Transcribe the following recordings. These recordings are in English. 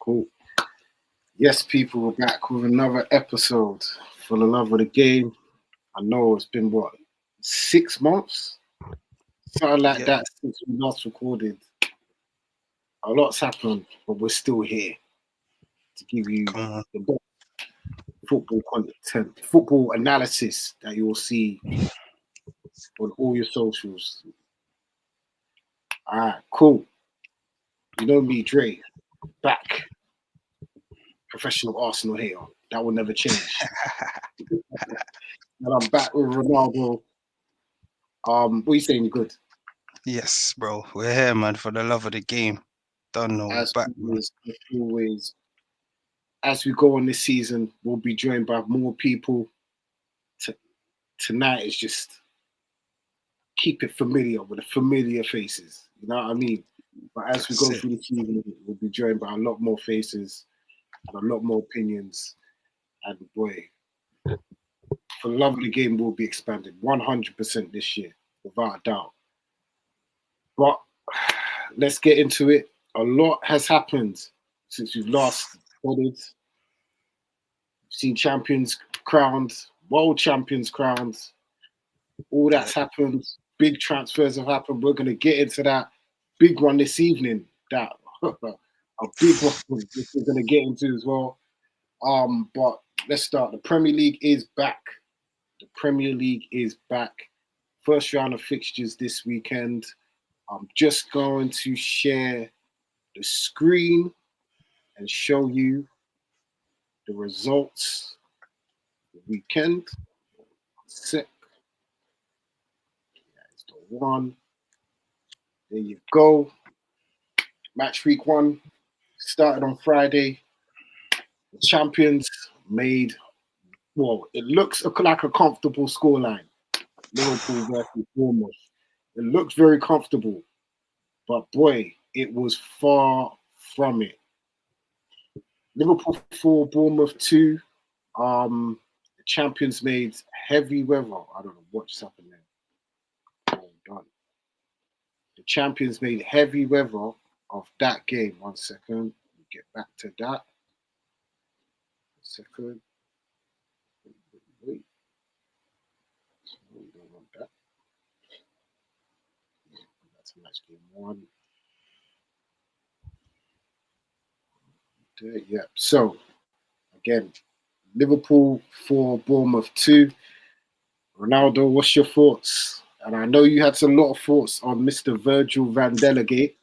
Cool. Yes, people, we're back with another episode for the love of the game. I know it's been 6 months? Something like Yeah, that since we last recorded. A lot's happened, but we're still here to give you come on. the best football content, football analysis that you will see on all your socials. All right, cool. You know me, Dre, back. Professional Arsenal here. That will never change. And I'm back with Ronaldo. What are you saying? Good. Yes, bro. We're here, man, for the love of the game. Don't know, we're As back, man. always, as we go on this season, we'll be joined by more people. T- Tonight is just keep it familiar with the familiar faces. You know what I mean? But as we That's go it. through the season, we'll be joined by a lot more faces and a lot more opinions. And boy, for the love of the game, will be expanded 100% this year, without a doubt. But let's get into it. A lot has happened since we've last recorded. We've seen champions crowned, world champions crowned. All Yeah. that's happened. Big transfers have happened. We're going to get into that big one this evening. That a big one which we're going to get into as well. But let's start. The Premier League is back. The Premier League is back. First round of fixtures this weekend. I'm just going to share the screen and show you the results of the weekend. Sec. That's the one. There you go. Match week 1 started on Friday. The champions made, it looks like a comfortable scoreline. Liverpool versus Bournemouth. It looks very comfortable, but boy, it was far from it. Liverpool 4, Bournemouth 2. The champions made heavy weather. I don't know what just happened there. Hold on. The champions made heavy weather of that game. 1 second. Get back to that. 1 second. Wait. We don't want that. That's match game 1. There, yeah. So again, Liverpool 4, Bournemouth 2. Ronaldo, what's your thoughts? And I know you had a lot of thoughts on Mr. Virgil van Delegate.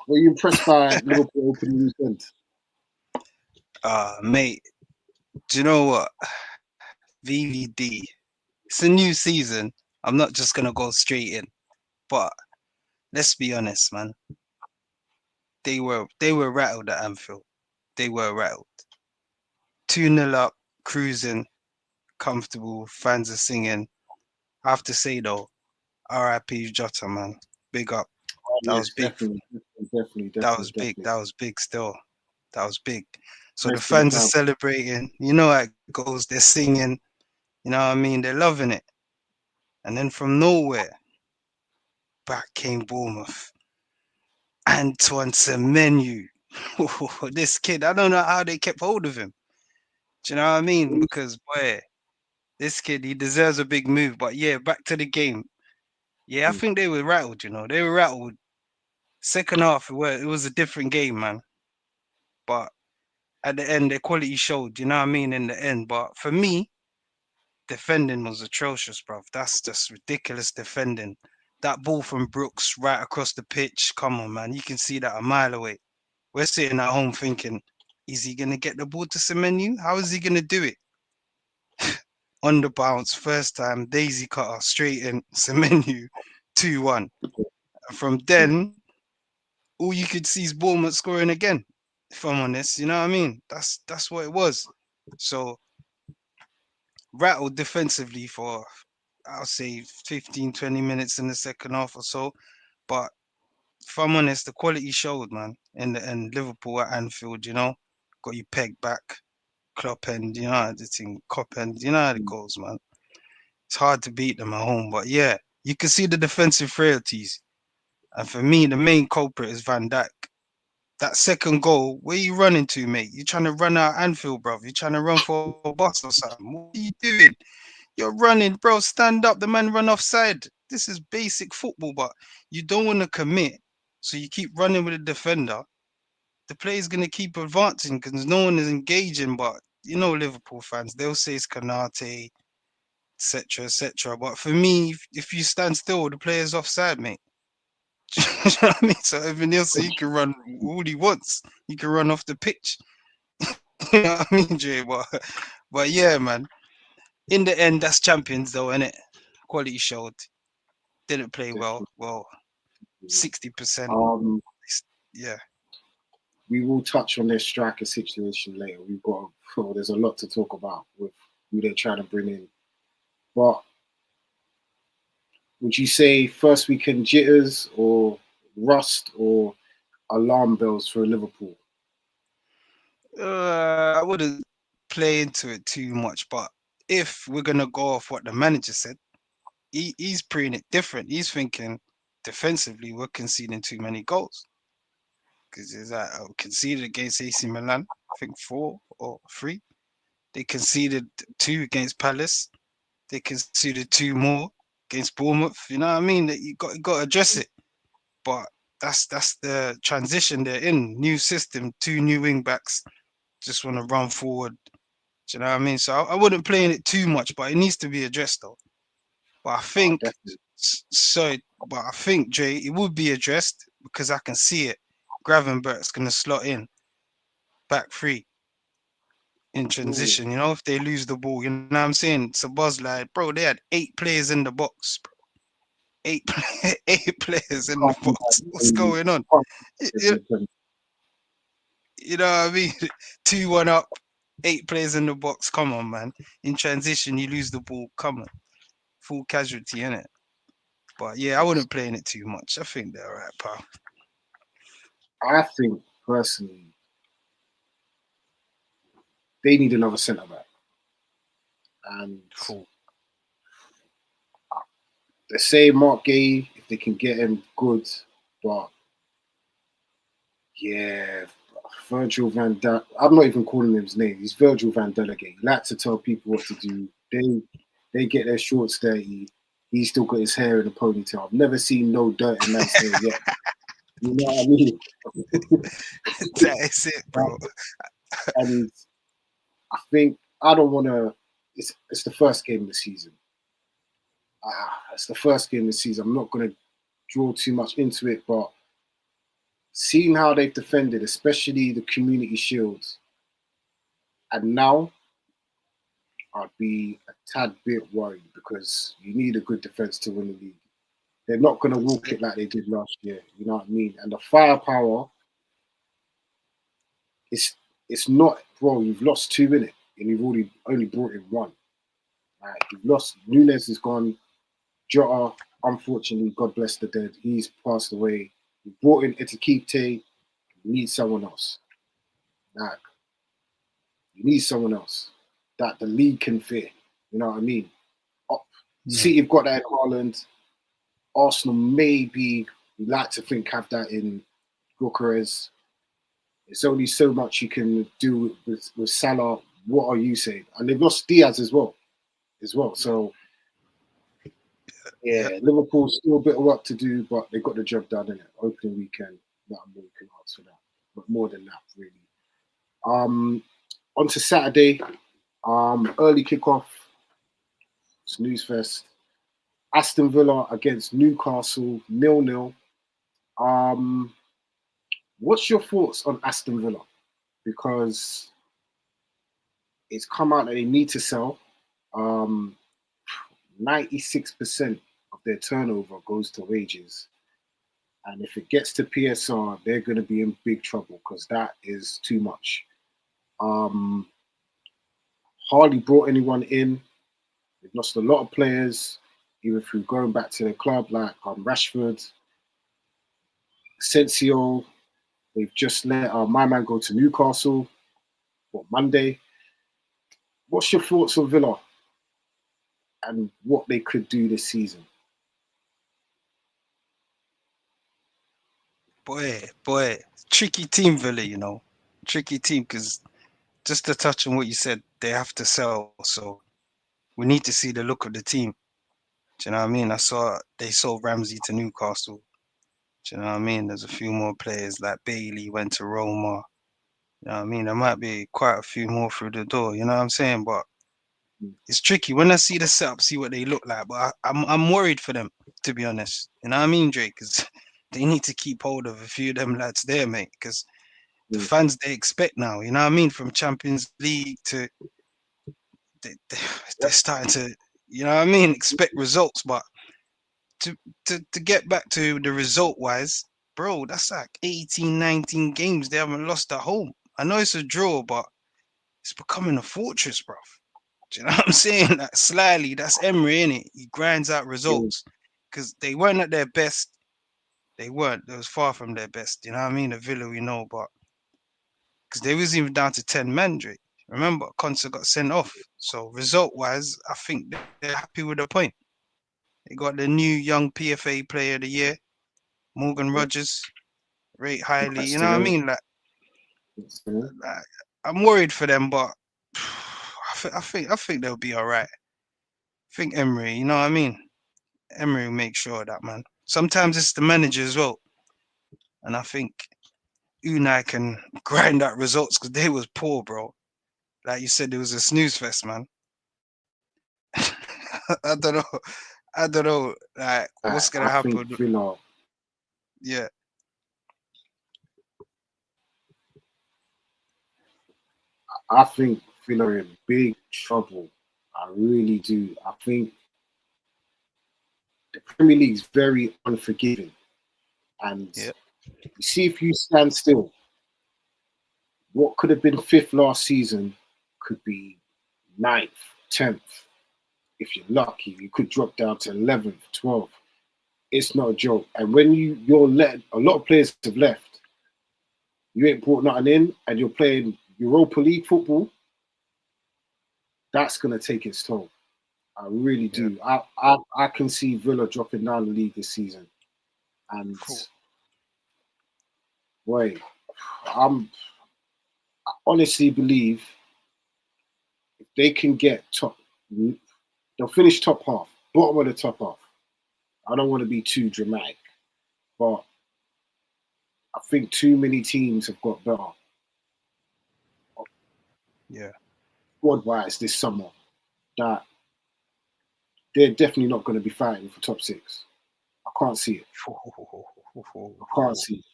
Were you impressed by Liverpool opening weekend? Mate, do you know what? VVD. It's a new season. I'm not just gonna go straight in, but let's be honest, man. They were rattled at Anfield. They were rattled. 2-0 up, cruising, comfortable. Fans are singing. I have to say though, R.I.P. Jota, man. Big up. Oh, That yes, was big. That was big. definitely. That was big still. That was big. So the Thanks to the fans are crowd. celebrating. You know how it goes. They're singing. You know what I mean? They're loving it. And then from nowhere, back came Bournemouth. Antoine Semenyo. This kid, I don't know how they kept hold of him. Do you know what I mean? Because boy, this kid, he deserves a big move. But yeah, back to the game. Yeah, I Mm. think they were rattled, you know. They were rattled. Second half, it was a different game, man. But at the end, their quality showed, you know what I mean, in the end. But for me, defending was atrocious, bruv. That's just ridiculous defending. That ball from Brooks right across the pitch. Come on, man. You can see that a mile away. We're sitting at home thinking, is he going to get the ball to Semenyo? How is he going to do it? On the bounce, first time, Daisy cutter, straight in, Semenyo, 2-1. From Mm. then, all you could see is Bournemouth scoring again. If I'm honest, you know what I mean? That's what it was. So rattled defensively for I'll say 15, 20 minutes in the second half or so. But if I'm honest, the quality showed, man. In the end, Liverpool at Anfield, you know, got you pegged back. Klopp and you know the thing, Cop and you know how it Mm. goes, man. It's hard to beat them at home, but yeah, you can see the defensive frailties. And for me, the main culprit is Van Dijk. that second goal, where you running to, mate? You're trying to run out Anfield, bro. You're trying to run for a bus or something. What are you doing? You're running, bro. Stand up. The man run offside. This is basic football, but you don't want to commit. So you keep running with the defender. The player's going to keep advancing because no one is engaging. But you know, Liverpool fans, they'll say it's Kanate, etc., etc. But for me, if you stand still, the player's offside, mate. Do you know what I mean? So Evan Nielsen, he can run all he wants. He can run off the pitch. You know what I mean, Jay? But yeah, man. In the end, that's champions, though, innit? Quality showed. Didn't play well. Definitely. Well, 60%. Um, Yeah. we will touch on their striker situation later. There's a lot to talk about with who they're trying to bring in. But would you say first weekend jitters or rust or alarm bells for Liverpool? I wouldn't play into it too much, but if we're gonna go off what the manager said, he's playing it different. He's thinking defensively we're conceding too many goals because is that conceded against AC Milan, I think 4 or 3. They conceded 2 against Palace. They conceded 2 more against Bournemouth. You know what I mean? That you got to address it. But that's the transition they're in. New system, 2 new wing backs. Just want to run forward. Do you know what I mean? So I wouldn't play in it too much, but it needs to be addressed though. But I Oh, think definitely. so. But I think Jay, it would be addressed because I can see it. Gravenberg's gonna slot in back free in Ooh, transition. You know, if they lose the ball, you know what I'm saying? It's a buzz like, bro. They had 8 players in the box. Bro. Eight, 8 players in the can't do box. What's that. going on? Can't You, do you know what I mean? 2-1 up, 8 players in the box. Come on, man. In transition, you lose the ball. Come on, full casualty in it. But yeah, I wouldn't play in it too much. I think they're alright, pal. I think personally they need another centre back, and Cool. they say Mark Gay if they can get him good, but yeah, Virgil van Dijk. I'm not even calling him his name. He's Virgil van Delegate. He likes to tell people what to do. They get their shorts dirty. He's still got his hair in a ponytail. I've never seen no dirt in man's hair yet. You know what I mean? That is it, bro. And I think I don't want to. It's the first game of the season. It's the first game of the season. I'm not going to draw too much into it, but seeing how they've defended, especially the Community Shields, and now I'd be a tad bit worried because you need a good defense to win the league. They're not going to That's walk it. it like they did last year. You know what I mean? And the firepower, it's it's not, bro. You've lost 2 in it, and you've already only brought in one. Like you've lost. Nunes is gone. Jota, unfortunately, God bless the dead. He's passed away. You brought in Etikite. You need someone else. Like you need someone else that the league can fear. You know what I mean? Up. Yeah. City have got that in Haaland. Arsenal maybe we like to think have that in Gyökeres. There's only so much you can do with Salah. What are you saying? And they've lost Diaz as well. So Yeah. yeah, Liverpool still a bit of work to do, but they got the job done in it. Opening weekend, not more you can ask for that, but more than that, really. On to Saturday, early kickoff, snooze fest. Aston Villa against Newcastle, 0-0. Um, what's your thoughts on Aston Villa? Because it's come out that they need to sell. Um, 96% of their turnover goes to wages. And if it gets to PSR, they're going to be in big trouble because that is too much. Um, hardly brought anyone in. They've lost a lot of players, even through going back to their club, like Rashford, Sensio. They've just let my man go to Newcastle for Monday. What's your thoughts on Villa and what they could do this season? boy, tricky team, Villa. You know, tricky team because just to touch on what you said, they have to sell. So we need to see the look of the team. Do you know what I mean? I saw they sold Ramsey to Newcastle. Do you know what I mean? There's a few more players like Bailey went to Roma. You know what I mean? There might be quite a few more through the door. You know what I'm saying? But it's tricky when I see the setup, see what they look like. But I'm worried for them, to be honest. You know what I mean, Drake? Because they need to keep hold of a few of them lads there, mate. Because the Mm. fans they expect now. You know what I mean? From Champions League to they, they're Yep. starting to, you know what I mean? Expect results, but to to get back to the result wise, bro, that's like 18, 19 games they haven't lost at home. I know it's a draw, but it's becoming a fortress, bro. Do you know what I'm saying? Like slyly, that's Emery, innit? He grinds out Yeah. results because they weren't at their best. They weren't. They was far from their best. You know what I mean? The Villa we know, but because they was even down to 10 men, Drake. Remember, Conser got sent off. So result wise, I think they're happy with the point. They got the new young PFA player of the year, Morgan Yep. Rogers, rate highly. You know what I Still, mean? still. Like I'm worried for them, but I think they'll be all right. I think Emery, you know what I mean? Emery will make sure of that, man. Sometimes it's the manager as well, and I think Unai can grind out results because they was poor, bro. Like you said, it was a snooze fest, man. I don't know. I don't know. Like, what's gonna I think happen? Villa. Yeah, I think Villa are in big trouble. I really do. I think the Premier League is very unforgiving, and yeah, you see if you stand still, what could have been fifth last season could be ninth, 10th. If you're lucky, you could drop down to 11th, 12th. It's not a joke. And when you're let, a lot of players have left. You ain't brought nothing in, and you're playing Europa League football. That's gonna take its toll. I really yeah. do. I can see Villa dropping down the league this season. And Phew. boy, I honestly believe if they can get top, they'll finish top half, bottom of the top half. I don't want to be too dramatic, but I think too many teams have got better Yeah. squad wise this summer that they're definitely not going to be fighting for top six. I can't see it. I can't see it.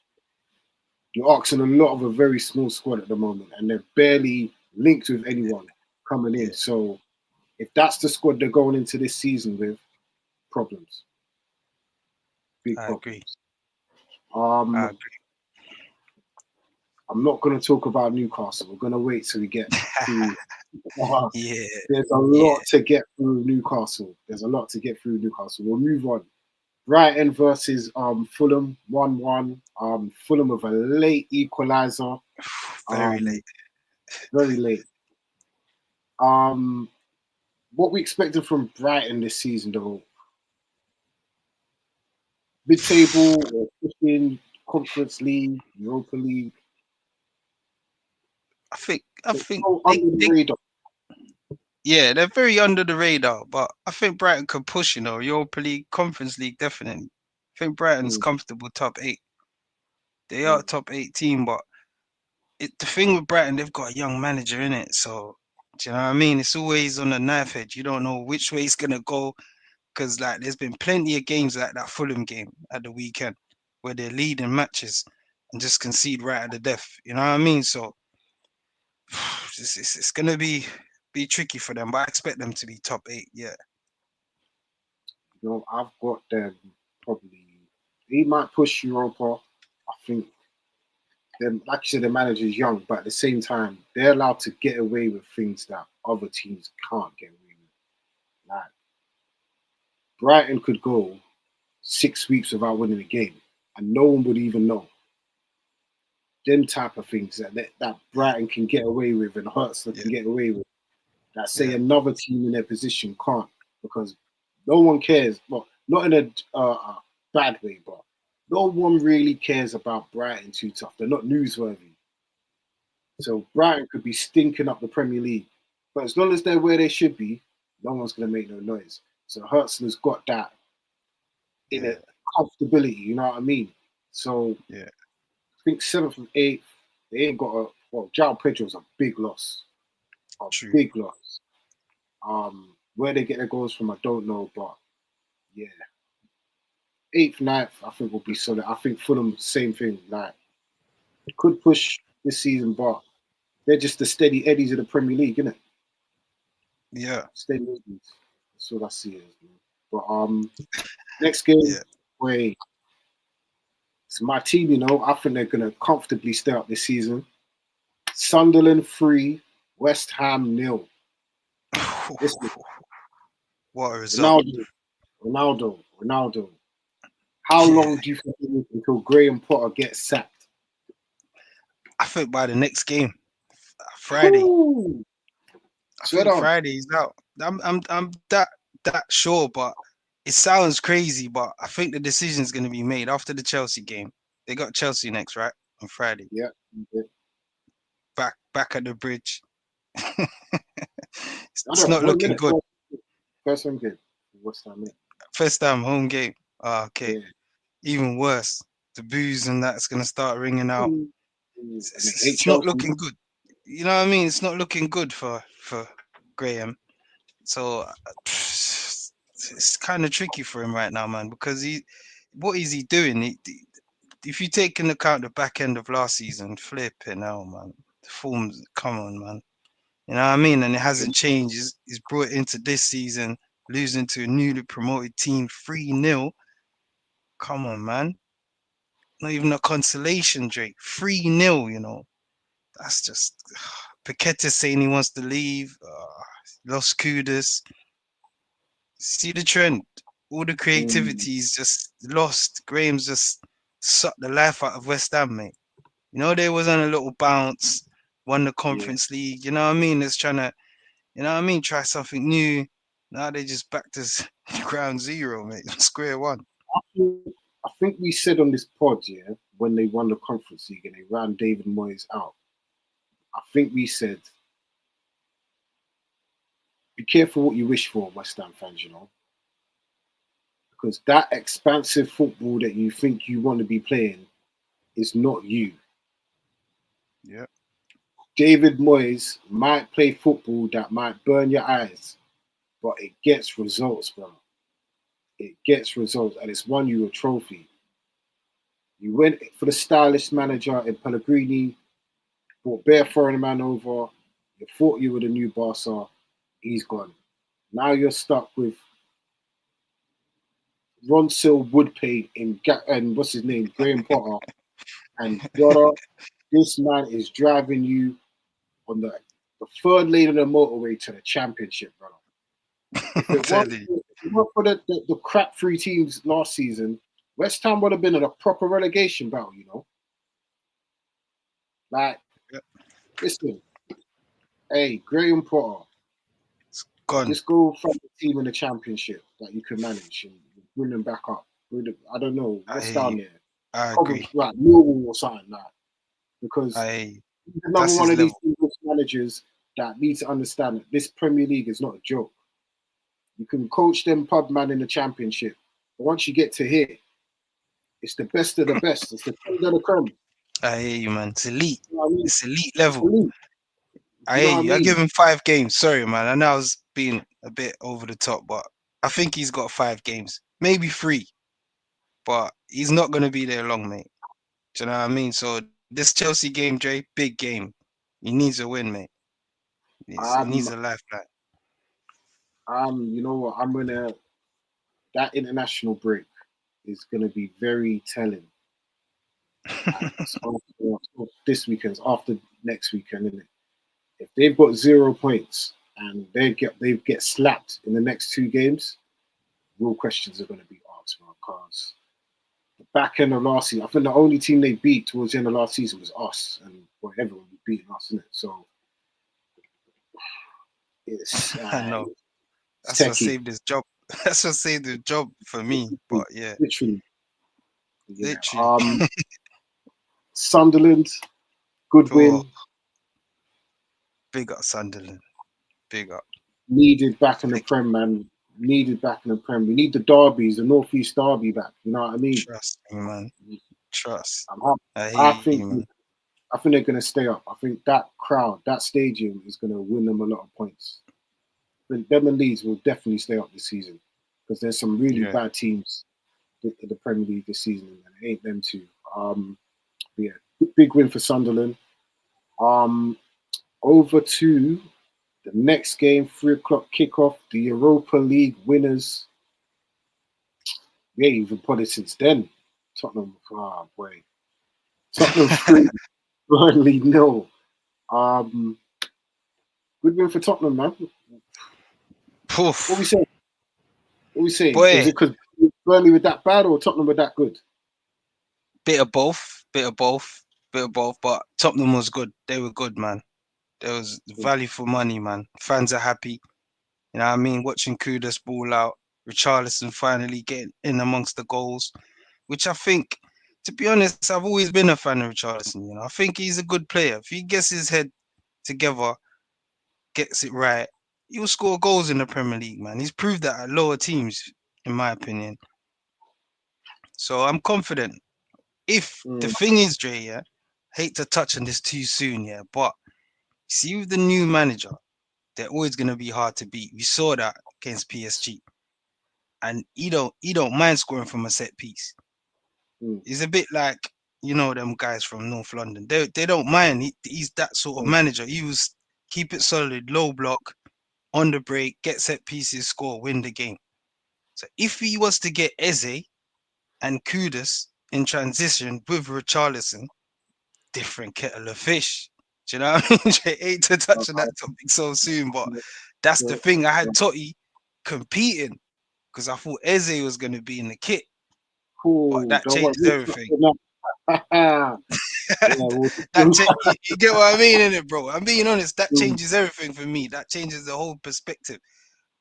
You're asking a lot of a very small squad at the moment, and they're barely linked with anyone coming Yeah, in. So if that's the squad they're going into this season with, problems, big I agree. problems. I Um, agree. I'm not going to talk about Newcastle. We're going to wait till we get through. Yeah, There's a yeah. lot to get through Newcastle. There's a lot to get through Newcastle. We'll move on. Brighton versus Fulham, 1-1. Fulham with a late equaliser, Very um, late. very late. What we expected from Brighton this season, though, mid-table or 15 Conference League, Europa League, I think so under the radar. yeah, they're very under the radar, but I think Brighton could push, Europa League, Conference League, definitely. I think Brighton's Mm, comfortable top eight. They are a mm. top eight team, but the thing with Brighton, they've got a young manager in it. So, do you know what I mean? It's always on the knife edge. You don't know which way it's gonna go because like there's been plenty of games like that Fulham game at the weekend where they're leading matches and just concede right at the death. You know what I mean? So it's gonna be tricky for them, but I expect them to be top eight. Yeah, I've got them probably. He might push Europa. I think them, like you said, the manager's young, but at the same time, they're allowed to get away with things that other teams can't get away with. Like Brighton could go 6 weeks without winning a game, and no one would even know. Them type of things that yeah, Brighton can get away with and Hurtsler yeah, can get away with. That say yeah, another team in their position can't because no one cares. Well, not in a bad way, but no one really cares about Brighton too tough. They're not newsworthy. So Brighton could be stinking up the Premier League. But as long as they're where they should be, no one's going to make no noise. So Hudson has got that in a Yeah, comfortability, you know what I mean? So yeah, I think seventh and eighth, they ain't got a well, João Pedro's a big loss. A true. big loss. Where they get their goals from, I don't know, but yeah. Eighth, ninth, I think will be solid. I think Fulham, same thing. Like could push this season, but they're just the steady eddies of the Premier League, innit? Yeah, Steady eddies. That's what I see it as, man. But next game, yeah. wait, it's my team, you know. I think they're gonna comfortably stay up this season. Sunderland 3, West Ham nil. Listen, What a result. Ronaldo, Ronaldo. How Yeah, long do you think it is until Graham Potter gets sacked? I think by the next game, Friday. Whew. I Swear think down. Friday is out. I'm that sure, but it sounds crazy. But I think the decision is going to be made after the Chelsea game. They got Chelsea next, right, on Friday. Yeah. Back at the bridge. I It's don't. not One looking minute. good. First one game. What's that mean? First time home game. Ah, okay. Yeah. Even worse. The booze and that's going to start ringing out. Mm. And they hate It's not Chelsea. looking good. You know what I mean? It's not looking good for Graham. So it's kind of tricky for him right now, man, because what is he doing? If you take into account the back end of last season, flipping hell, man, the forms, come on, man. You know what I mean? And it hasn't changed. He's brought it into this season, losing to a newly promoted team 3-0. Come on, man. Not even a consolation, Drake. 3-0, you know. That's just. Paqueta's saying he wants to leave. Lost Kudus. See the trend. All the Mm, creativity is just lost. Graham's just sucked the life out of West Ham, mate. You know, they was on a little bounce, won the yeah. Conference League. You know what I mean? It's trying to, you know what I mean? Try something new. Now they just back to ground zero, mate. Square one. I think we said on this pod, yeah, when they won the Conference League and they ran David Moyes out. I think we said, be careful what you wish for, West Ham fans, you know, because that expansive football that you think you want to be playing is not you. Yeah. David Moyes might play football that might burn your eyes, but it gets results, bro. It gets results, and it's won you a trophy. You went for the stylish manager in Pellegrini, brought bare foreign man over. You thought you were the new Barca. He's gone. Now you're stuck with Ronsil Woodpay and what's his name, Graham Potter. And brother, this man is driving you on the third lane of the motorway to the championship, brother. If I'm it weren't, telling you. if it weren't for the crap three teams last season, West Ham would have been in a proper relegation battle, you know. Like, Yeah. listen, hey, Graham Potter, It's gone. just go find a team in the championship that you can manage and bring them back up. I don't know I what's hear down you. there. I Probably agree. like Millwall or something like because I hear you. he's another That's one his of these level. English managers that need to understand that this Premier League is not a joke. You can coach them pub man in the championship, but once you get to here, it's the best of the best. It's the creme de la creme. I hear you, man. It's elite. You know what I mean? It's elite It's level. elite. I You hear know what I you. I give mean? him 5 games. Sorry, man. I know I was being a bit over the top, but I think he's got 5 games, maybe 3. But he's not gonna be there long, mate. Do you know what I mean? So this Chelsea game, Dre, big game. He needs a win, mate. He needs I'm, a lifeline. you know what? I'm gonna that international break is gonna be very telling. It's after this weekend, it's after next weekend, isn't it? If they've got 0 points and they get slapped in the next 2 games, real questions are going to be asked, bro. Because the back end of last season, I think the only team they beat towards the end of last season was us, and well, everyone was beating us, isn't it? So it's I know. it's That's what techie, saved his job. That's what saved the job for me. But yeah, literally. Yeah. Literally. Sunderland, good Oh, win. big up Sunderland. Big up. Needed back in the Thank you. Prem, man. Needed back in the Prem. We need the derbies, the Northeast Derby back. You know what I mean? Trust me, man. Trust. I'm happy. I I hear you, think man. I think they're gonna stay up. I think that crowd, that stadium, is gonna win them a lot of points. But them and Leeds will definitely stay up this season because there's some really Yeah. bad teams in the Premier League this season, and it ain't them two. But yeah, big win for Sunderland. Um, over to the next game, 3 o'clock kickoff. The Europa League winners. Yeah, even put it since then. Tottenham, boy, Tottenham three, Burnley no. Um, good win for Tottenham, man. What we Poof. saying? What we saying? Is Boy, it because Burnley were that bad or Tottenham were that good? bit of both. Bit of both. Bit of both. But Tottenham was good. They were good, man. There was value for money, man. Fans are happy. You know what I mean? Watching Kudus ball out, Richarlison finally getting in amongst the goals, which I think, to be honest, I've always been a fan of Richarlison. I think he's a good player. If he gets his head together, gets it right, he'll score goals in the Premier League, man. He's proved that at lower teams, in my opinion. So I'm confident. If the Mm, thing is, Dre, yeah, hate to touch on this too soon, yeah, but see with the new manager, they're always gonna be hard to beat. We saw that against PSG, and he don't mind scoring from a set piece. mm, He's a bit like them guys from North London. They don't mind. He's that sort of mm. manager. He was keep it solid, low block, on the break, get set pieces, score, win the game. So if he was to get Eze and Kudus in transition with Richarlison, different kettle of fish. Do you know what I mean? I hate to touch on that topic so soon, but that's the thing. I had Totti competing because I thought Eze was going to be in the kit, but Cool. that Don't worry. changes everything. Yeah, You get what I mean in it, bro. I'm being honest. That changes everything for me. That changes the whole perspective.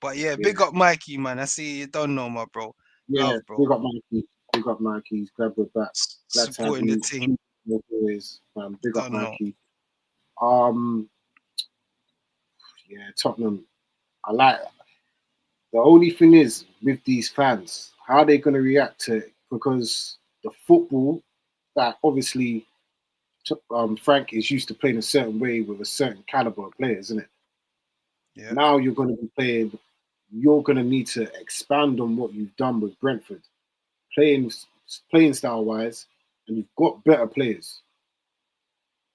But yeah, yeah, big up Mikey, man. I see you don't know, my bro. yeah. Love, bro. We got Mikey. We got Mikey. Glad we're back. Glad to have Supporting the you. team. Always, big up Don't know. Mikey. Um, yeah, Tottenham. I like. The only thing is with these fans, how are they going to react to it? Because the football, that obviously Frank is used to playing a certain way with a certain caliber of players, isn't it? Yeah. Now you're going to be playing. You're going to need to expand on what you've done with Brentford, playing playing style wise, and you've got better players.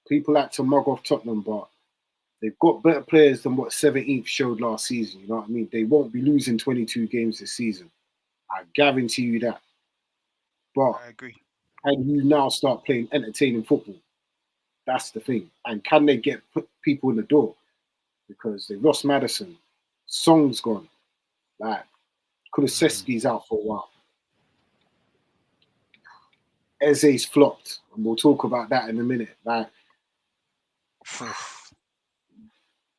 People like to mug off Tottenham, but they've got better players than what 17th showed last season. You know what I mean? They won't be losing 22 games this season. I guarantee you that. But I agree. can you now start playing entertaining football? That's the thing. And can they get people in the door? Because they lost Madison. Song's gone. Like, Mm. Kulusevski's out for a while. Eze's flopped. And we'll talk about that in a minute. Like, Oof.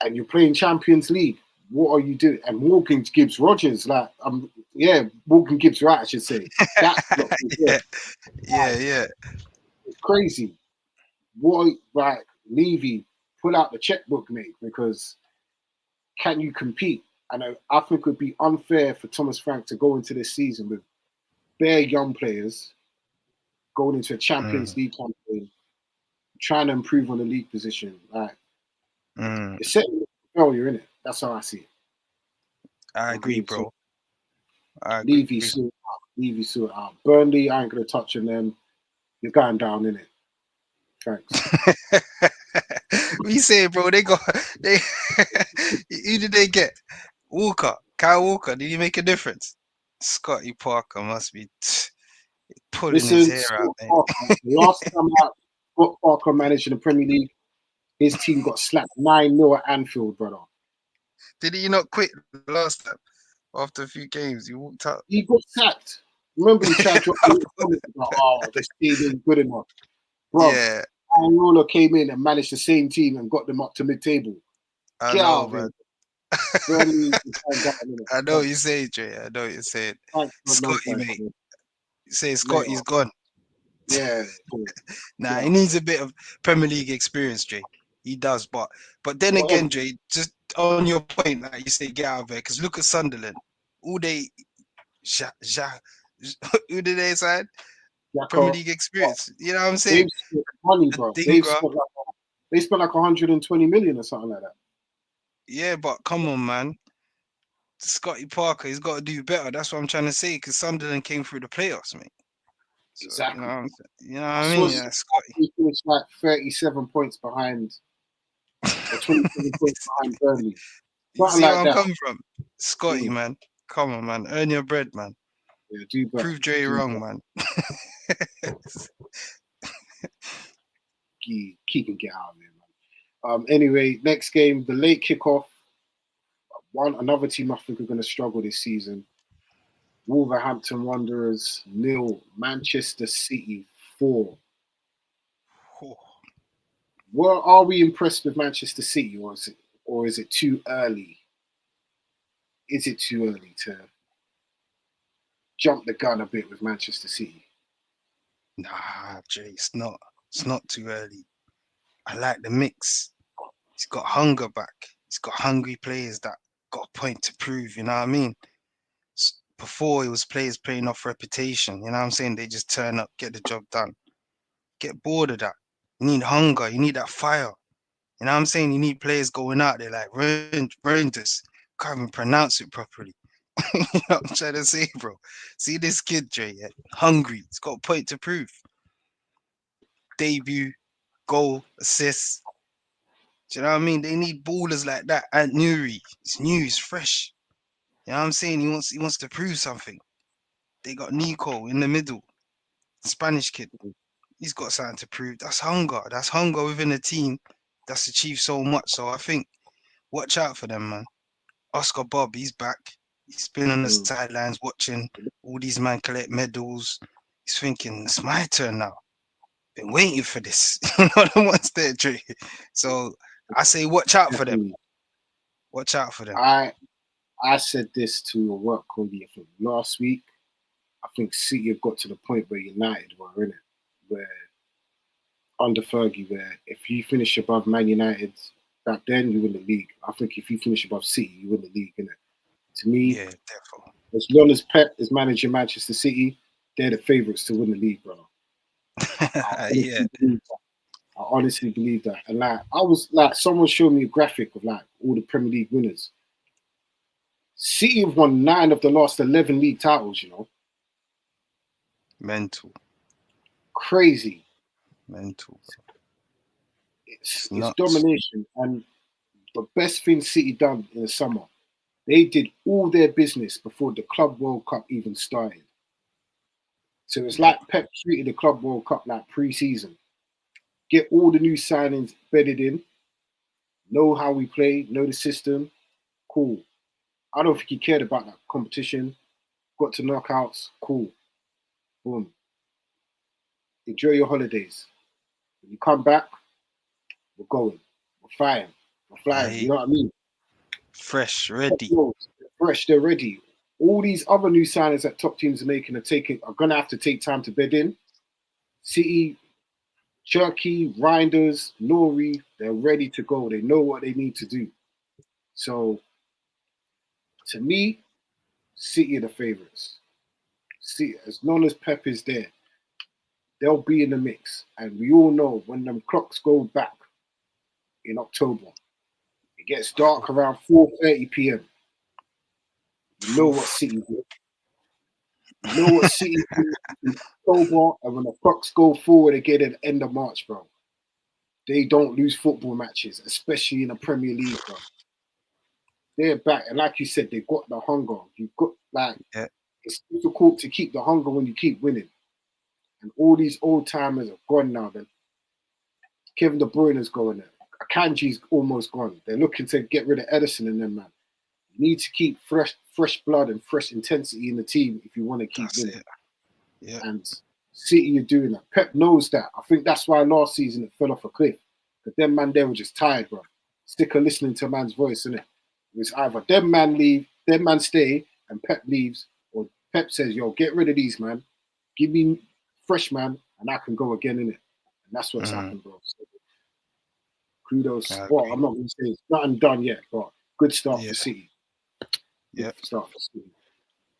and you're playing Champions League. What are you doing? And Morgan Gibbs Rogers, Morgan Gibbs Wright, I should say. That's flopped as well. Yeah, yeah, yeah. It's crazy. What, like, Levy, pull out the checkbook, mate, because can you compete? And I think it would be unfair for Thomas Frank to go into this season with bare young players going into a Champions Mm, League campaign, trying to improve on the league position. Like, mm. it's setting up for failure, innit? That's how I see it. I With agree, me. So bro. I agree. Levy sort out. Levy sort out. Burnley, I ain't gonna touch on them. You're going down, innit? Thanks. What you say, bro? They who did they get? Walker, Kyle Walker. Did he make a difference? Scotty Parker must be pulling his Listen, hair out, Scott mate. Parker. The last time out, Scott Parker managed in the Premier League, his team got slapped 9-0 at Anfield, brother. Did he not quit the last time? After a few games, he walked out. He got sacked. Remember, he tried to comment about, oh, this team ain't good enough. Bruv, Yeah, Angola came in and managed the same team and got them up to mid-table. I Get know, out of man. here. Burnley is going down, innit? I know what you're saying, Jay. I know what you're saying. Thanks, but no Scotty, thanks, mate. man. You say Later. Scotty's gone. Yeah. Nah, he Yeah. needs a bit of Premier League experience, Jay. He does, but then Whatever. again, Jay, just on your point, like you say, get out of there. Because look at Sunderland. All they, ja, who did they sign? Premier Jacko. League experience. You know what I'm They've saying? spent money, A bro. Dingra. They spent like 120 million or something like that. Yeah, but come on, man. Scotty Parker, he's got to do better. That's what I'm trying to say. Because Sunderland came through the playoffs, mate. So Exactly. you know what I I saw mean? Yeah, Scotty. he finished like 37 points behind or 27 points behind Burnley. You Something see where like I'm that. coming from? Scotty, Mm. man. Come on, man. Earn your bread, man. Yeah, do better. Prove Dre Do wrong, better. man. Keep and get out of here, man. Anyway, next game, the late kickoff. Another team I think are going to struggle this season. Wolverhampton Wanderers 0, Manchester City 4. Well, are we impressed with Manchester City, or is it too early? Is it too early to jump the gun a bit with Manchester City? Nah, Jay, it's not. It's not too early. I like the mix. He's got hunger back. He's got hungry players that got a point to prove. You know what I mean? Before it was players playing off reputation. You know what I'm saying? They just turn up, get the job done. Get bored of that. You need hunger. You need that fire. You know what I'm saying? You need players going out there like Rangers. Can't even pronounce it properly. You know what I'm trying to say, bro? See this kid, Jay, yeah? Hungry. He's got a point to prove. Debut, goal, assist. Do you know what I mean? They need ballers like that. And Nuri, it's new, it's fresh. You know what I'm saying? He wants to prove something. They got Nico in the middle, Spanish kid. He's got something to prove. That's hunger. That's hunger within a team that's achieved so much. So I think watch out for them, man. Oscar Bob, he's back. He's been on the Mm. sidelines watching all these men collect medals. He's thinking, it's my turn now. Been waiting for this. You know what's there, Dre? So I say watch out for them. Definitely. Watch out for them. I said this to a work colleague I think last week. I think City have got to the point where United were in it, where under Fergie, where if you finish above Man United back then, you win the league. I think if you finish above City, you win the league, innit? To me, Yeah, definitely. as long as Pep is managing Manchester City, they're the favourites to win the league, bro. I Yeah. honestly believe that. I honestly believe that. And like I was like someone showed me a graphic of like all the Premier League winners. City have won 9 of the last 11 league titles, you know. Mental. Crazy. Mental. It's It's nuts. domination. And the best thing City done in the summer, they did all their business before the Club World Cup even started. So it's Yep. like Pep treated the Club World Cup like pre-season. Get all the new signings bedded in, know how we play, know the system. Cool. I don't think he cared about that competition. Got to knockouts. Cool. Boom. Enjoy your holidays. When you come back, we're going. We're flying. We're flying. You Aye. know what I mean? Fresh, ready. They're fresh. They're ready. All these other new signings that top teams are making are gonna have to take time to bed in. City, Cherky, Reinders, Nori, they're ready to go. They know what they need to do. So to me, City are the favourites. See, as long as Pep is there, they'll be in the mix. And we all know when them clocks go back in October, it gets dark around 4:30 p.m. You know what City do. You know what City do in October, and when the clocks go forward again at the end of March, bro. They don't lose football matches, especially in the Premier League, bro. They're back, and like you said, they got the hunger. You've got like Yeah. it's difficult to keep the hunger when you keep winning. And all these old timers are gone now. Then Kevin De Bruyne's going there. Akanji's almost gone. They're looking to get rid of Edison and them, man. You need to keep fresh blood and fresh intensity in the team if you want to keep That's winning. it. Yeah. And City are doing that. Pep knows that. I think that's why last season it fell off a cliff. But them man there were just tired, bro. Sick of listening to a man's voice, innit? It was either them man leave, them man stay, and Pep leaves, or Pep says, yo, get rid of these, man. Give me fresh man, and I can go again in it. And that's what's Mm, happened, bro. So kudos. I Well, agree. I'm not going to say it's nothing done yet, but good start Yeah. for City. Good Yep. start for City.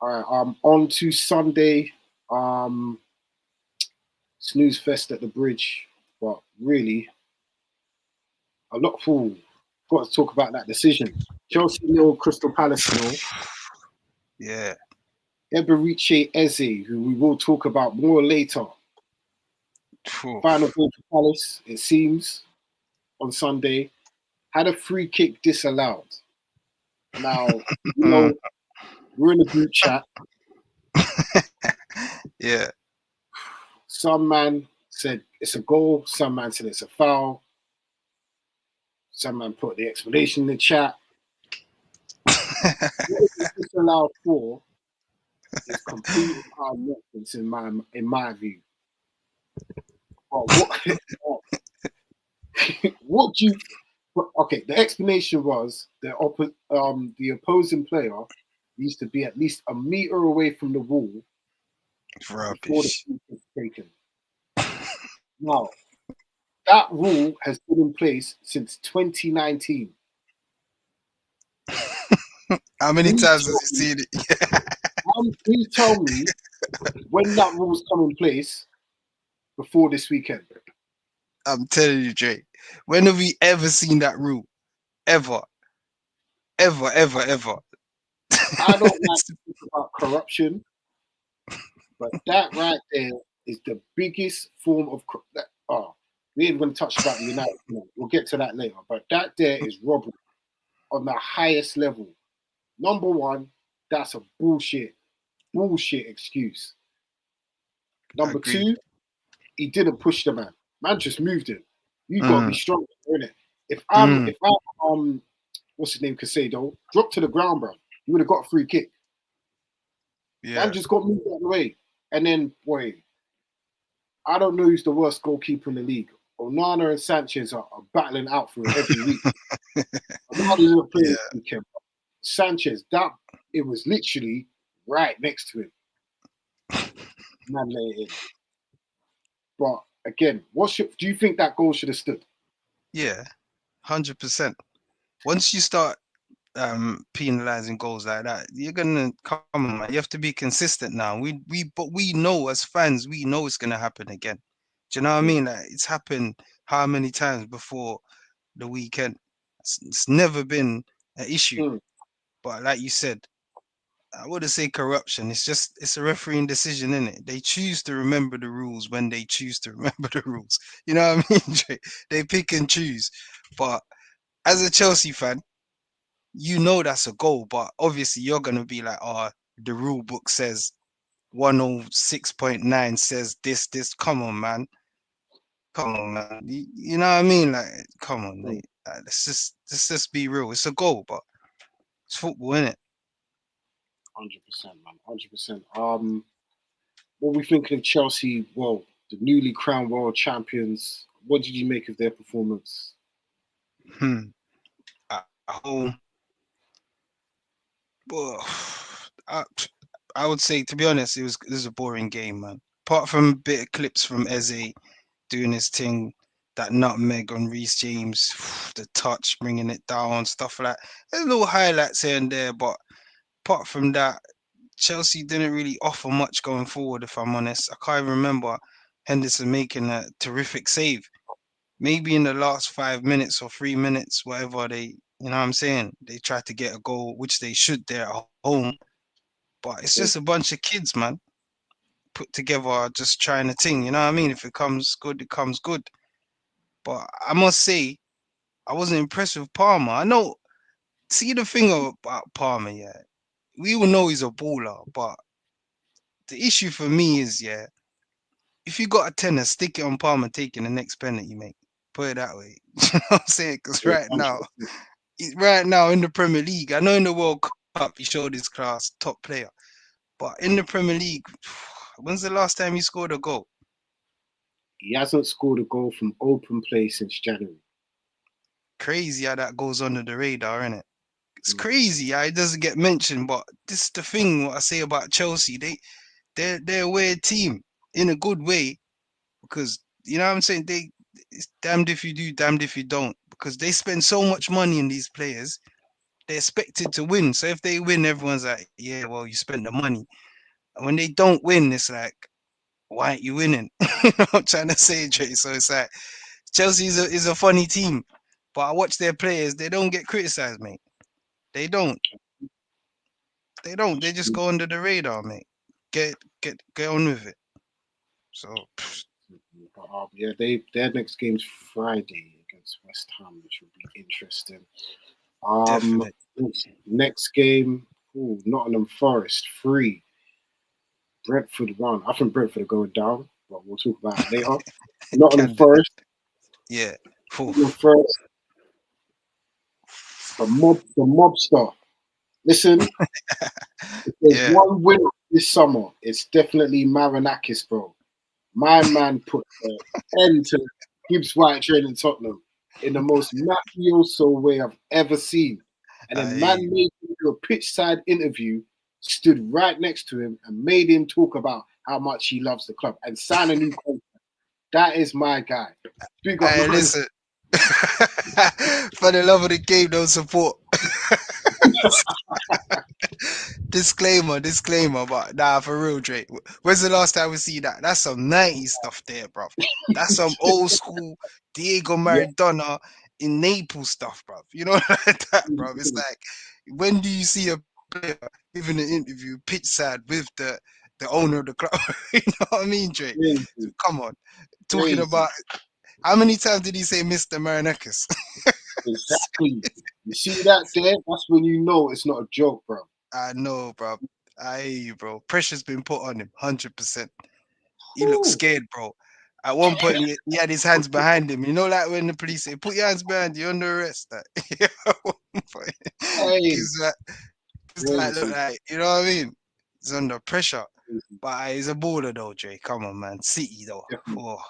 All right. On to Sunday. Um, snooze fest at the bridge, but really, a lot for. Got to talk about that decision. Chelsea nil, Crystal Palace nil. Yeah. Eberiche Eze, who we will talk about more later. Phew. Final goal for Palace, it seems, on Sunday, had a free kick disallowed. Now, Mm. we're in a group chat. Yeah. Some man said it's a goal, some man said it's a foul, some man put the explanation in the chat. What it was disallowed for is complete and utter nonsense in my view. But what what do you okay, the explanation was the opposing player needs to be at least a meter away from the wall before the Rubbish. free kick is taken. Now, that rule has been in place since 2019. How many Please times has tell he me, seen it? please tell me when that rule's come in place before this weekend. I'm telling you, Jay. When have we ever seen that rule? Ever. Ever, ever, ever. I don't like to talk about corruption, but that right there is the biggest form of we ain't going to touch about the United. We'll get to that later. But that there is robbery on the highest level. Number one, that's a bullshit excuse. Number Agreed. two, he didn't push the man. Man just moved him. You got to be Mm, strong, innit? mm, If I'm what's his name, Casado, dropped to the ground, bro, you would have got a free kick. Man yeah. just got moved out of the way, and then boy, I don't know who's the worst goalkeeper in the league. Onana and Sanchez are battling out for it every week. Ronaldo didn't play Yeah. this weekend. Sanchez, that it was literally right next to him. Man let it in. But again, do you think that goal should have stood? Yeah. 100%. Once you start penalizing goals like that, you're gonna come on, man. You have to be consistent now. But we know as fans, we know it's gonna happen again. Do you know what I Mm. mean? Like it's happened how many times before the weekend? It's never been an issue. Mm. But like you said, I wouldn't say corruption. It's a refereeing decision, isn't it? They choose to remember the rules when they choose to remember the rules. You know what I mean? Jay? They pick and choose. But as a Chelsea fan, you know that's a goal, but obviously you're gonna be like, oh, the rule book says 106.9 says this. Come on, man. Come on, man. You know what I mean? Like, come on, Mm. mate. Like, let's just be real. It's a goal, but it's football, isn't it? 100%, man. 100%. What we thinking of Chelsea? Well, the newly crowned world champions. What did you make of their performance? Hmm. A whole, well, I, I would say, to be honest, it was a boring game, man. Apart from a bit of clips from Eze doing his thing, that nutmeg on Reece James, the touch, bringing it down, stuff like that. There's little highlights here and there, but apart from that, Chelsea didn't really offer much going forward, if I'm honest. I can't even remember Henderson making a terrific save. Maybe in the last 5 minutes or 3 minutes, whatever you know what I'm saying? They tried to get a goal, which they should there at home. But it's Mm. just a bunch of kids, man, put together, just trying a thing. You know what I mean? If it comes good, it comes good. But I must say, I wasn't impressed with Palmer. I know, see the thing about Palmer, yeah. We all know he's a baller, but the issue for me is, yeah, if you got a tenner, stick it on Palmer taking the next penalty, mate. Put it that way. You know what I'm saying? Because Yeah, right now in the Premier League, I know in the World Cup he showed his class, top player. But in the Premier League, when's the last time he scored a goal? he hasn't scored a goal from open play since January. Crazy how that goes under the radar, isn't it? It's Mm. crazy how it doesn't get mentioned, but this is the thing what I say about Chelsea. They're a weird team in a good way. because you know what I'm saying. It's damned if you do, damned if you don't, because they spend so much money in these players. They're expected to win. So if they win, everyone's like, yeah, well, you spent the money. And when they don't win, it's like, why aren't you winning? You know what I'm trying to say, Jay. So it's like Chelsea is a funny team, but I watch their players. They don't get criticized, mate. They don't. They don't. They just go under the radar, mate. Get on with it. So But, yeah, their next game's Friday against West Ham, which will be interesting. Um, definitely. next game, Nottingham Forest 3, Brentford 1. I think Brentford are going down, but we'll talk about it later. Nottingham Can Forest, yeah. Nottingham Oof. Forest, the mobster. Listen, if there's Yeah. one winner this summer, it's definitely Marinakis, bro. My man put an end to Gibbs White training Tottenham in the most mafioso way I've ever seen. And then man I made him do a pitch side interview, stood right next to him, and made him talk about how much he loves the club and sign a new contract. That is my guy. Big up, I man. listen. For the love of the game, don't support. Disclaimer, but nah, for real, Drake. When's the last time we see that? That's some 90s stuff there, bruv. That's some old school Diego Yeah. Maradona in Naples stuff, bruv. You know like that, bruv. It's like, when do you see a player giving an interview pitch side with the owner of the club? You know what I mean, Drake? So Crazy, come on. Talking crazy. about how many times did he say Mr. Marinakis? Exactly. You see that there? That's when you know it's not a joke, bro. I know, bro. I hear you, bro. Pressure's been put on him, 100%. He looked Whew. scared, bro. At one point, he had his hands behind him. You know, like when the police say, "Put your hands behind you, under arrest." Like, at one point, Hey, gives like look crazy. like you know what I mean. He's under pressure, Crazy. but he's a baller though, Jay. Come on, man. City though. Definitely, Oh,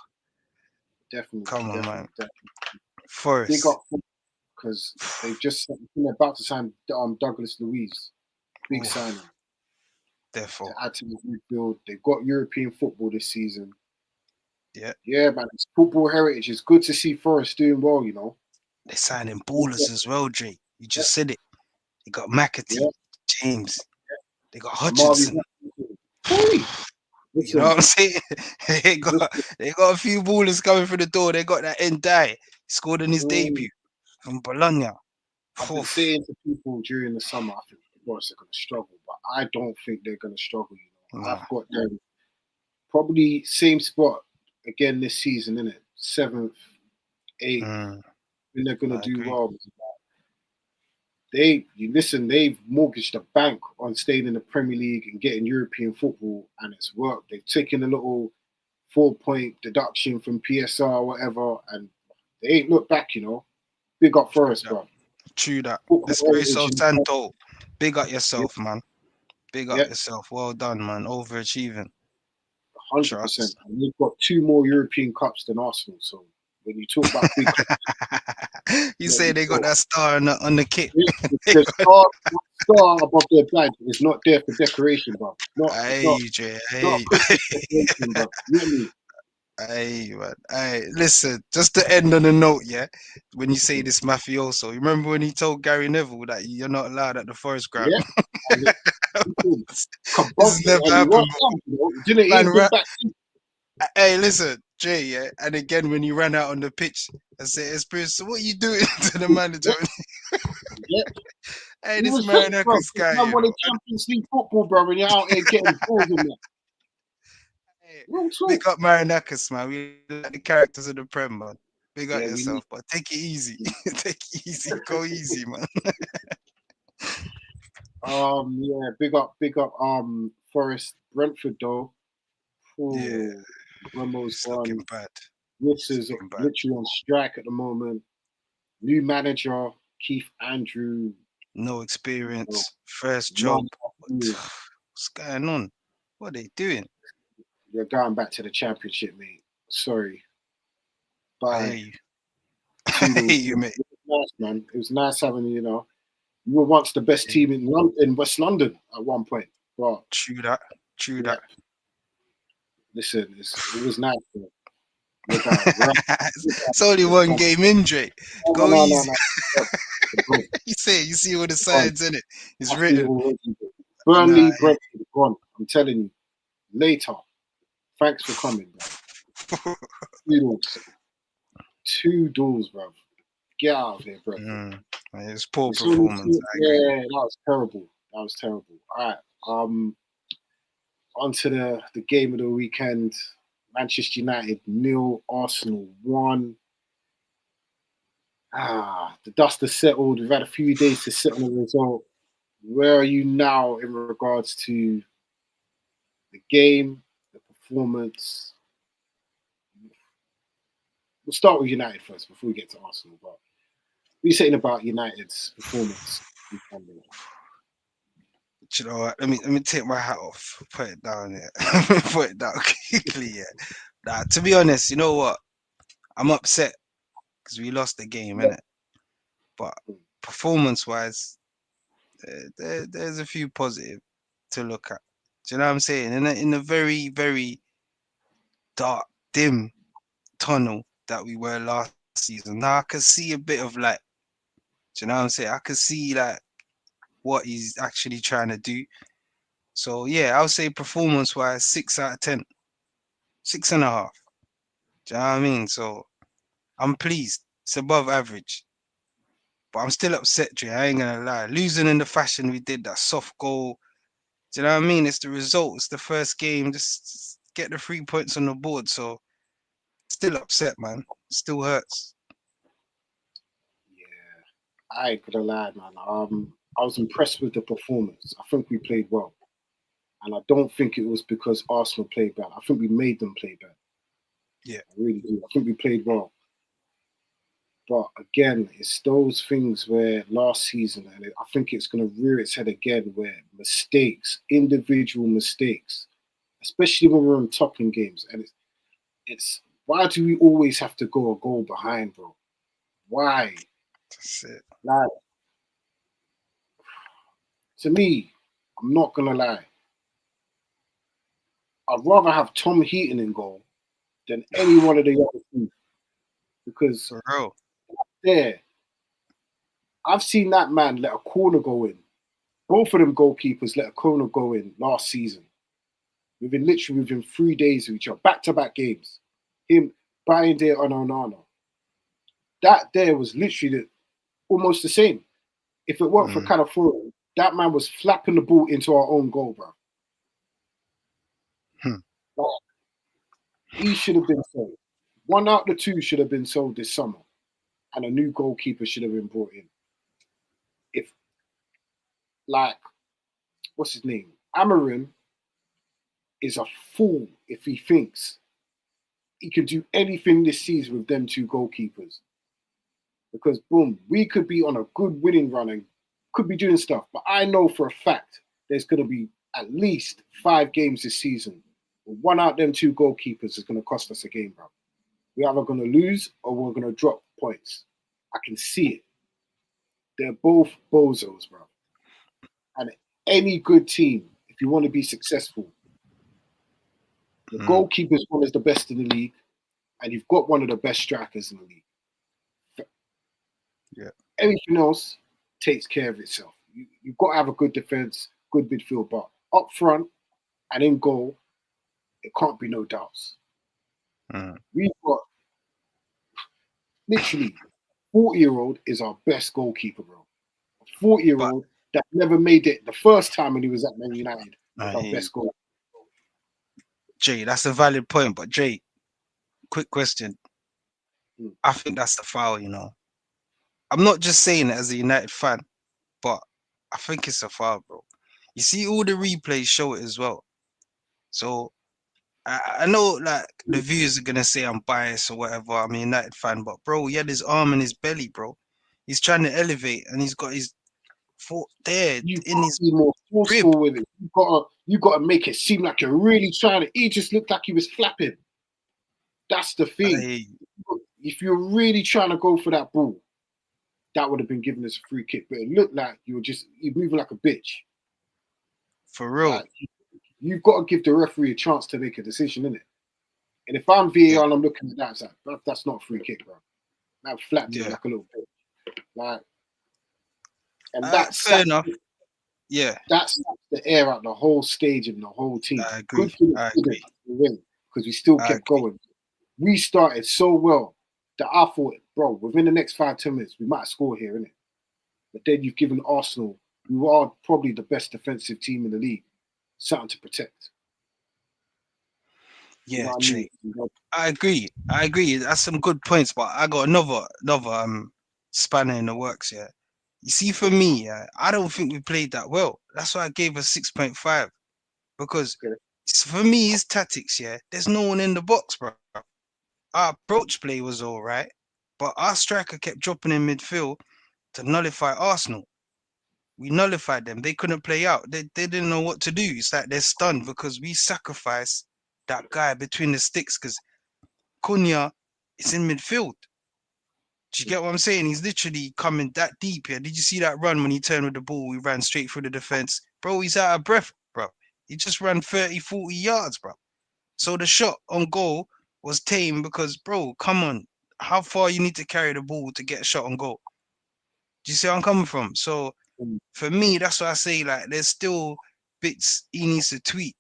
definitely, come on, man. definitely, definitely. Big Forest. up because they've just they're about to sign Douglas Luiz. Big Oof. signing to Therefore, add to the midfield. They've got European football this season. yeah, Yeah, man, it's football heritage. It's good to see Forest doing well, you know. they're signing Yeah, ballers as well, Jay. You just said it. They got McAtee, yeah. James. They got Amari, Hutchinson. hey, You know what listen, I'm saying? they got listen. they got a few ballers coming through the door. They got that Ndai. He scored in his Mm, debut from Bologna. I've been Oof. saying to people during the summer, I think Forest are going to struggle, but I don't think they're going to struggle. You know, Nah. I've got them probably same spot again this season, innit? Seventh, eighth. Mm, And they're gonna I do agree. well. They've mortgaged the bank on staying in the Premier League and getting European football, and it's worked. They've taken a little 4 point deduction from PSR or whatever, and they ain't looked back. You know, big up True Forest, that. bro. True that. Football Espirito heritage, Santo. Big up yeah, yourself, man. Big up yeah, yourself. Well done, man. Overachieving. 100%. Trust. And they've got two more European cups than Arsenal. So when you talk about big clubs, You there say you they got go. that star on the kit. They The got, star above their badge is not there for decoration, bro. I It's hear not you, Jay. I not hear a you. Christmas decoration, bro. You know what I mean? Hey, man. Hey, listen, just to end on a note, yeah, when you say this mafioso, you remember when he told Gary Neville that you're not allowed at the forest ground? Yeah. And listen, This Kabod, has never and he happened, went down, you know. He didn't man. even go back. Hey, listen, Jay, yeah, and again when he ran out on the pitch, I said, Espirito, so what are you doing to the manager? Yeah, yeah. Hey, He this was saying, bro, Marinakis this guy, man you wanted know. Champions League football, bro, and you're out here getting balls in there. Hey, Real talk. big up Marinakis, man. We like the characters of the Prem, man. Big up Yeah, we need. yourself, but take it easy. Take it easy. Go easy, man. Yeah, big up, Forest Brentford though. Yeah, Ooh, Bremo's it's looking gone. bad. Wits It's is looking bad. literally on strike at the moment. New manager, Keith Andrew. No You know, experience. First job. none. What's going on? What are they doing? You're going back to the championship, mate. Sorry. I hear Bye. you. I hear Toodles. you, mate. It was nice, man. It was nice having, you know, you were once the best Hey, team in London, in West London at one point. But true that. True yeah, that. listen, it was nice. Man. Your guy, right? It's only one game in, Dre. No, Go no, no, easy. no. No. Gone. You see all the Gone. signs in it. It's I see it written. already. Nah, Burnley, Brentford, gone. I'm telling you. Later. Thanks for coming, bro. Noodles. Two doors, bro. Get out of here, Brentford. mm, it's poor It's only performance. two. I agree. Yeah, that was terrible. That was terrible. All right. On to the game of the weekend. Manchester United 0, Arsenal 1. The dust has settled. We've had a few days to sit on the result. Where are you now in regards to the game, the performance? We'll start with United first before we get to Arsenal. But what are you saying about United's performance? Do you know what? Let me take my hat off. Put it down here. Put it down quickly. Yeah. Nah, to be honest, you know what? I'm upset because we lost the game, innit? But performance-wise, there's a few positive to look at. Do you know what I'm saying? In a very, very dark, dim tunnel that we were last season. Now I can see a bit of like, do you know what I'm saying? I can see like what he's actually trying to do. So yeah, I would say performance-wise, 6 out of 10, 6.5. Do you know what I mean? So I'm pleased. It's above average. But I'm still upset, Dre. I ain't gonna lie. Losing in the fashion we did, that soft goal. Do you know what I mean? It's the result. It's the first game. Just get the 3 points on the board. So still upset, man. Still hurts. Yeah, I ain't gonna lie, man. I was impressed with the performance. I think we played well, and I don't think it was because Arsenal played bad. I think we made them play bad. Yeah. I really do. I think we played well. But again, it's those things where last season, and I think it's going to rear its head again, where mistakes, individual mistakes, especially when we're on top in games, and it's why do we always have to go a goal behind, bro? Why? That's it. Like to me, I'm not gonna lie. I'd rather have Tom Heaton in goal than any one of the other two because For real. there, I've seen that man let a corner go in. Both of them goalkeepers let a corner go in last season. Within 3 days of each other, back-to-back games. Him, Brian Day and Onana. That there was literally almost the same. If it weren't for Mm. California, that man was flapping the ball into our own goal, bro. Hmm. Like, he should have been sold. One out of the two should have been sold this summer, and a new goalkeeper should have been brought in. If, like, what's his name? Amarin is a fool if he thinks he can do anything this season with them two goalkeepers. Because boom, we could be on a good winning run and could be doing stuff. But I know for a fact there's going to be at least 5 games this season. One out of them two goalkeepers is going to cost us a game, bro. We're either going to lose or we're going to drop points. I can see it. They're both bozos, bro. And any good team, if you want to be successful, the Mm. goalkeeper's one is the best in the league, and you've got one of the best strikers in the league. Yeah. Everything else takes care of itself. You've got to have a good defense, good midfield, but up front and in goal, it can't be no doubts. Mm. We've got literally 40-year-old is our best goalkeeper, bro. A 40 year But old that never made it the first time when he was at Man United was I our hear you. best goal. Jay, that's a valid point. But Jay, quick question. Hmm. I think that's the foul, you know. I'm not just saying it as a United fan, but I think it's a foul, bro. You see, all the replays show it as well. So I know like the viewers are gonna say I'm biased or whatever. I'm a United fan, but bro, he had his arm in his belly, bro. He's trying to elevate and he's got his foot there You've in got to his be more rib. forceful with it. You got to make it seem like you're really trying to. He just looked like he was flapping. That's the thing. Hey, If you're really trying to go for that ball, that would have been given us a free kick. But it looked like you're moving like a bitch. for real. Like you've got to give the referee a chance to make a decision, innit? And if I'm VAR and I'm looking at that, it's like, that's not a free kick, bro. That flapped it like a little bit. Like, and Fair enough. Yeah, that's the air out the whole stage and the whole team. I agree. Good for I agree. the win because we still I kept agree. going. We started so well that I thought, bro, within the next 5-10 minutes, we might score here, innit? But then you've given Arsenal, who are probably the best defensive team in the league, something to protect. You Yeah, know what I Jay. mean? I agree. I agree. That's some good points, but I got another spanner in the works. Yeah. You see, for me, I don't think we played that well. That's why I gave us 6.5 because Okay. for me, his tactics. Yeah, there's no one in the box, bro. Our approach play was all right, but our striker kept dropping in midfield to nullify Arsenal. We nullified them. They couldn't play out. They didn't know what to do. It's like they're stunned because we sacrificed that guy between the sticks because Cunha is in midfield. Do you get what I'm saying? He's literally coming that deep here. Did you see that run when he turned with the ball? He ran straight through the defense. Bro, he's out of breath, bro. He just ran 30, 40 yards, bro. So the shot on goal was tame because, bro, come on. How far you need to carry the ball to get a shot on goal? Do you see where I'm coming from? So for me, that's why I say, like, there's still bits he needs to tweak.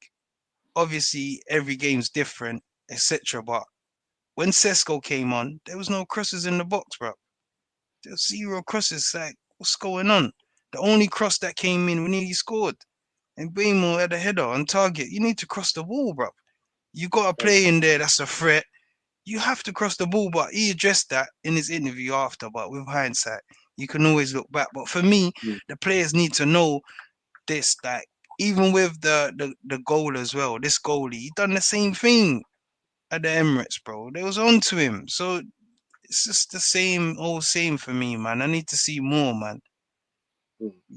Obviously, every game's different, etc. But when Sesko came on, there was no crosses in the box, bro. There was 0 crosses. Like, what's going on? The only cross that came in, we nearly scored. And Baymo had a header on target. You need to cross the ball, bro. You got a play in there that's a threat. You have to cross the ball, but he addressed that in his interview after. But with hindsight, you can always look back. But for me, the players need to know this. Like, even with the goal as well, this goalie, he done the same thing at the Emirates, bro. They was on to him. So it's just the same old same for me, man. I need to see more, man.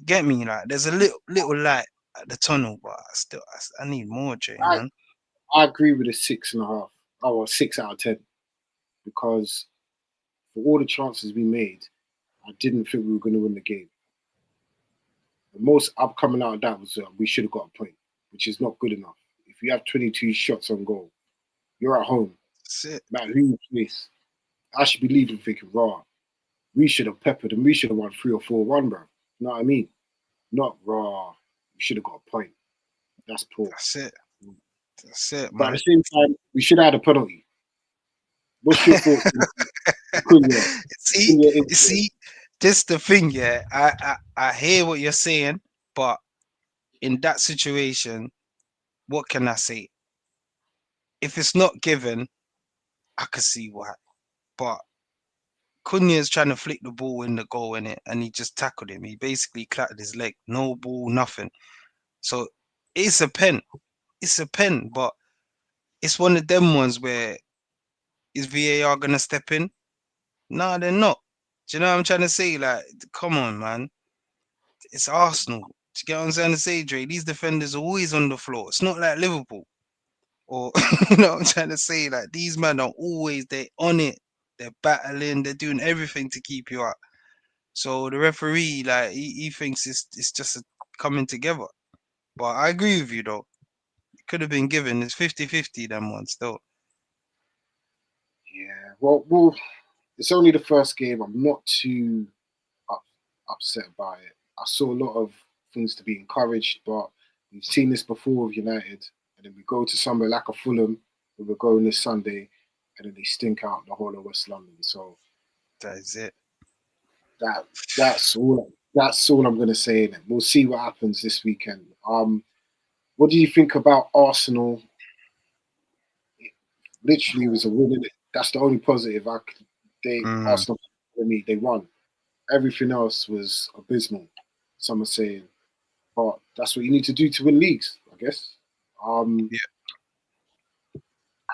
Get me? Like, there's a little light at the tunnel, but I need more, Jay, man. I agree with a 6.5 or 6 out of 10 because for all the chances we made, I didn't think we were going to win the game. The most up coming out of that was we should have got a point, which is not good enough. If you have 22 shots on goal, you're at home. That's it. Man, who you place? I should be leaving thinking, raw. We should have peppered and we should have won 3 or 4-1, bro. You know what I mean? Not raw. We should have got a point. That's poor. That's it. That's it, But at man. the same time, we should have had a penalty. What's your thoughts? See, this the thing, yeah. I hear what you're saying, but in that situation, what can I say? If it's not given, I can see why. But Cunha's trying to flick the ball in the goal in it, and he just tackled him. He basically clattered his leg, no ball, nothing. So it's a pen. It's a pen, but it's one of them ones where is VAR gonna step in? No, they're not. Do you know what I'm trying to say? Like, come on, man. It's Arsenal. Do you get what I'm trying to say, Dre? These defenders are always on the floor. It's not like Liverpool. Or you know what I'm trying to say? Like, these men are always they're on it. They're battling, they're doing everything to keep you up. So the referee, like, he thinks it's just coming together. But I agree with you though. It could have been given. It's 50-50 them ones though. Yeah. Well, it's only the first game. I'm not too upset by it. I saw a lot of things to be encouraged, but we've seen this before with United, and then we go to somewhere like a Fulham, where we're going this Sunday, and then they stink out the whole of West London. So That is it. that's all. That's all I'm going to say. In it. We'll see what happens this weekend. What do you think about Arsenal? Literally, it was a win. Innit? That's the only positive. Arsenal, they won. Everything else was abysmal. Some are saying, but that's what you need to do to win leagues, I guess. Yeah.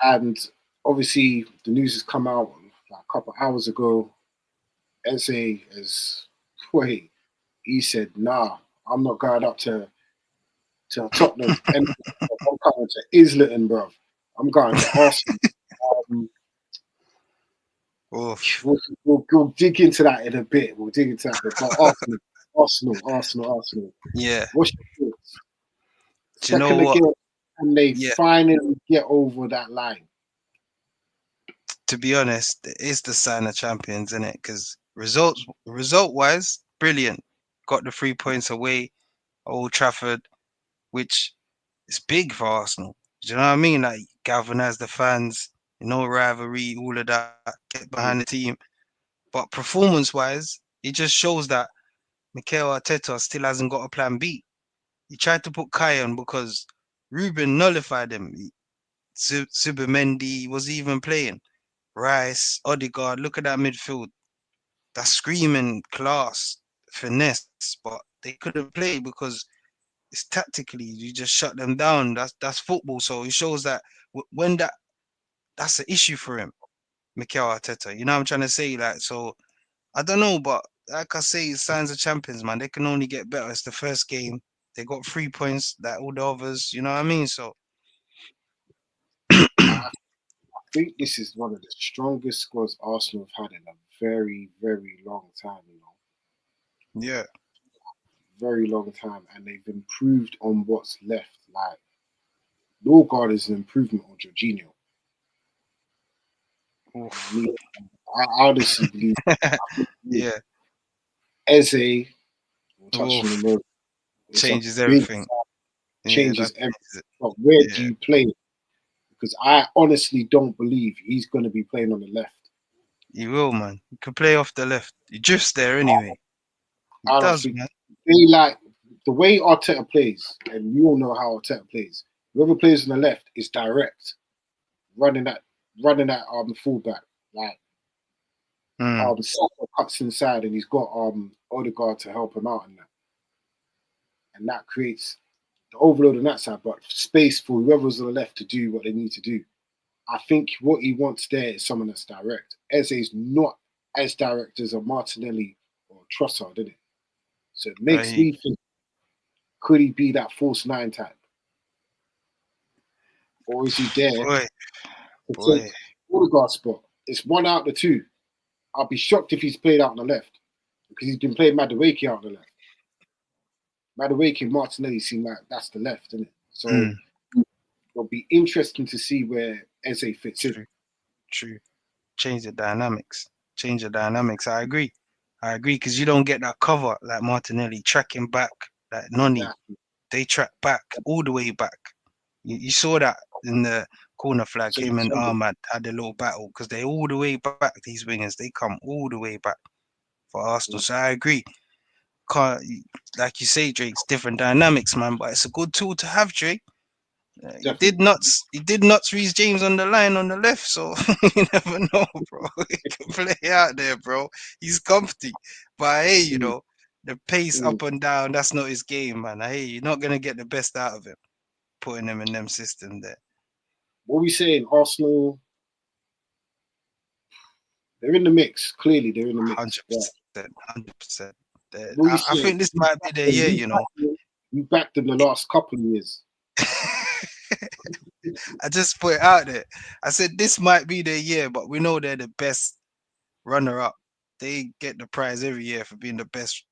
And obviously, the news has come out like a couple of hours ago. Eze is wait. He said, "Nah, I'm not going up to Tottenham. And I'm coming to Islington, bro. I'm going to Arsenal." Um, Oof. we'll dig into that in a bit. We'll dig into that a bit. But Arsenal. Yeah. What's your thoughts? Do you know Second what? again, and they Yeah. finally get over that line. to be honest, it's the sign of champions, isn't it? Because result wise, brilliant. Got the 3 points away at Old Trafford, which is big for Arsenal. Do you know what I mean? Like galvanize the fans, rivalry, all of that, get behind the Mm. team. But performance-wise, it just shows that Mikel Arteta still hasn't got a plan B. He tried to put Kai on because Ruben nullified him. Subimendi was even playing. Rice, Odegaard, look at that midfield. That's screaming class, finesse, but they couldn't play because it's tactically you just shut them down. That's football. So it shows that when that's an issue for him, Mikel Arteta. You know what I'm trying to say? Like, so I don't know, but like I say, signs of champions, man. They can only get better. It's the first game. They got 3 points like all the others. You know what I mean? So I think this is one of the strongest squads Arsenal have had in a very, very long time. yeah. Very long time, and they've improved on what's left. Like Norgard is an improvement on Jorginho. Oof. Me, I honestly believe Yeah. Eze will touch on the Oof. road. It's a Changes big everything. Yeah, that changes everything. changes it. But where do Yeah. you play? Because I honestly don't believe he's going to be playing on the left. He will, man. He can play off the left. He drifts there anyway. He I don't does, think man. they like the way Arteta plays, and you all know how Arteta plays. Whoever plays on the left is direct, running that fullback. Like Mm. Saka cuts inside and he's got Odegaard to help him out in that. And that creates the overload on that side, but space for whoever's on the left to do what they need to do. I think what he wants there is someone that's direct. Eze is not as direct as a Martinelli or Trossard, is it? So it I makes hear me think, could he be that false nine type? Or is he there boy, to take boy. Odegaard's spot? It's one out of the two. I'll be shocked if he's played out on the left because he's been playing Madueke out on the left. Madueke and Martinelli seem like that's the left, isn't it? So Mm. it'll be interesting to see where Eze fits in. True, true. Change the dynamics. Change the dynamics. I agree. I agree because you don't get that cover like Martinelli tracking back, like Noni. Exactly. They track back all the way back. You saw that in the corner flag. So Him and Sunday, Ahmad had a little battle because they all the way back. These wingers, they come all the way back for Arsenal. mm, So I agree. Can't like you say, Drake's different dynamics, man. But it's a good tool to have, Drake. He did definitely. nuts. He did nuts. Reece James on the line on the left, so you never know, bro. He can play out there, bro. He's comfy, but hey, Mm, the pace mm. up and down. That's not his game, man. Hey, you're not gonna get the best out of him putting him in them system there. What we saying? Arsenal, they're in the mix. Clearly, they're in the mix. Hundred But percent, 100%. what we I saying? think this might be the year, You backed them the last couple of years. I just put it out there. I said this might be their year, but we know they're the best runner up. They get the prize every year for being the best,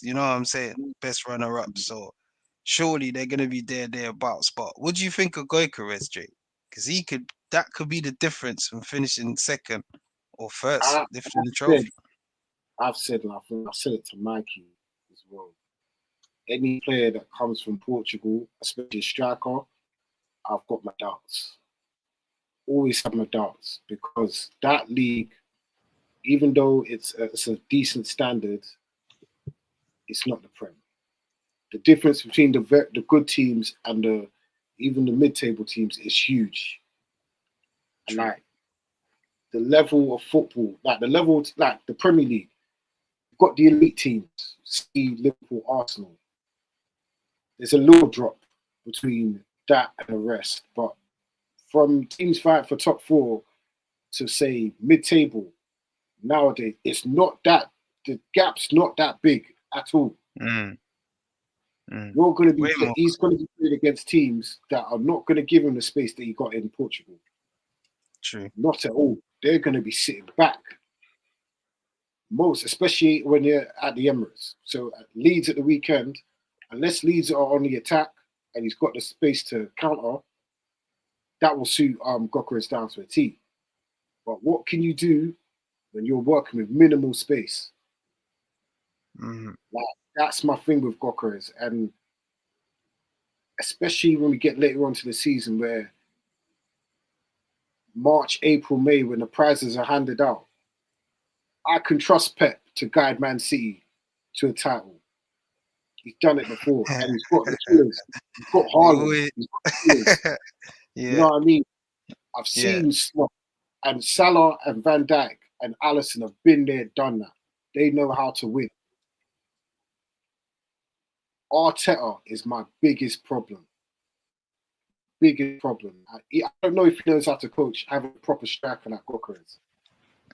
you know what I'm saying? Best runner up. So surely they're gonna be thereabouts. But what do you think of Goikarez, Jake? Because that could be the difference from finishing second or first, I, lifting I've the said, trophy. I've said, and I think I've said it to Mikey as well. Any player that comes from Portugal, especially a striker, I've got my doubts. Always have my doubts because that league, even though it's a decent standard, it's not the Prem. The difference between the good teams and the even the mid-table teams is huge. And True. like the level of football, like the level, like the Premier League, you've got the elite teams, see Liverpool, Arsenal. There's a little drop between that and the rest, but from teams fighting for top four to say mid-table nowadays, it's not that the gap's not that big at all. Mm, mm. You're going to be Way more. he's going to be playing against teams that are not going to give him the space that he got in Portugal. True. Not at all. They're going to be sitting back most, especially when you're at the Emirates. So Leeds at the weekend, unless Leeds are on the attack and he's got the space to counter, that will suit Gokeres down to a T. But what can you do when you're working with minimal space? Mm. Like that's my thing with Gokares, and especially when we get later on to the season where March, April, May, when the prizes are handed out, I can trust Pep to guide Man City to a title. He's done it before, and he's got the killers. He's got You Haaland. always- He's got the killers. You yeah, know what I mean? I've yeah. seen Slot and Salah and Van Dijk and Allison have been there, done that. They know how to win. Arteta is my biggest problem. Biggest problem. I don't know if he knows how to coach, have a proper striker like Gokares.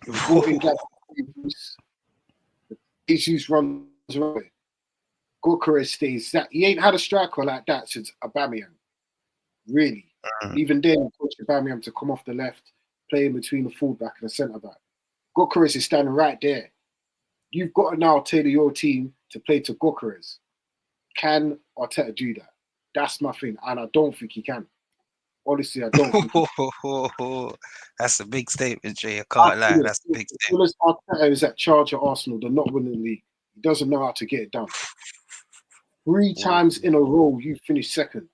He brought in guys. Jesus runs away. Gokares stays that he ain't had a striker like that since Aubameyang. Really. Mm. Even then, Coach Aubameyang to come off the left, play in between the fullback and the centre back. Gokares is standing right there. You've got to now tailor your team to play to Gokares. Can Arteta do that? That's my thing, and I don't think he can. Honestly, I don't think he can. That's a big statement, Jay. I I can't lie. feel That's a big as statement. soon as Arteta is at charge at Arsenal, they're not winning the league. He doesn't know how to get it done. 3 times in a row, you finished second.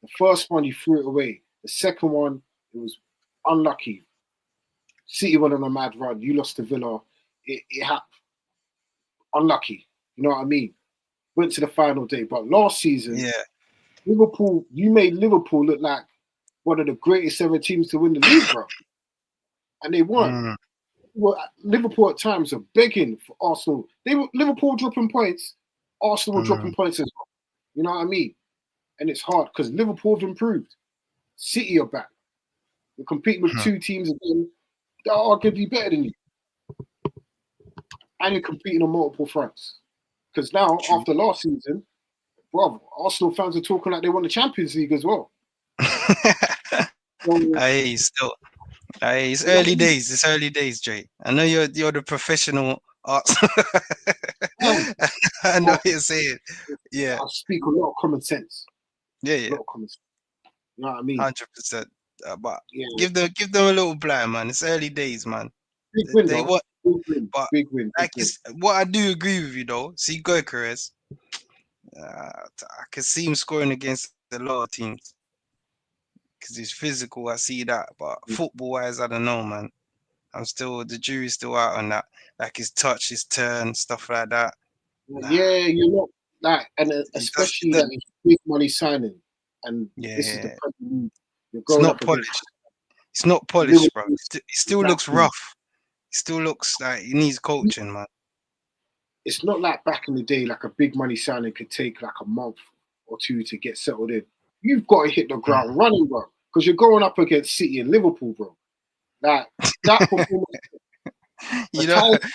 The first one, you threw it away. The second one, it was unlucky. City went on a mad run. You lost to Villa. It happened. Unlucky. You know what I mean? Went to the final day. But last season, Yeah. Liverpool, you made Liverpool look like one of the greatest ever teams to win the league, bro. And they weren't. Mm. Well, Liverpool at times are begging for Arsenal. Liverpool dropping points. Arsenal were dropping Mm. points as well. You know what I mean? And it's hard because Liverpool have improved. City are back. You're competing with two teams again that are arguably better than you. And you're competing on multiple fronts. Because now, True. after last season, bro, Arsenal fans are talking like they won the Champions League as well. So, Hey, still. Hey, it's you know what early days. It's early days, Jay. I know you're the professional arts. I mean? I know But what you're saying. Yeah, I speak a lot of common sense. yeah, A yeah. lot of common sense. You know what I mean? 100%. But Yeah. give them a little blind, man. It's early days, man. Big win, They though. what? Big win. But Big win. Big like win. it's what I do agree with you though. See, Gokares, I can see him scoring against a lot of teams because he's physical. I see that, but football wise, I don't know, man. The jury's still out on that. Like his touch, his turn, stuff like that. Nah, Yeah, you're not like, and he especially does. like it's big money signing, and this is the Yeah, Premier League. You're it's going not up against polished. It's not polished, bro. Liverpool. He still looks Exactly. rough. He still looks like he needs coaching, man. It's not like back in the day, like a big money signing could take like a month or two to get settled in. You've got to hit the Mm. ground running, bro, because you're going up against City and Liverpool, bro. Like that performance, You know, Matthias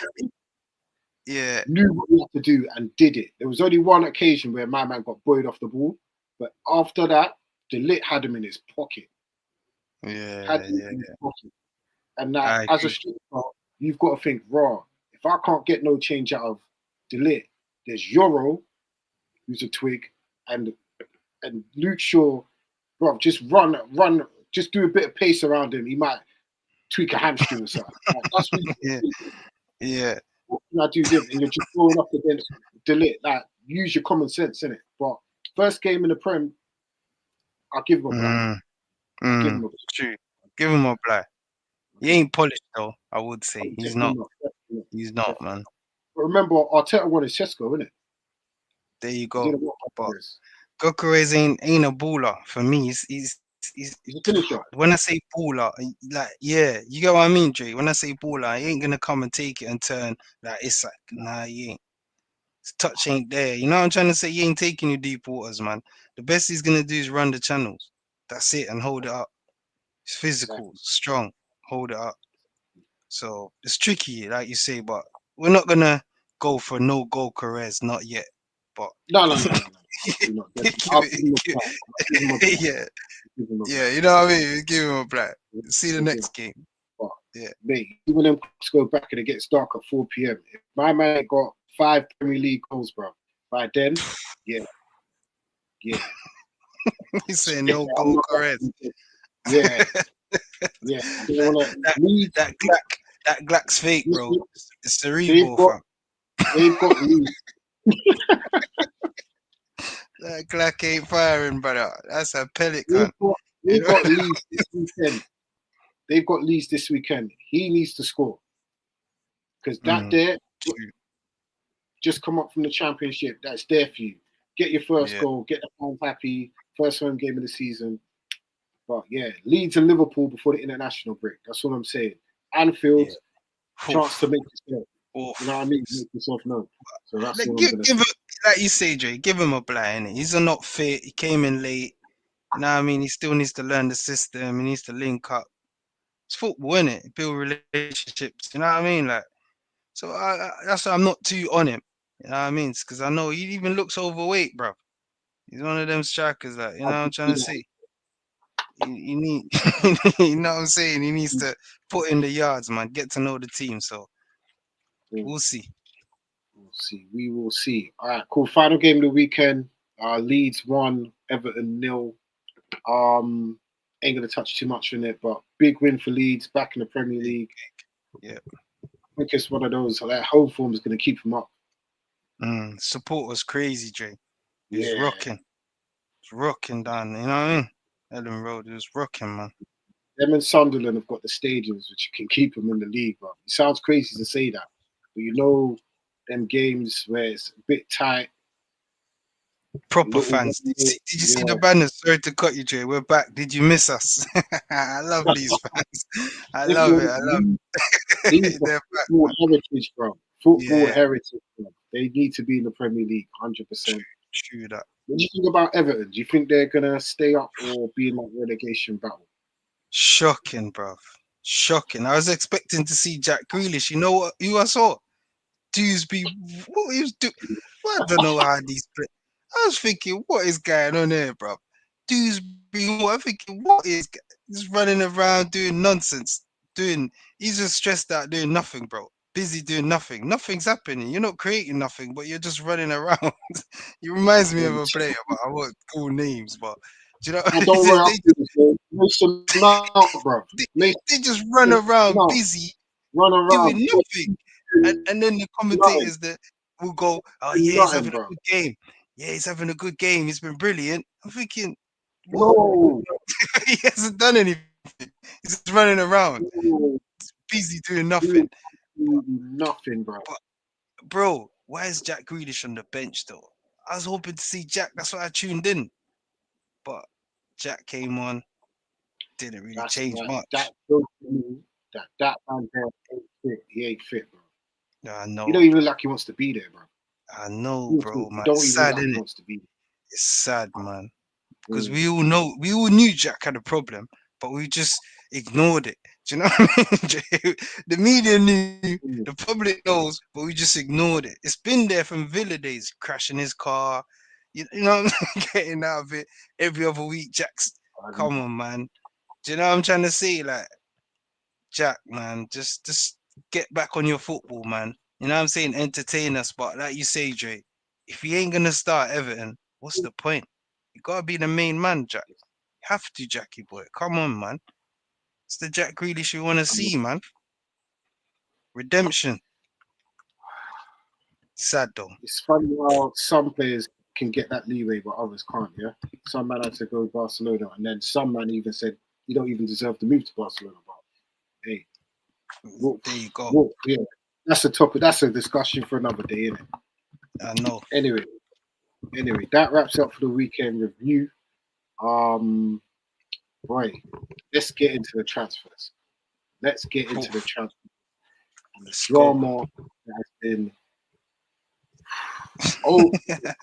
yeah. knew what he had to do and did it. There was only one occasion where my man got buoyed off the ball, but after that, De Ligt had him in his pocket. Yeah, yeah, And that I as a agree. striker, you've got to think raw. If I can't get no change out of De Ligt, there's Euro, who's a twig, and Luke Shaw, bro, just run, just do a bit of pace around him. He might tweak a hamstring or something. Like, that's what Yeah, yeah. what can I do different? And you're just going up against De Ligt. Like, use your common sense in it. But first game in the Prem, I'll give him a black. Mm, I'll give him mm, a black. true. Give him a black. He ain't polished though. I would say he's Definitely not. not. Definitely not. He's not, Definitely. man. But remember, Arteta won his Cesco, innit? There you He go. didn't want But this. Gokares ain't a baller for me. He's He's a finisher. when I say baller, like yeah, you get what I mean, Jay. When I say baller, he ain't gonna come and take it and turn like Isak. Nah, he ain't. His touch ain't there. You know what I'm trying to say? He ain't taking you deep waters, man. The best he's gonna do is run the channels. That's it, and hold it up. He's physical, Exactly. strong, hold it up. So it's tricky, like you say, but we're not gonna go for no goal Carres, not yet. But No. Absolutely not. give I'll give him a it, black. I'll give him a black. yeah, Give him a yeah, black. you know what I mean? Give him a black. See the Give him next game. But Yeah. mate, even them clocks go back and it gets dark at 4 p.m. If my man got 5 Premier League goals, bro, by then, yeah. He's saying Yeah, no I'm goal not Carres. yeah. Yeah, they want to that lead. that Glack's fake, bro. It's They've cerebral, got fam. they've got lead. That Glack ain't firing, brother. That's a pellet They've cunt. got You they've know? got leads this weekend. They've got leads this weekend. He needs to score because that Mm, there true. just come up from the championship. That's there for you. Get your first Yeah, goal. Get the fans happy. First home game of the season. But yeah, Leeds and Liverpool before the international break. That's what I'm saying. Anfield, yeah. chance to Oof, make yourself. You know what I oof. mean? Make yourself known. So that's Like, what I'm gonna give say. him, like you say, Jay, give him a blind. He's not fit. He came in late. You know what I mean? He still needs to learn the system. He needs to link up. It's football, isn't it? Build relationships. You know what I mean? Like, so that's why I'm not too on him. You know what I mean? Because I know he even looks overweight, bro. He's one of them strikers that, you know I what I'm can trying see to that. say? He need, you know what I'm saying? He needs to put in the yards, man. Get to know the team. So Mm, we'll see. we'll see. We will see. All right, cool. Final game of the weekend. Leeds 1, Everton 0. Ain't gonna touch too much on it, but big win for Leeds back in the Premier Big, League. yeah. I think it's one of those like home form is gonna keep them up. Support was crazy, Jay. He was Yeah, rocking. It's rocking down, you know what I mean? Ellen Road, it was rocking, man. them and Sunderland have got the stadiums which can keep them in the league. Bro, it sounds crazy to say that, but you know, them games where it's a bit tight, a Proper little fans. Did you see the yeah. banners? Sorry to cut you, Jay. We're back. Did you miss us? I love these fans. I love it. Listen, I love Leeds it. are They're back, football man. heritage, bro. Football Yeah, heritage, bro. They need to be in the Premier League, 100%. true that. What do you think about Everton? Do you think they're gonna stay up or be in that relegation battle? Shocking, bruv. Shocking. I was expecting to see Jack Grealish. You know what? Who I saw? Dewsby. What he was doing? Well, I don't know how these play. I was thinking, what is going on here, bruv? Dewsby. What? I'm thinking, what is? He's running around doing nonsense. Doing. He's just stressed out doing nothing, bro. Busy doing nothing. Nothing's happening. You're not creating nothing, but you're just running around. He reminds me of a player, but I won't call names. But do you know? I don't worry, I'll They do this, man. Mason Mount, bro. they, Mason they just run around Mount, busy run around, doing nothing. And then the nothing, commentators that will go, oh yeah, he's nothing, having a bro. good game. Yeah, he's having a good game. He's been brilliant. I'm thinking, what? No, He hasn't done anything. He's just running around, no, busy doing nothing. dude, nothing, bro. But bro, why is Jack Grealish on the bench though? I was hoping to see Jack. That's why I tuned in. But Jack came on, didn't really That's change like that. much. Shows me that man there ain't fit. He ain't fit, bro. I He don't know, even bro. look like he wants to be there, bro. I know, He bro, man. don't It's even look sad, like he innit? wants to be It's sad, man. there. Because we all knew Jack had a problem, but we just ignored it. Do you know what I mean? The media knew, Mm. the public knows, but we just ignored it. It's been there from Villa days, crashing his car, you know what I'm getting out of it every other week. Jack's, come on, man. Do you know what I'm trying to say? Like, Jack, man, just get back on your football, man. You know what I'm saying? Entertain us, but like you say, Dre, if he ain't gonna start Everton, what's the point? You gotta be the main man, Jack. You have to, Jackie boy. Come on, man. It's the Jack Grealish we wanna see, man. Redemption. Sad though. It's funny how some players can get that leeway, but others can't. Yeah, some man had to go to Barcelona, and then some man even said you don't even deserve to move to Barcelona. But hey, walk, There you go. walk. Yeah, that's a topic. That's a discussion for another day, isn't it? I know. Anyway, anyway, that wraps up for the weekend review. Um, right, let's get into the transfers. Let's get into the Oof. transfer and the Let's go. drama that has been oh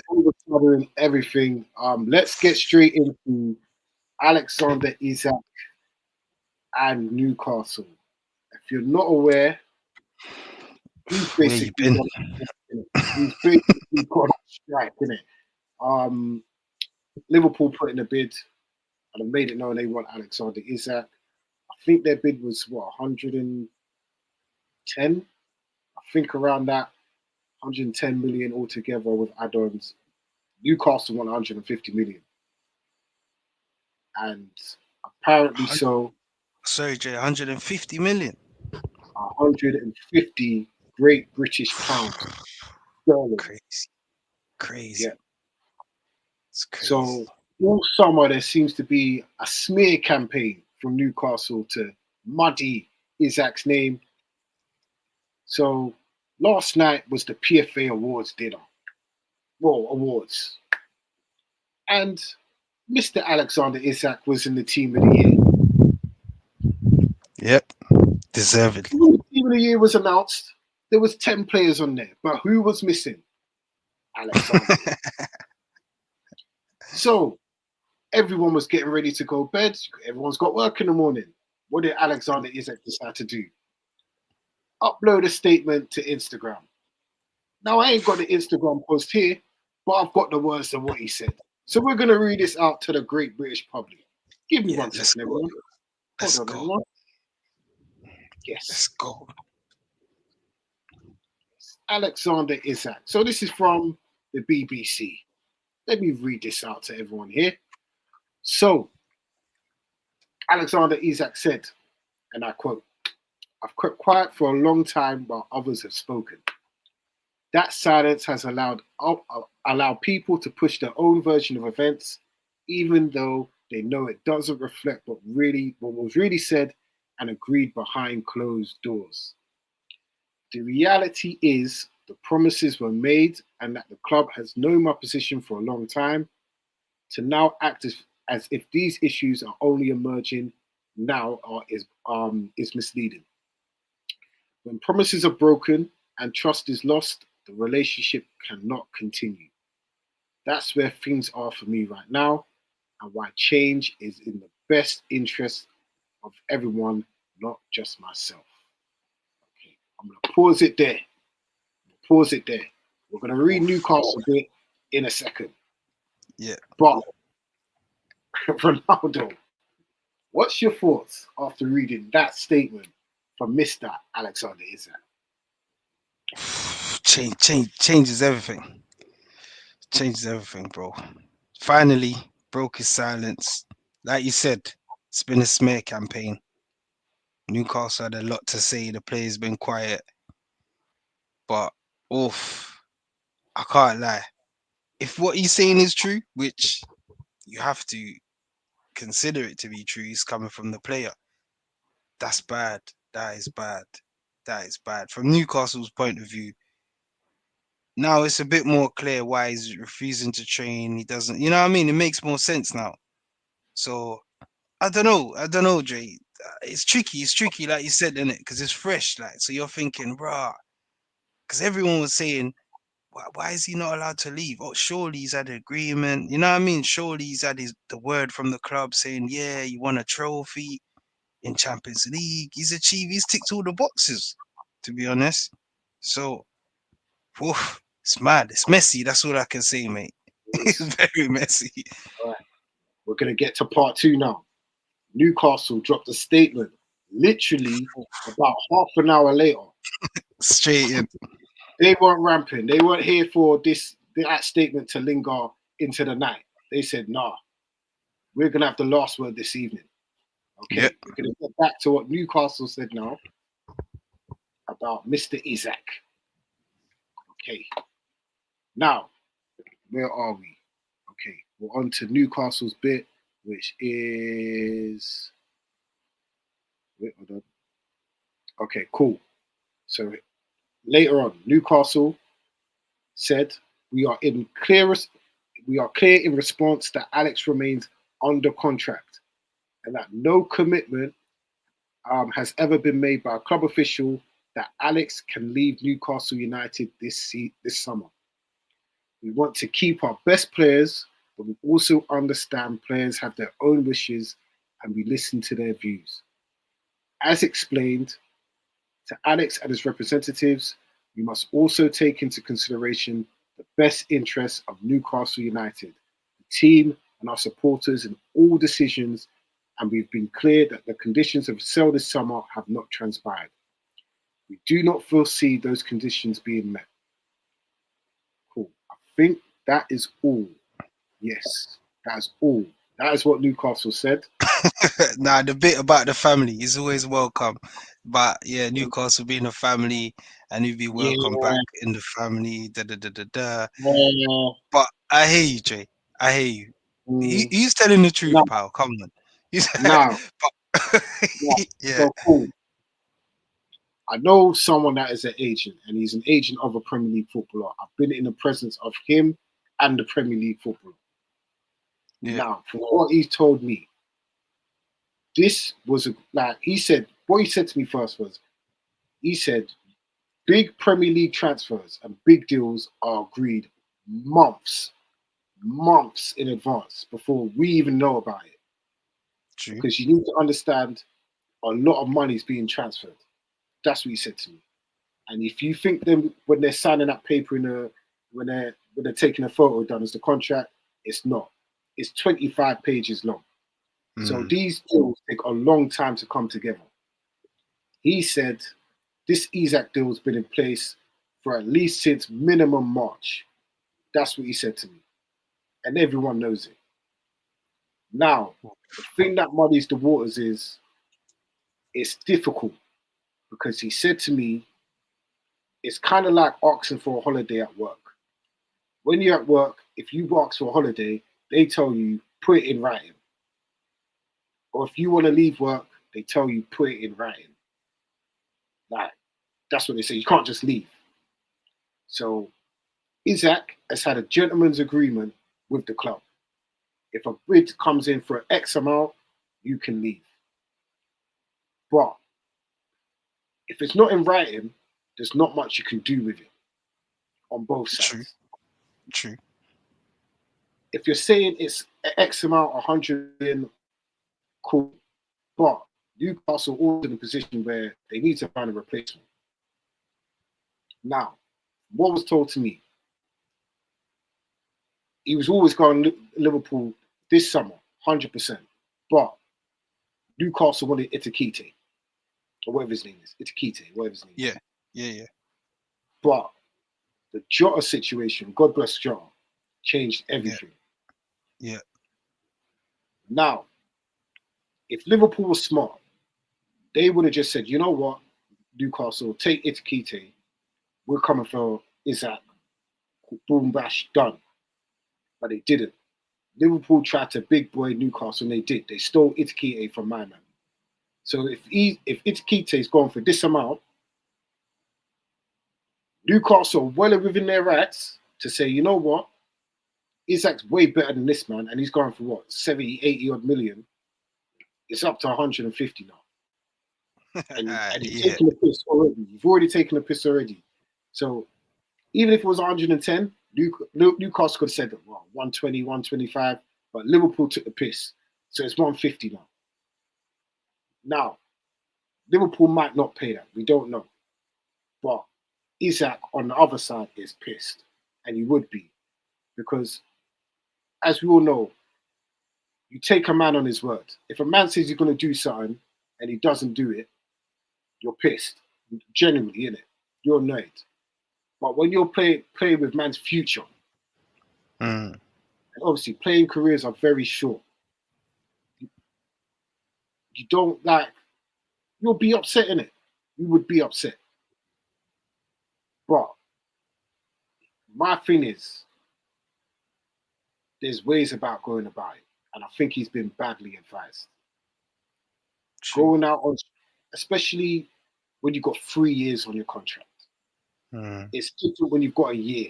overshadowing everything. Let's get straight into Alexander Isak and Newcastle. If you're not aware, he's Where you basically been? gone on strike, innit? He's basically gone on strike, innit? Um, Liverpool put in a bid and have made it known they want Alexander Isak. I think their bid was what 110. I think around that 110 million altogether with add-ons. Newcastle want 150 million, and apparently so. Sorry, Jay, 150 million. 150 Great British pounds sterling. Crazy. Crazy. Yeah. It's crazy. So all summer there seems to be a smear campaign from Newcastle to muddy Isak's name. So last night was the PFA Awards dinner. Well, awards. And Mr. Alexander Isak was in the team of the year. Yep. Deservedly. When the team of the year was announced, there was 10 players on there. But who was missing? Alexander. So everyone was getting ready to go to bed. Everyone's got work in the morning. What did Alexander Isak decide to do? Upload a statement to Instagram. Now, I ain't got the Instagram post here, but I've got the words of what he said. So we're going to read this out to the great British public. Give me Yeah, one second, everyone. Let's Hold on, go. everyone. Let's Yes. go. Alexander Isak. So this is from the BBC. Let me read this out to everyone here. So, Alexander Isak said, and I quote, "I've kept quiet for a long time while others have spoken. That silence has allowed people to push their own version of events, even though they know it doesn't reflect what was really said and agreed behind closed doors. The reality is the promises were made and that the club has known my position for a long time. To now act as if these issues are only emerging now is misleading. When promises are broken and trust is lost, the relationship cannot continue. That's where things are for me right now, and why change is in the best interest of everyone, not just myself." Okay, I'm gonna pause it there. Pause it there. We're gonna read Newcastle bit in a second. Yeah. But Ronaldo, what's your thoughts after reading that statement from Mr. Alexander Isak? Changes everything. Changes everything, bro. Finally broke his silence. Like you said, it's been a smear campaign. Newcastle had a lot to say. The players been quiet, but oof, I can't lie. If what he's saying is true, which you have to consider it to be true, he's coming from the player. That's bad. That is bad. That is bad. From Newcastle's point of view, now it's a bit more clear why he's refusing to train. He doesn't, you know what I mean? It makes more sense now. So I don't know. I don't know, Jay. It's tricky. It's tricky, like you said, in it, because it's fresh. Like, so you're thinking, bruh, because everyone was saying, why is he not allowed to leave? Oh, surely he's had an agreement. You know what I mean? Surely he's had the word from the club saying, yeah, you won a trophy in Champions League. He's ticked all the boxes, to be honest. So, oof, it's mad. It's messy. That's all I can say, mate. It's very messy. All right, we're gonna get to part two now. Newcastle dropped a statement literally about half an hour later. Straight in. They weren't ramping. They weren't here for that statement to linger into the night. They said, "Nah, we're gonna have the last word this evening." Yep. Okay, we're gonna get back to what Newcastle said now about Mr. Isak. Okay, now where are we? Okay, we're on to Newcastle's bit, which is wait, hold on. Okay, cool. So later on, Newcastle said, we are clear in response that Alex remains under contract and that no commitment has ever been made by a club official that Alex can leave Newcastle United this summer. We want to keep our best players, but we also understand players have their own wishes and we listen to their views. As explained to Alex and his representatives, we must also take into consideration the best interests of Newcastle United, the team, and our supporters in all decisions, and we've been clear that the conditions of sale this summer have not transpired. We do not foresee those conditions being met. Cool. I think that is all. Yes, that's all. That is what Newcastle said. Nah, the bit about the family is always welcome. But yeah, Newcastle being a family and you'd be Yeah, welcome back in the family. Da da da da da. yeah. But I hear you, Jay. I hear you. Mm, He's telling the truth, now, pal. Come on. He's now, but now, yeah, so cool. I know someone that is an agent, and he's an agent of a Premier League footballer. I've been in the presence of him and the Premier League footballer. yeah, Now, from what he's told me, this was like he said. What he said to me first was, he said, big Premier League transfers and big deals are agreed months, months in advance before we even know about it. true. Because you need to understand, a lot of money is being transferred. That's what he said to me. And if you think them when they're signing that paper in a when they're taking a photo done as the contract, it's not. It's 25 pages long. So Mm, these deals take a long time to come together. He said this Isak deal's been in place for at least since minimum March. That's what he said to me. And everyone knows it. Now, the thing that muddies the waters is it's difficult because he said to me, it's kind of like asking for a holiday at work. When you're at work, if you ask for a holiday, they tell you put it in writing. Or if you want to leave work, they tell you put it in writing. Like that's what they say. You can't just leave. So Isaac has had a gentleman's agreement with the club. If a bid comes in for X amount, you can leave. But if it's not in writing, there's not much you can do with it on both true, sides. true. If you're saying it's X amount, 100 million, cool. But Newcastle always in a position where they need to find a replacement. Now, what was told to me, he was always going Liverpool this summer, 100%. But Newcastle wanted Itakite, or whatever his name is. Itakite, whatever his name is. Yeah, yeah, yeah, But the Jota situation, God bless Jota, changed yeah, everything. yeah. Now, if Liverpool was smart, they would have just said, you know what, Newcastle, take Itakite. We're coming for Isaac. Boom, bash, done. But they didn't. Liverpool tried to big boy Newcastle, and they did. They stole Itakite from my man. So if Itakite is going for this amount, Newcastle well within their rights to say, you know what, Isak's way better than this man, and he's going for what, 70, 80 odd million. It's up to 150 now. And you've Yeah, taken the piss already. You've already taken the piss already. So even if it was 110, Newcastle could have said, well, 120, 125, but Liverpool took the piss. So it's 150 now. Now, Liverpool might not pay that. We don't know. But Isak on the other side is pissed. And he would be. Because as we all know, you take a man on his word. If a man says he's going to do something and he doesn't do it, you're pissed. Genuinely, innit? You're annoyed. But when you're playing with man's future, mm, and obviously playing careers are very short, you don't like, you'll be upset in it. You would be upset. But my thing is, there's ways about going about it. And I think he's been badly advised. true. Going out on, especially when you've got 3 years on your contract. Mm, It's different when you've got a year,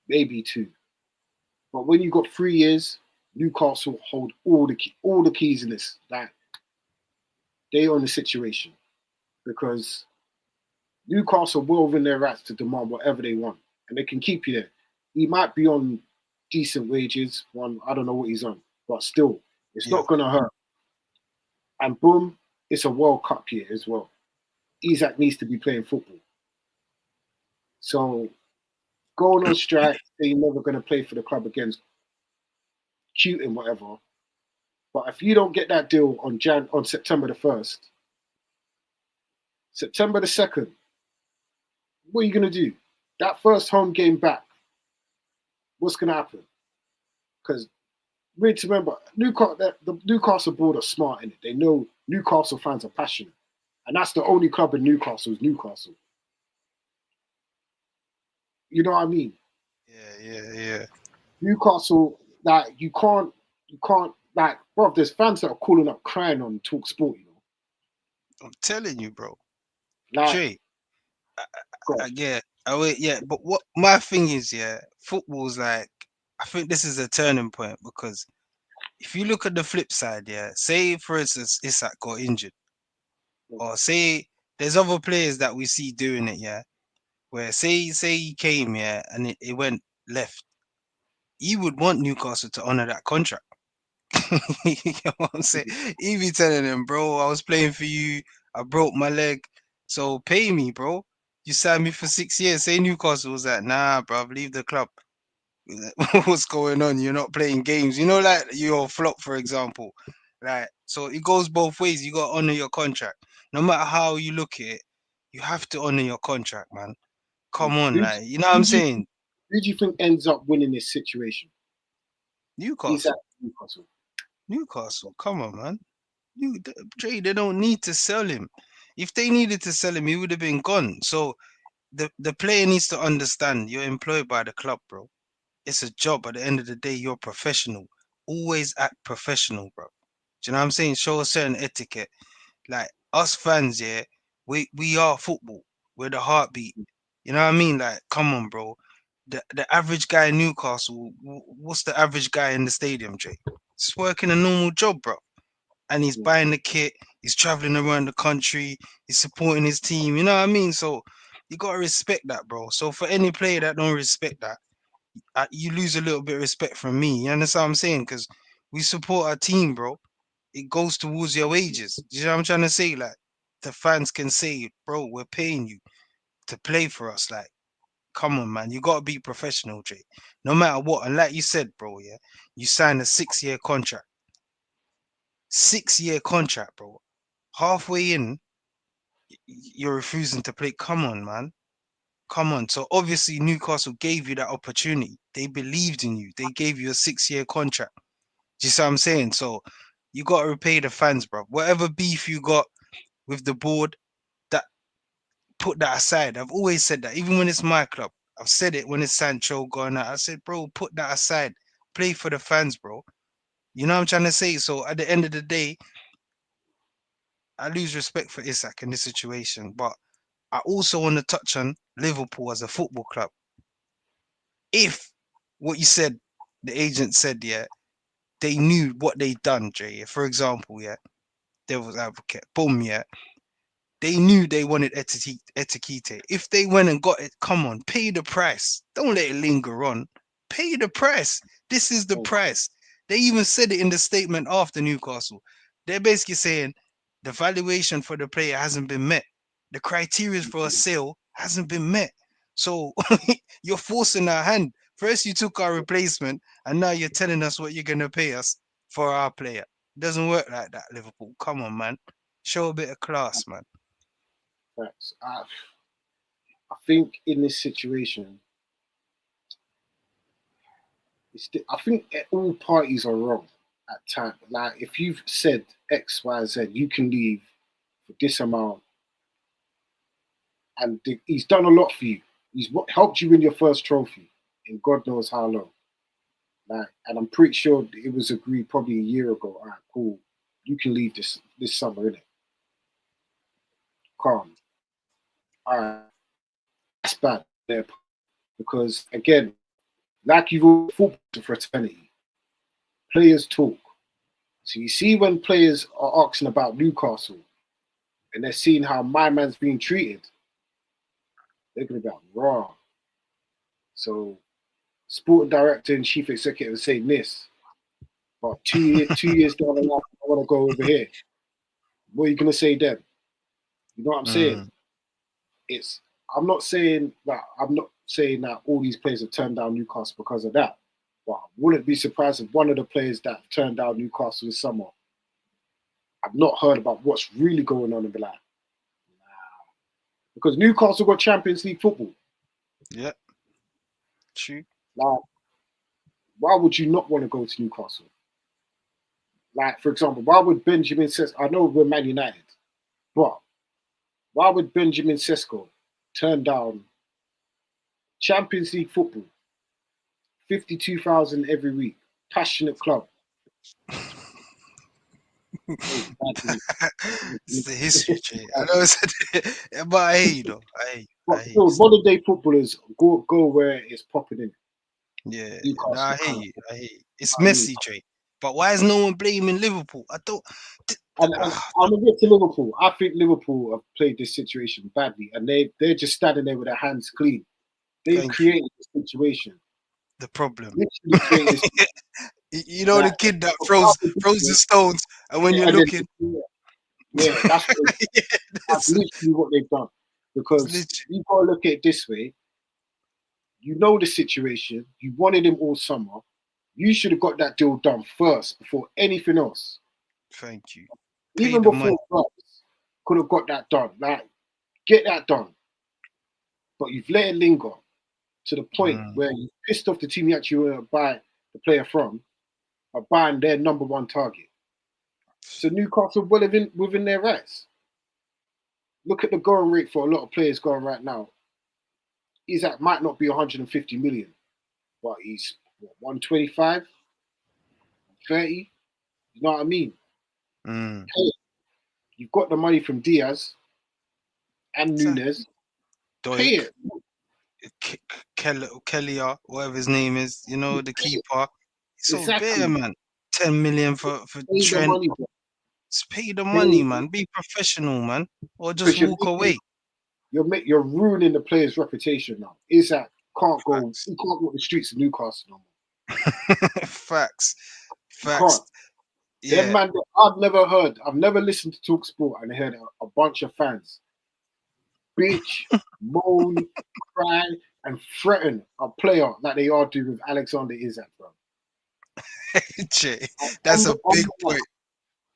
maybe two. But when you've got 3 years, Newcastle hold all the keys in this. Like they own the situation because Newcastle will win their rights to demand whatever they want, and they can keep you there. He might be on decent wages. One, I don't know what he's on, but still, it's yeah, not gonna hurt. And boom, it's a World Cup year as well. Isak needs to be playing football. So going on strike, saying you're never gonna play for the club again, cute and whatever. But if you don't get that deal on September the 1st, September the 2nd, what are you gonna do? That first home game back, what's gonna happen? Because we need to remember the Newcastle board are smart in it. They know Newcastle fans are passionate, and that's the only club in Newcastle is Newcastle. You know what I mean? Yeah. Newcastle, like you can't like, bro. There's fans that are calling up crying on Talk Sport. You know, I'm telling you, bro. like Jay, God, yeah. Oh wait, yeah. But what my thing is, yeah, football's like. I think this is a turning point because if you look at the flip side, yeah, say for instance Isak got injured, or say there's other players that we see doing it, yeah, where say he came, yeah, and it went left, you would want Newcastle to honor that contract. You know what I'm saying? He be telling them, bro, I was playing for you, I broke my leg, so pay me, bro. You signed me for 6 years. Say Newcastle was like, nah, bro, leave the club. What's going on? You're not playing games. You know, like your flop, for example. Like, so it goes both ways. You got to honor your contract. No matter how you look at it, you have to honor your contract, man. Come on, who, like, you know what who I'm do you saying? who do you think ends up winning this situation? Isak Newcastle, Newcastle. Newcastle. Come on, man. Dre, they don't need to sell him. If they needed to sell him, he would have been gone. So the player needs to understand you're employed by the club, bro. It's a job. At the end of the day, you're professional. Always act professional, bro. Do you know what I'm saying? Show a certain etiquette. Like us fans, yeah, we are football. We're the heartbeat. You know what I mean? Like, come on, bro. The average guy in Newcastle, what's the average guy in the stadium, Jay? He's working a normal job, bro. And he's Mm, buying the kit, he's traveling around the country, he's supporting his team, you know what I mean? So you gotta respect that, bro. So for any player that don't respect that, you lose a little bit of respect from me. You understand what I'm saying? Because we support our team, bro. It goes towards your wages. You know what I'm trying to say? Like the fans can say, bro, we're paying you to play for us. Like, come on, man. You gotta be professional, Jay. No matter what. And like you said, bro, yeah, you signed a 6 year contract. 6 year contract, bro. Halfway in, you're refusing to play. Come on, man. Come on. So obviously Newcastle gave you that opportunity. They believed in you. They gave you a 6 year contract. Do you see what I'm saying? So you got to repay the fans, bro. Whatever beef you got with the board, that put that aside. I've always said that, even when it's my club. I've said it when it's Sancho going out. I said, bro, put that aside. Play for the fans, bro. You know what I'm trying to say? So at the end of the day, I lose respect for Isak in this situation. But I also want to touch on Liverpool as a football club. If what you said, the agent said, yeah, they knew what they done, Jay. For example, yeah, devil's advocate, boom, yeah, they knew they wanted Etiquette. If they went and got it, come on, pay the price. Don't let it linger on. Pay the price. This is the mm, price. They even said it in the statement after Newcastle. They're basically saying the valuation for the player hasn't been met. The criteria for a sale hasn't been met. So you're forcing our hand. First, you took our replacement, and now you're telling us what you're going to pay us for our player. It doesn't work like that, Liverpool. Come on, man. Show a bit of class, man. facts. I think in this situation, I think all parties are wrong at time. Like if you've said X, Y, Z, you can leave for this amount, and he's done a lot for you. He's helped you win your first trophy in God knows how long. Like, and I'm pretty sure it was agreed probably a year ago. All right, cool. You can leave this summer, innit? Calm. All right, that's bad there because again, like you've always fought for fraternity, players talk. So you see when players are asking about Newcastle and they're seeing how my man's being treated, they're gonna be like, raw. So sporting director and chief executive are saying this, but 2 years down the line, I want to go over here. What are you gonna say then? You know what I'm saying? Mm. It's I'm not saying that all these players have turned down Newcastle because of that. But I wouldn't be surprised if one of the players that turned down Newcastle this summer, I've not heard about what's really going on and be like, because Newcastle got Champions League football. Yeah, true. Like, why would you not want to go to Newcastle? Like, for example, why would Benjamin Sesko, I know we're Man United, but why would Benjamin Sesko turn down Champions League football, 52,000 every week, passionate club? Oh, It's the history, Jay. I know it's, but I hate you though. but I hate you still, still. modern day footballers go where it's popping in. Yeah, no, Newcastle I hate can't. you. I hate you. It's I mean, messy, Jay. But why is no one blaming Liverpool? I don't. and I'm gonna get to Liverpool. I think Liverpool have played this situation badly, and they're just standing there with their hands clean. They've Thank you. created this situation. The problem. Literally created this. You know the Like, kid that from froze half the froze the distance, stones, and when you're and then looking, yeah, that's what yeah, that's literally what they've done. it's Because literally you've got to look at it this way. You know the situation. You wanted him all summer. You should have got that deal done first before anything else. thank you. Pay Even the money. before first, could have got that done. Like, get that done. But you've let it linger to the point Mm, where you pissed off the team you actually want to buy the player from by buying their number one target. So Newcastle well within their rights. Look at the going rate for a lot of players going right now. Isak might not be 150 million, but he's what, 125, 30. You know what I mean? mm. Hey, you've got the money from Diaz and Exactly. Nunes. Pay Doik, it. Kelly, whatever his name is, the Pay it. keeper. It's so bare, Exactly. man. 10 million for Pay the Trent. money, bro. Just pay the Pay money, it. man. Be professional, man, or just Because walk away. you're ruining the player's reputation now. Isak can't go. Facts. He can't walk the streets of Newcastle no more. Facts. He can't. Facts. Them Yeah. man, I've never listened to Talk Sport and heard a bunch of fans bitch, moan, cry, and threaten a player like they are doing with Alexander Isak, bro. Jay, On that's the, a on big the line, point.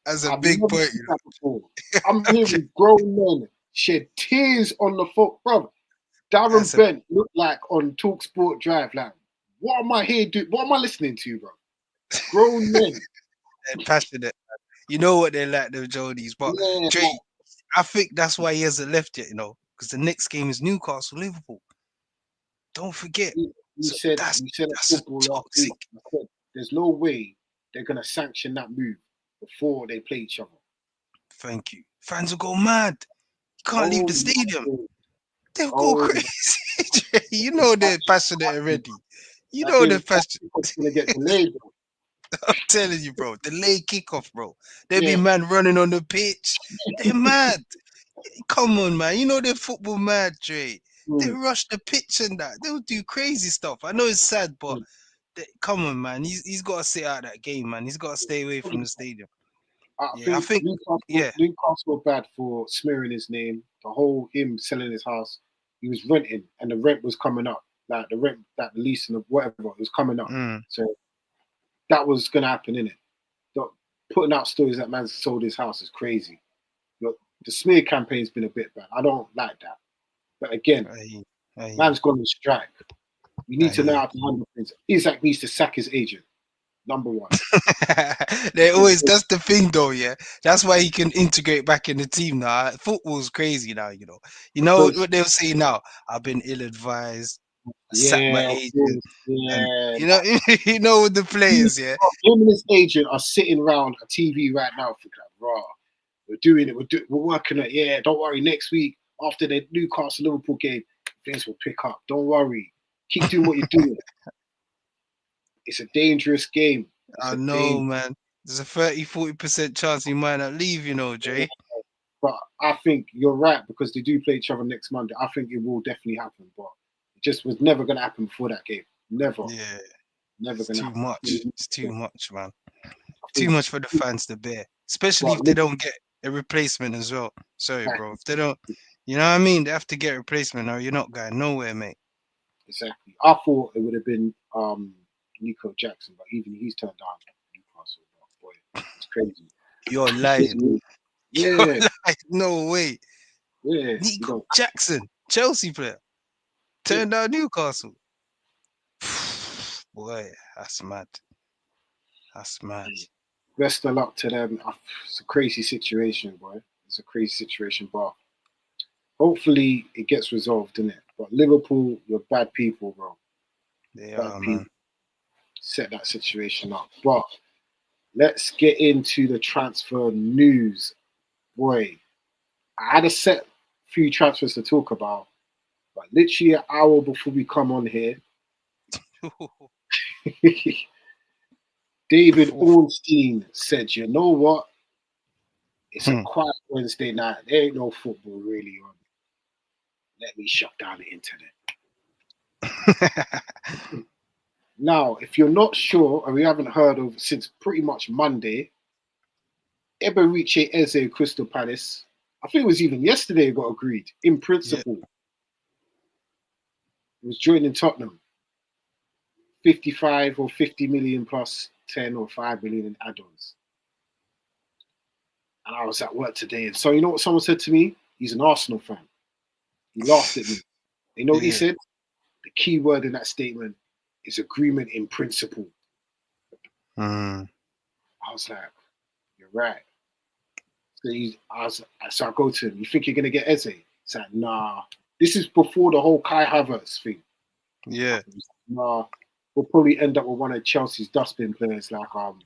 That's a I've big never point, seen that before. I'm Okay. hearing grown men shed tears on the foot, bro. Darren That's a Bent looked like on Talk Sport Drive, like, what am I here doing? What am I listening to, bro? Grown men. they're passionate. You know what they like, the Jodies. But Yeah, Dre, I think that's why he hasn't left yet, because the next game is Newcastle, Liverpool. Don't forget. we So said that's we said at that's a football last week. toxic. I said, there's no way they're gonna sanction that move before they play each other. Thank you. Fans will go mad. You can't leave Oh the my stadium. God. They'll go Oh my crazy. Jay. You know they're passionate already. You That know they're game passionate. is gonna get delayed, bro. I'm telling you, bro. Delay kickoff, bro. There be Yeah. man running on the pitch. They're mad. Come on, man. You know they're football mad, Dre. They Mm, rush the pitch and that. They'll do crazy stuff. I know it's sad, but mm. come on, man. He's got to sit out that game, man. He's got to stay away from the stadium. I Yeah, I think think. Newcastle Yeah. Newcastle were bad for smearing his name. The whole him selling his house. He was renting, and the rent was coming up. Like the rent, that the lease and whatever, it was coming up. Mm, So that was gonna happen, innit? The, putting out stories that man sold his house is crazy. Look, the smear campaign's been a bit bad. I don't like that. But again, I hear, I hear, man's gone on strike. You I need to know hear. how to handle things. Isaac needs to sack his agent. Number one. They always. That's the thing, though. Yeah, that's why he can integrate back in the team now. Football's crazy now. You know Because what they'll say now. I've been ill-advised. I sacked my yeah, of agent, course, and yeah. you know with the players. Yeah, Him and his agent are sitting around a TV right now thinking, like, raw, we're doing it, we're working it. Yeah, don't worry. Next week, after the Newcastle Liverpool game, things will pick up. Don't worry. Keep doing what you're doing. It's a dangerous game. It's I a know, dangerous man. There's a 30-40% chance he might not leave. game. Jay. But I think you're right because they do play each other next Monday. I think it will definitely happen, but it just was never going to happen before that game. Never, Yeah, never it's going to too happen. much. It's too much, man. I Too think, much for the fans to bear, especially but if they don't get a replacement as well. Sorry, bro. If they don't, you know what I mean? They have to get a replacement or you're not going nowhere, mate. exactly. I thought it would have been Nico Jackson, but even he's turned down Newcastle. Boy, it's crazy. You're lying. You're Yeah, lying. No way. yeah, you Nico know, Jackson, Chelsea player, yeah. turned down Newcastle. Boy, that's mad. That's mad. Best of luck to them. It's a crazy situation, boy. It's a crazy situation, but hopefully it gets resolved, innit? But Liverpool, you're bad people, bro. They Bad are, people man. set that situation up. But let's get into the transfer news. Boy, I had a set few transfers to talk about, but literally an hour before we come on here, David Ornstein said, you know what? It's a Hmm. quiet Wednesday night. There ain't no football really on. Let me shut down the internet. Now, if you're not sure or you haven't heard of since pretty much Monday, Eberiche Eze Crystal Palace, I think it was even yesterday it got agreed in Yeah. principle. It was joining Tottenham, 55 or 50 million plus 10 or 5 million in add-ons. And I was at work today, and so you know what someone said to me? He's an Arsenal fan. He laughed at me. You know what he Yeah. said? The key word in that statement is agreement in principle. Mm. I was like, you're right. So I go to him, you think you're going to get Eze? He's like, nah. This is before the whole Kai Havertz thing. Yeah. He's like, nah. We'll probably end up with one of Chelsea's dustbin players like Nkunku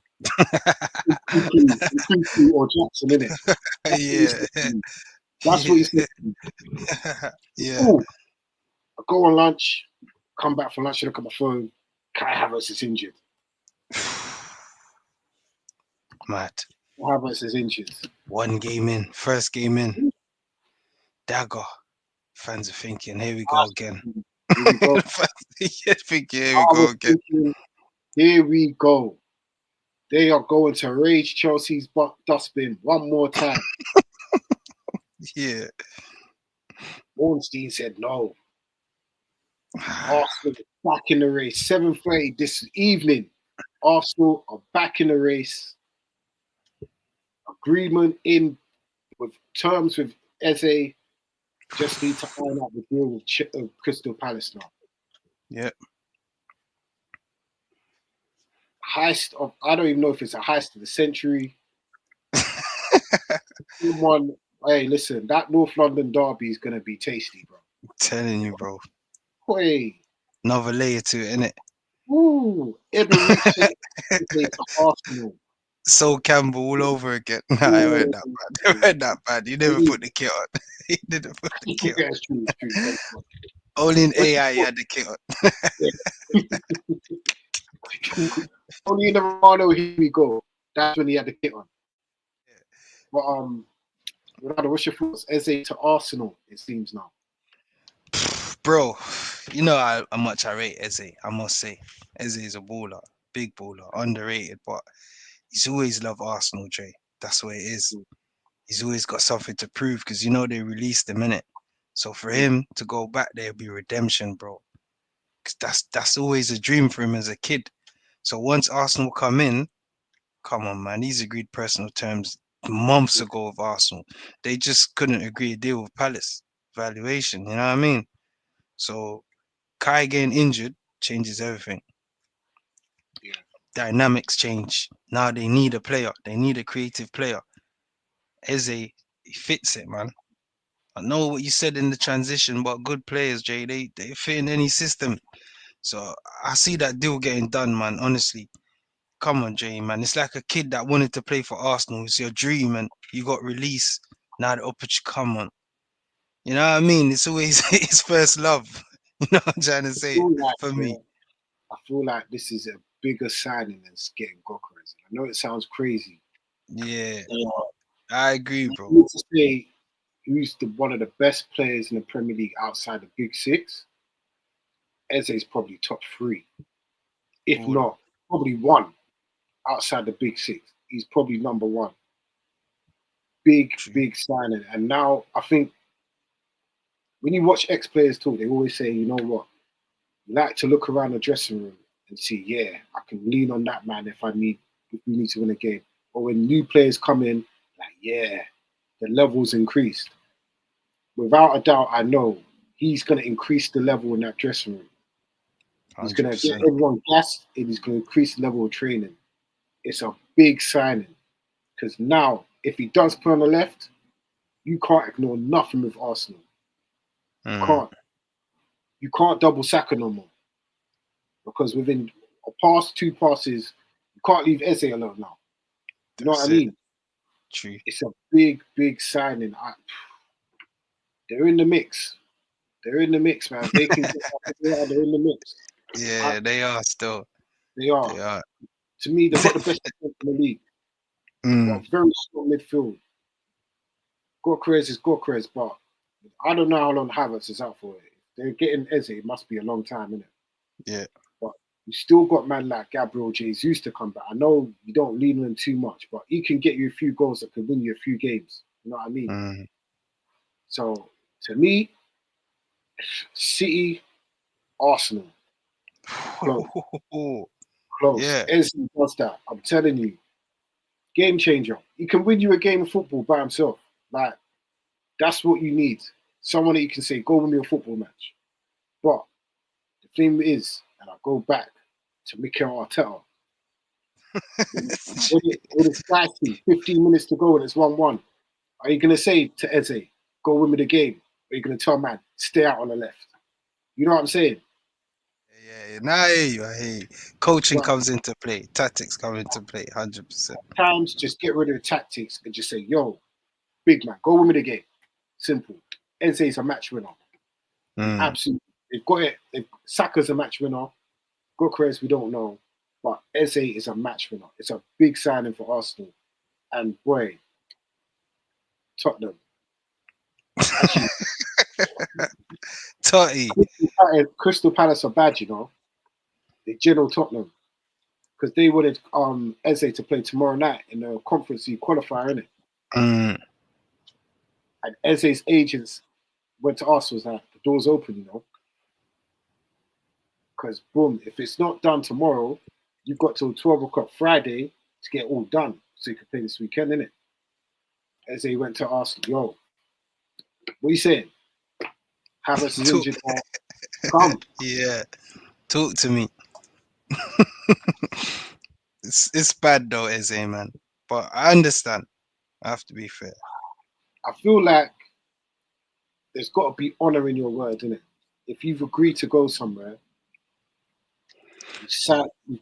or Jackson, innit? That's what he Yeah. said to me. That's what he Yeah. said to me. Yeah. Oh, I go on lunch, come back from lunch, I look at my phone. Kai Havertz is injured. Mad. Kai Havertz is injured. One game in, first game in, dagger. Fans are thinking, here we go again. Here we go. Yeah, thinking, here we I go was again. thinking, here we go. They are going to rage Chelsea's dustbin one more time. Yeah. Ornstein said no. Arsenal are back in the race. 7:30 this evening. Arsenal are back in the race. Agreement in with terms with Eze. Just need to iron out the deal with Crystal Palace now. Yeah. Heist of I don't even know if it's a heist of the century. Someone, hey, listen, that North London derby is gonna be tasty, bro. Telling you, bro. Hey, Another layer to it, innit? ooh, Eberiche to Arsenal. So Campbell all over again. Nah, it weren't Ooh, that bad. It weren't that bad. You never put the kit on. He didn't put the kit on. yeah, it's true, it's true. Thanks, man. Only in When you AI he had the kit on. only in the Ronaldo, here we go. That's when he had the kit on. But Ronaldo, what's your thoughts? Eze to Arsenal, it seems now. Bro, you know how much I rate Eze, I must say. Eze is a baller, big baller, underrated, but he's always loved Arsenal, Dre. That's what it is. He's always got something to prove because you know they released him in it. So for him to go back there will be redemption, bro. 'Cause that's always a dream for him as a kid. So once Arsenal come in, come on, man, he's agreed personal terms months ago with Arsenal. They just couldn't agree a deal with Palace valuation. You know what I mean? So Kai getting injured changes everything. Yeah. Dynamics change. Now they need a player. They need a creative player. Eze, he fits it, man. I know what you said in the transition, but good players, Jay, they fit in any system. So I see that deal getting done, man. Honestly, come on, Jay, man. It's like a kid that wanted to play for Arsenal. It's your dream, and you got released. Now the opportunity, come on. You know what I mean? It's always his first love. You know what I'm trying to say for me. I feel like this is a bigger signing than getting Gokras. I know it sounds crazy. Yeah, Uh, I agree, you bro. need to say who's one of the best players in the Premier League outside the Big Six. Eze is probably top three, if Baller. not probably one outside the Big Six. He's probably number one. Big, True. big signing. And now I think when you watch ex players talk, they always say, you know what, you like to look around the dressing room and see, yeah, I can lean on that man if we need to win a game. Or when new players come in, like, yeah, the levels increased. Without a doubt, I know he's going to increase the level in that dressing room. He's going to get 100%. everyone gassed and he's going to increase the level of training. It's a big signing because now if he does play on the left, you can't ignore nothing with Arsenal. You Mm, can't. You can't double Saka no more because within a pass, two passes, you can't leave Eze alone now. You know what I that's it. mean? True. It's a big, big signing. They're in the mix. They're in the mix, man. If they can get that, they're in the mix. I, Yeah, they are still. they are. They are. To me, they've got the best defense in the league. They've got Mm, a very strong midfield. Gorkrez is Gorkrez, but I don't know how long Havertz is out for it. If they're getting Eze, it must be a long time, innit? yeah. But you still got man like Gabriel Jesus to come back. I know you don't lean on him too much, but he can get you a few goals that could win you a few games. You know what I mean? Mm. So to me, City, Arsenal, close, close. Yeah. Eze does that. I'm telling you, game changer. He can win you a game of football by himself. Like that's what you need. Someone that you can say, "Go win me a football match." But the thing is, and I go back to Mikel Arteta. When it's dicey, 15 minutes to go and it's 1-1, are you going to say to Eze, go win me the game? Or are you going to tell man, stay out on the left? You know what I'm saying? Yeah, yeah. Nah, I hear you. I hear you. Coaching But comes into play. Tactics come into play. 100%. at times, just get rid of the tactics and just say, yo, big man, go win me the game. Simple. Eze is a match winner. Mm. Absolutely. They've got it. Saka's a match winner. Gokeres, we don't know. But Eze is a match winner. It's a big signing for Arsenal. And boy, Tottenham. Actually, Totty. Crystal Palace are bad, you know. The general Tottenham. Because they wanted Eze to play tomorrow night in the Conference League qualifier, innit? Mm. And Eze's agents went to us was like, the door's open, you know. Because boom, if it's not done tomorrow, you've got till 12 o'clock Friday to get it all done so you can play this weekend, innit? Eze went to Arsenal, yo, what are you saying? Havertz is Talk. injured now. Come. Yeah. Talk to me. It's bad though, Eze, man. But I understand. I have to be fair. I feel like there's got to be honour in your word, innit? If you've agreed to go somewhere, you sign, I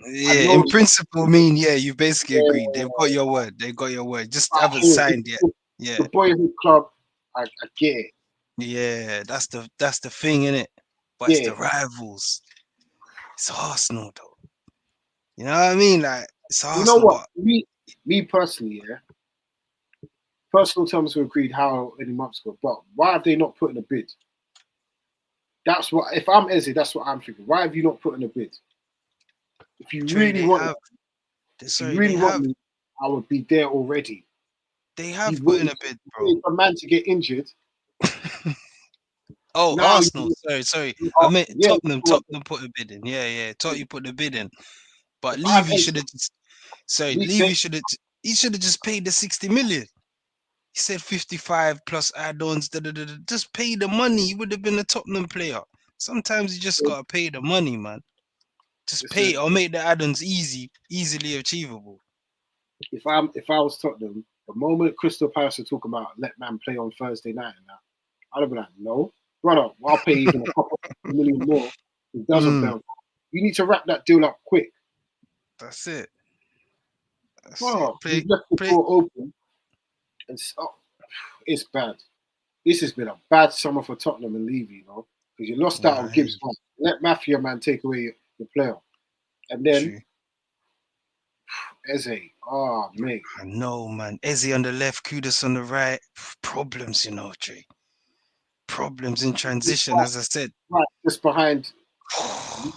Yeah, in know, principle, mean yeah, you basically agreed. They've got yeah, your word. They've got your word. Just I haven't hear it. signed yet. The Yeah, boyhood club, I get it. yeah. That's the thing, innit? But it's Yeah. the rivals. It's Arsenal, though. You know what I mean? Like it's You know Arsenal, what? but Me personally, yeah. Personal terms we agreed how many months ago, but why have they not put in a bid? That's what. If I'm Eze, that's what I'm thinking. Why have you not put in a bid? If you Trey, really they want, have. if you Sorry, really want me, I would be there already. they You've have put in waited, a bid, you've bro. waited for a man to get injured. Oh, Now Arsenal. Sorry. you I are, meant yeah. Tottenham. Tottenham put a bid in. Yeah. Tottenham put the bid in. But If I'm Levy Eze, should have just. Sorry, we, they, Levy should have. He should have just paid the 60 million. He said 55 plus add-ons. Da, da, da, da. Just pay the money. He would have been a Tottenham player. Sometimes you just gotta pay the money, man. Just pay it listen, or make the add-ons easily achievable. if I was Tottenham, the moment Crystal Palace are talking about let man play on Thursday night and that, I'd have been like, no, brother, I'll pay even a couple of million more. It doesn't play Mm, on. You need to wrap that deal up quick. that's it. That's it. Bro, you've left the Play. door open and it's bad. This has been a bad summer for Tottenham and Levy, you know, because you lost out on Nah, Gibbs. Let Mafia man take away your player. And then true. Eze, oh, mate. I know, man. Eze on the left, Kudus on the right. Problems, Jay. Problems in transition, as I said. Right, just behind.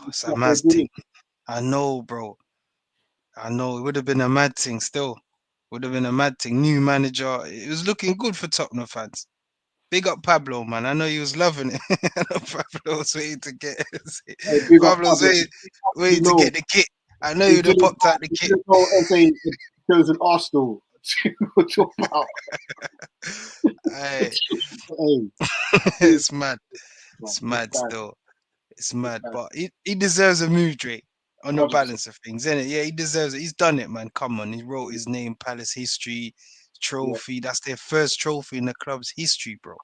It's a mad thing. I know, bro. I know it would have been a mad thing still. Would have been a mad thing. New manager. It was looking good for Tottenham fans. Big up Pablo, man. I know he was loving it. I know Pablo was waiting to get Hey, big up Pablo's Pablo. waiting to No, get the kit. I know he he'd have didn't. popped out the He kit. didn't know Eze chose an Arsenal to talk about. Aye. Hey, It's mad. man, It's it's mad bad. still. It's It's mad. bad. But he deserves a move, Drake. on the 100%. balance of things, innit? Yeah, he deserves it. He's done it, man. Come on, he wrote his name, Palace history, Yeah, trophy. That's their first trophy in the club's history, bro.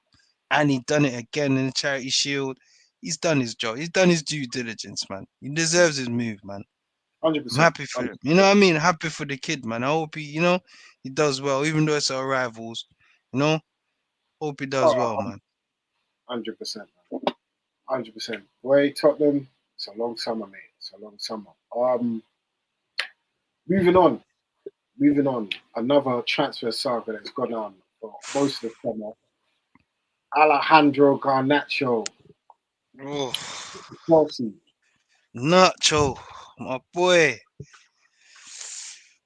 And he done it again in the Charity Shield. He's done his job. He's done his due diligence, man. He deserves his move, man. I'm 100%. happy for him. You know what I mean? Happy for the kid, man. I hope he does well, even though it's our rivals. You know, hope he does Oh, well, man. 100%, man. 100%. Boy, Tottenham, it's a long summer, mate. It's a long summer. Moving on. Moving on. Another transfer saga that's gone on for most of the summer. Alejandro Garnacho, Oh, Chelsea. Nacho, my boy.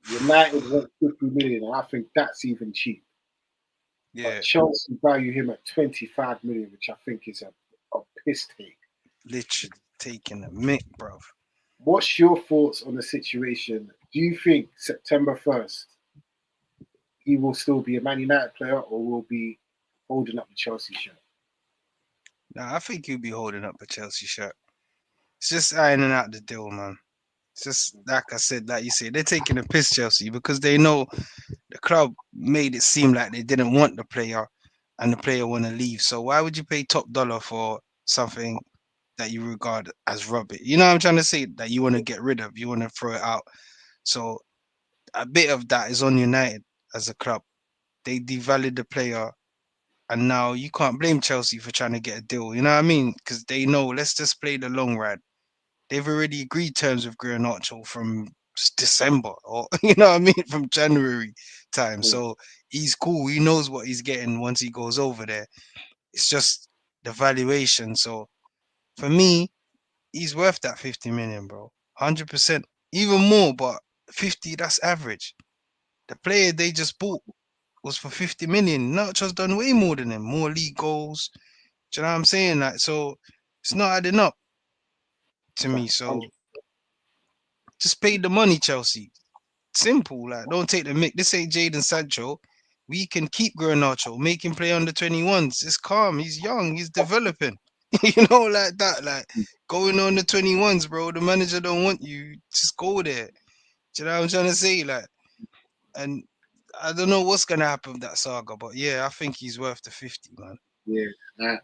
United want 50 million, and I think that's even cheap. But Yeah, Chelsea value him at 25 million, which I think is a piss take. literally taking a mick, bro. What's your thoughts on the situation? Do you think September 1st he will still be a Man United player or will be holding up the Chelsea shirt? Nah, I think he'll be holding up a Chelsea shirt. It's just ironing out the deal, man. It's just like I said, like you said, they're taking a piss, Chelsea, because they know the club made it seem like they didn't want the player and the player want to leave. So why would you pay top dollar for something that you regard as rubbish? You know what I'm trying to say? That you want to get rid of, you want to throw it out. So a bit of that is on United as a club. They devalued the player, and now you can't blame Chelsea for trying to get a deal. You know what I mean? Because they know, let's just play the long ride. They've already agreed terms with Garnacho from December, or you know what I mean, from January time. Mm. So he's cool. He knows what he's getting once he goes over there. It's just the valuation. So for me, he's worth that 50 million, bro. 100%, even more. But 50, that's average. The player they just bought was for 50 million. Nacho's done way more than him, more league goals. Do you know what I'm saying? Like, so it's not adding up to me. Facts, So 100. just pay the money, Chelsea. Simple. Like, don't take the mic. This ain't Jaden Sancho. We can keep Garnacho, make him play under 21s. It's calm. He's young. He's developing. Like that. Like going on the 21s, bro. The manager don't want you. Just go there. Do you know what I'm trying to say? Like, and I don't know what's gonna happen with that saga, but yeah, I think he's worth the 50, man. Yeah,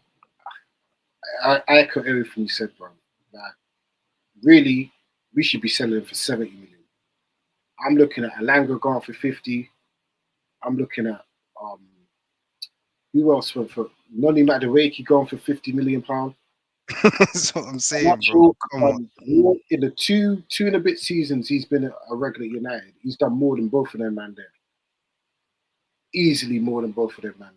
I echo everything you said, bro. Like, really, we should be selling for 70 million. I'm looking at Alanga going for 50. I'm looking at um who else went for Noni Madueke going for 50 million pounds. That's what I'm I'm not saying, bro. sure. Come on. In the two and a bit seasons he's been a regular United, he's done more than both of them man there. Easily more than both of them man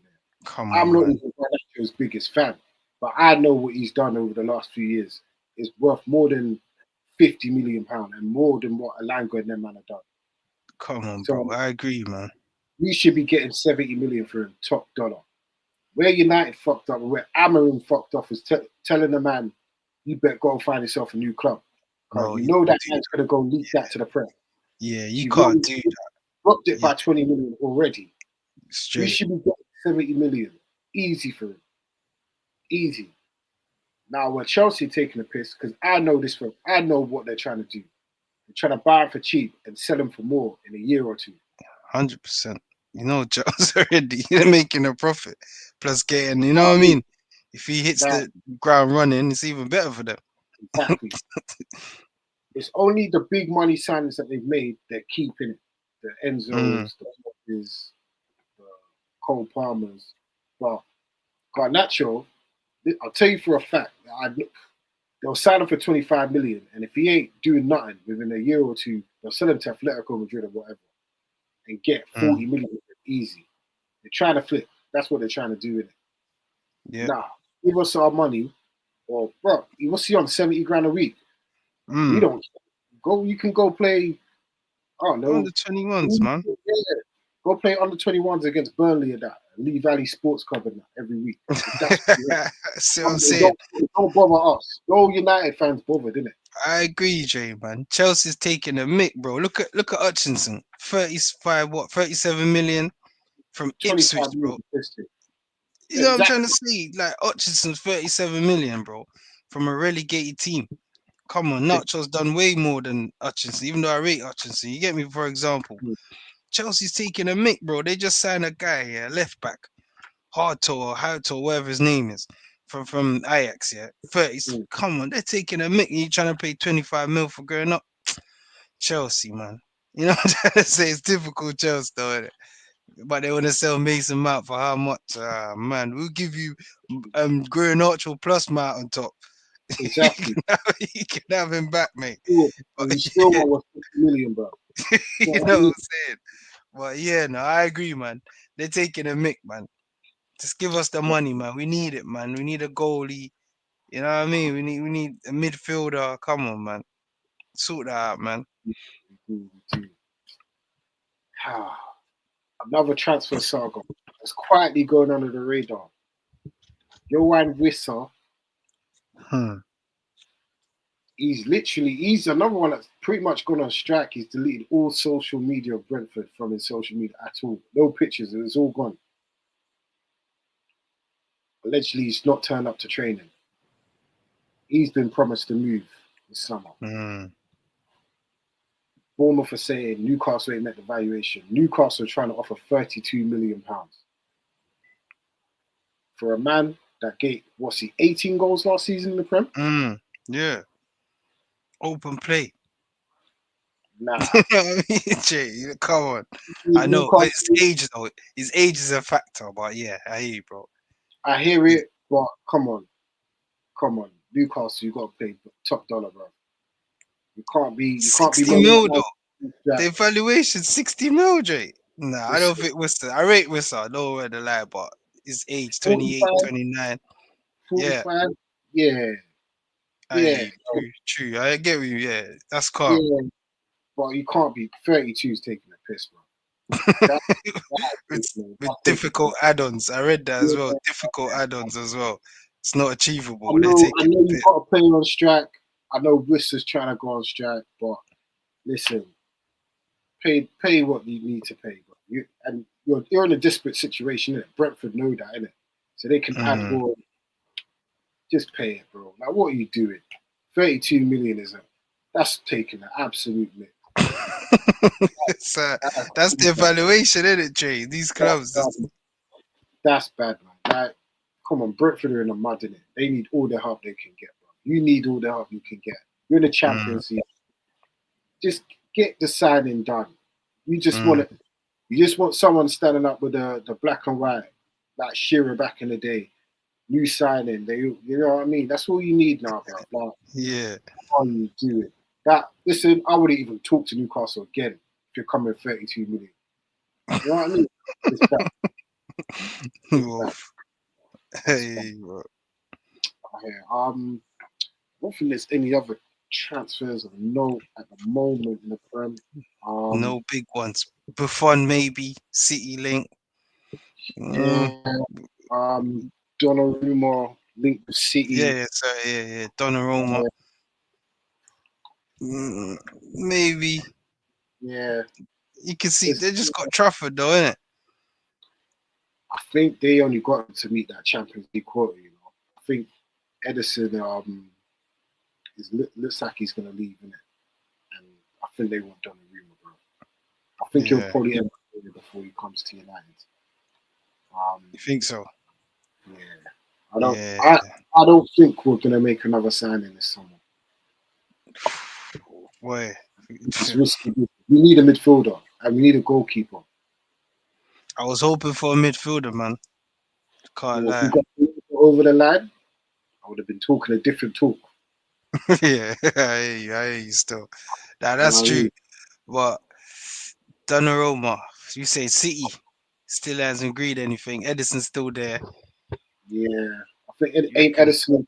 Come there. I'm on, not man. even Garnacho's biggest fan, but I know what he's done over the last few years. It's worth more than 50 million pounds and more than what Alanga and them man have done. Come on, So bro. I agree, man. we should be getting 70 million for him, top dollar. Where United fucked up, where Amarin fucked off, is telling the man, you better go and find yourself a new club. Because Bro, you you know can't that man's going to go leak that to the press. yeah, you You've can't already do that. dropped it Yeah, by 20 million already. We straight. should be getting 70 million. Easy for him. Easy. Now, when Chelsea are taking a piss, because I know what they're trying to do. They're trying to buy him for cheap and sell him for more in a year or two. 100%. Jones already making a profit. Plus getting, you You know know what what I I mean? mean? If he hits That the ground running, it's even better for them. exactly. It's only the big money signings that they've made that keep in it. The Mm. Enzos, the Moses, the Cole Palmers. But Garnacho, I'll tell you for a fact that they'll sign him for 25 million, and if he ain't doing nothing within a year or two, they'll sell him to Atletico Madrid or whatever and get Mm. 40 million easy. They're trying to flip. That's what they're trying to do with it. Yeah. Nah, give us our money, or bro, what's he on 70 grand a week? We Mm. don't go. You can go play. I don't On know. the 21s, man. Yeah, go play under 21s against Burnley and that Lee Valley Sports Club and that every week. If that's what you want. See what I'm saying? Don't bother us. No United fans bothered, innit? I agree, Jay, man. Chelsea's taking a mick, bro. Look at Hutchinson. 35, what, 37 million from 25 Ipswich, years bro. of history. You know what I'm trying to Exactly. say? Like Hutchinson's 37 million, bro, from a relegated team. Come on, Nacho's done way more than Hutchinson, even though I rate Hutchinson. You get me? For example, Chelsea's taking a mick, bro. They just signed a guy, left back, Harto or Houto, whatever his name is, from Ajax, 30s. Come on, they're taking a mick. You trying to pay 25 mil for growing up? Chelsea, man. You know what I'm trying to say? It's difficult, Chelsea, though, isn't it? But they want to sell Mason Mount for how much? Man, we'll give you Garnacho plus Mount on top. Exactly. You can have him back, mate. And you still want what's 50 million, bro. You know what I'm saying? But yeah, no, I agree, man. They're taking a mick, man. Just give us the money, man. We need it, man. We need a goalie. You know what I mean? We need a midfielder. Come on, man. Sort that out, man. Another transfer saga that's quietly going under the radar. Johan Wissa. He's another one that's pretty much gone on strike. He's deleted all social media of Brentford from his social media at all. No pictures. It was all gone. Allegedly, he's not turned up to training. He's been promised a move this summer. Bournemouth are saying Newcastle ain't met the valuation. Newcastle are trying to offer £32 million for a man that gave, 18 goals last season in the Prem? Yeah. Open play. Nah. Jay, come on. I know. His age, though. His age is a factor, but yeah, I hear you, bro. I hear it, but come on. Newcastle, you got to pay top dollar, bro. You can't be 60 mil, though. The evaluation 60 mil, Jay. Nah, I don't think Wissa. I rate Wissa. I know where the lie, but his age 28, 29. 45? Yeah. True. I get you. Yeah, that's calm. Yeah, but you can't be 32 is taking a piss, bro. with difficult add-ons. I read that as well. Difficult add-ons as well. It's not achievable. I know you've got to play on strike. I know Wissa's trying to go on strike, but listen, pay what you need to pay. Bro. You're in a disparate situation, innit? Brentford know that, innit? So they can add more. Just pay it, bro. Like, what are you doing? 32 million that's taking an absolute mick. That's the evaluation, isn't it, Jay? These clubs. That's bad, man. Like, come on, Brentford are in the mud, innit? They need all the help they can get, bro. You need all the help you can get. You're in the Champions League. Just get the signing done. You just want someone standing up with the black and white, like Shearer back in the day. New signing, you know what I mean? That's all you need now, bro. Like, yeah. How you do it? Listen, I wouldn't even talk to Newcastle again if you're coming 32 million. You know what I mean? It's bad. Hey, bro. I don't think there's any other transfers of note at the moment in the Prem. No big ones. Buffon maybe. City link. Donnarumma linked with City. Yeah. Donnarumma. Maybe. Yeah. You can see they just got Trafford though, innit? I think they only got to meet that Champions League quota, you know. I think Edison looks like he's gonna leave, innit? And I think they want Donnarumma, bro. I think he'll probably end up before he comes to United. You think so? Yeah. I don't think we're gonna make another signing this summer. Boy. It's risky. We need a midfielder and we need a goalkeeper. I was hoping for a midfielder, man. Can't lie. If you got over the line, I would have been talking a different talk. Yeah, I hear you still. Now that's true. But Donnarumma, you say City still hasn't agreed anything. Edison's still there. Yeah. I think ain't Edison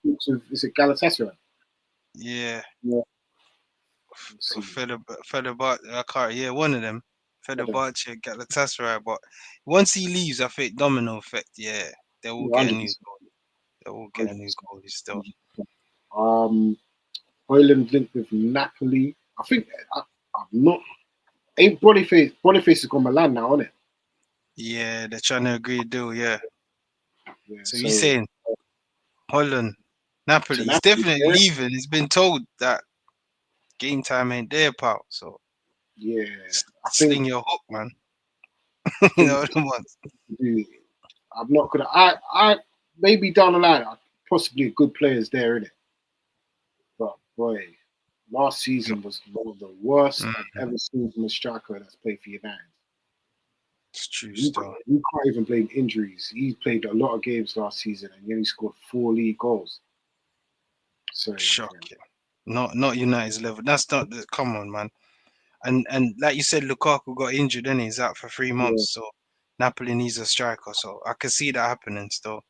is it Galatasaray? Yeah. Fenerbahce, I can't. Yeah, one of them. Fenerbahce, Galatasaray. But once he leaves, I think domino effect. Yeah, they will get a new goalie. They will get a new goalie still. Hoyland linked with Napoli. I think I'm not. Ain't Boniface has gone Milan now, isn't it? Yeah, they're trying to agree a deal. Yeah. So you're saying Holland, Napoli? He's definitely leaving. He's been told that game time ain't there, pal. So Yeah, I think sling your hook, man. I You think know the ones. I'm not gonna. I maybe down the line, possibly good players there in it. But boy, last season was one of the worst Mm, I've ever seen from a striker that's played for United. it's true You, still. you can't even blame injuries. He played a lot of games last season and he only scored 4 league goals. So yeah, Shocking. Not United's level. That's not the come on, man. And like you said, Lukaku got injured and he's out for 3 months. yeah, So Napoli needs a striker. So I can see that happening still.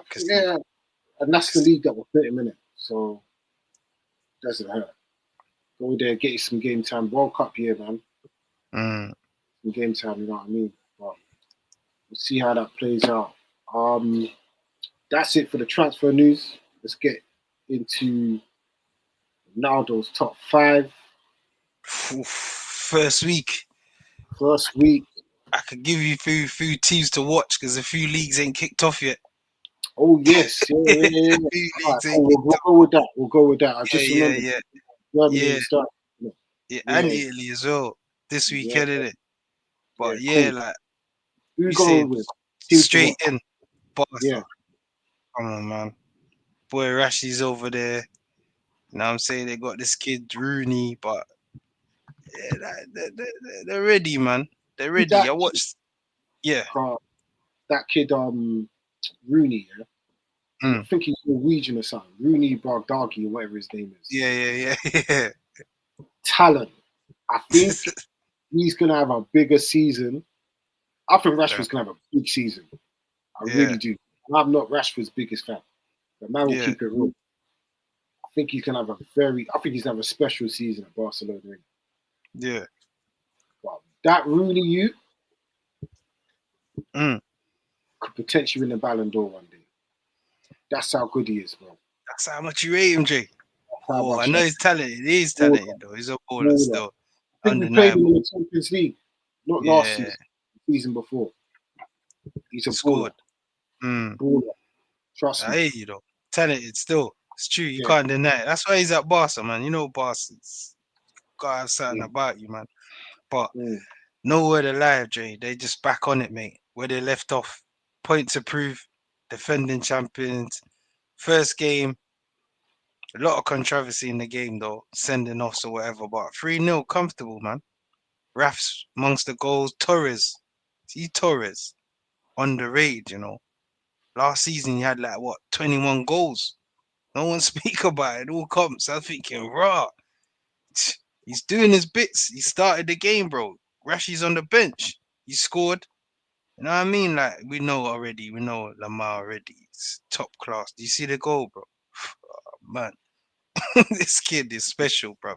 Can see, yeah, and that's the can see. league that will fit him in it. So doesn't hurt. Go there, get you some game time. World Cup year, man. Mm, Some game time, you know what I mean? But we'll see how that plays out. Um, that's it for the transfer news. Let's get into Ronaldo's top five. Oof, first week, First week. I could give you few teams to watch because a few leagues ain't kicked off yet. Oh yes, yeah, A yeah, yeah, yeah. few All right, leagues ain't cool. kicked We'll off. go with that. We'll go with that. I Yeah, just yeah, remember yeah, Germany yeah, is starting. yeah, and Yeah, Italy as well this yeah, weekend, innit? yeah. But yeah, Cool. like Who you you going said, with? Teams to straight watch. in Yeah. Barca. Come on, man. Boy, Rashi's over there. You know what I'm saying? They got this kid Rooney, but yeah, they're ready, man. They're Who's ready. that I kid? watched. Yeah. That kid, Rooney. Yeah. I Mm. think he's Norwegian or something. Rooney Bardagi or whatever his name is. Yeah, yeah, yeah, Talent. I think yeah. he's gonna have a bigger season. I think Yeah, Rashford's gonna have a big season. I yeah, really do. I'm not Rashford's biggest fan. The man will yeah, keep it real. I think he's gonna have a very. I think he's gonna have a special season at Barcelona. yeah. But that Rooney you Mm. could potentially win the Ballon d'Or one day. That's how good he is, bro. That's how much you rate him, Jay. That's how Oh, I much know he's talented. He's baller, talented though. He's a baller baller. still. I think we played him in Undeniable. the Champions League, not last Yeah, season, season before. He's a baller, scored. Mm. baller. Trust I me. hear you though. Talented still. It's true. You Yeah. can't deny it. That's why he's at Barca, man. You know Barca's got to have something Yeah. about you, man. But Mm. nowhere to lie, Jay. They just back on it, mate. Where they left off. Point to prove. Defending champions. First game. A lot of controversy in the game though. Sending offs or whatever. But 3-0 comfortable, man. Raf's amongst the goals. Torres. See Torres. Underrated, you know. Last season he had like what 21 goals. No one speak about it. It all comes. I'm thinking, raw. He's doing his bits. He started the game, bro. Rashi's on the bench. He scored. You know what I mean? Like we know already. We know Lamar already. It's top class. Do you see the goal, bro? Oh, man, this kid is special, bro.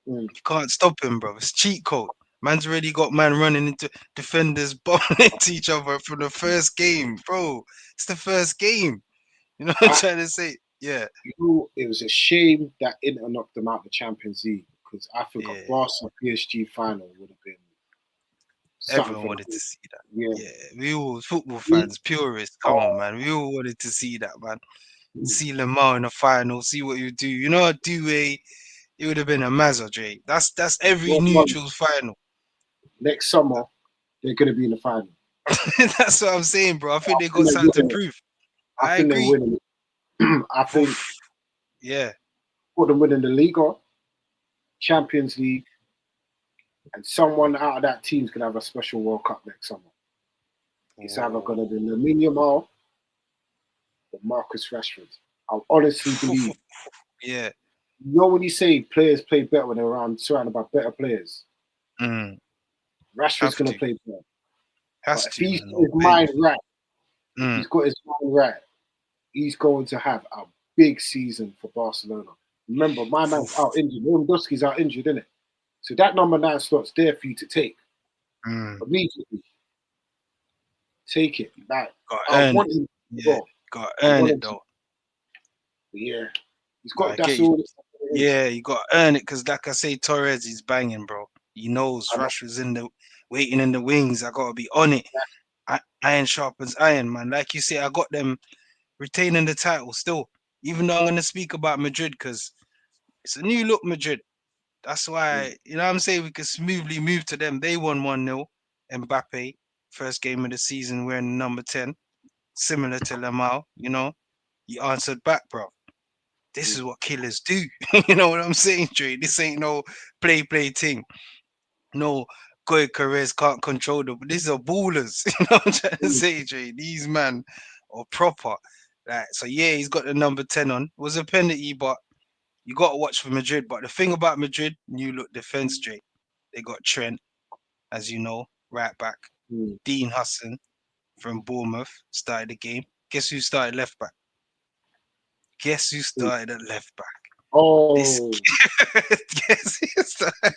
Mm. You can't stop him, bro. It's cheat code. Man's already got man running into defenders, bumping into each other from the first game, bro. It's the first game. You know what I'm I, trying to say? Yeah, it was a shame that Inter knocked them out the Champions League because I think a yeah. Barca PSG final would have been something Everyone for the wanted to see that. yeah. Yeah, we all football We, fans, purists. Come on, oh, man. We all wanted to see that, man. See Lamar in the final. See what you do. You know, do a. It would have been a Mazza, Jay. That's every what one neutral's final. next summer they're gonna be in the final. That's what I'm saying, bro. I I think they think got they're something to winning it. prove. I I think they're agree. winning it. I think Oof. Yeah. for them winning the Liga, Champions League, and someone out of that team's gonna have a special World Cup next summer. It's either gonna be Oh. Lamine Yamal or Marcus Rashford. I honestly believe. Yeah. You know when you say players play better when they're around surrounded by better players, Mm. Rashford's Have gonna to. play better. But Has if to, he's man. got No his bench. mind right, if Mm. he's got his mind right, he's going to have a big season for Barcelona. Remember, my man's Oof. out injured. Lewandowski's out injured, isn't it? So that number 9 slot's there for you to take Mm. immediately. Take it. Like Got to I earn it. want him to Yeah. go. Got to I earn want it, him to. though. Yeah, he's got. Gotta That's get you. all it is. Yeah, you got to earn it because, like I say, Torres is banging, bro. He knows I know Rush was in the waiting in the wings. I gotta be on it. that. Iron sharpens iron, man. Like you say, I got them retaining the title still. Even though I'm gonna speak about Madrid because It's a new look Madrid. That's why, you know what I'm saying, we could smoothly move to them. They won 1-0. Mbappe, first game of the season wearing number 10, similar to Lamau, you know. He answered back, bro. This Mm. is what killers do. You know what I'm saying, Dre? This ain't no play thing. No, Goy Carres can't control them. These are ballers. You know what I'm trying to Mm. say, Dre? These man are proper. Like, so yeah, he's got the number 10 on. It was a penalty, but you got to watch for Madrid. But the thing about Madrid, new look defense, Dre. They got Trent, as you know, right back. Mm. Dean Husson from Bournemouth started the game. Guess who started left back? Guess who Mm. started at left back? This Oh, guess who started,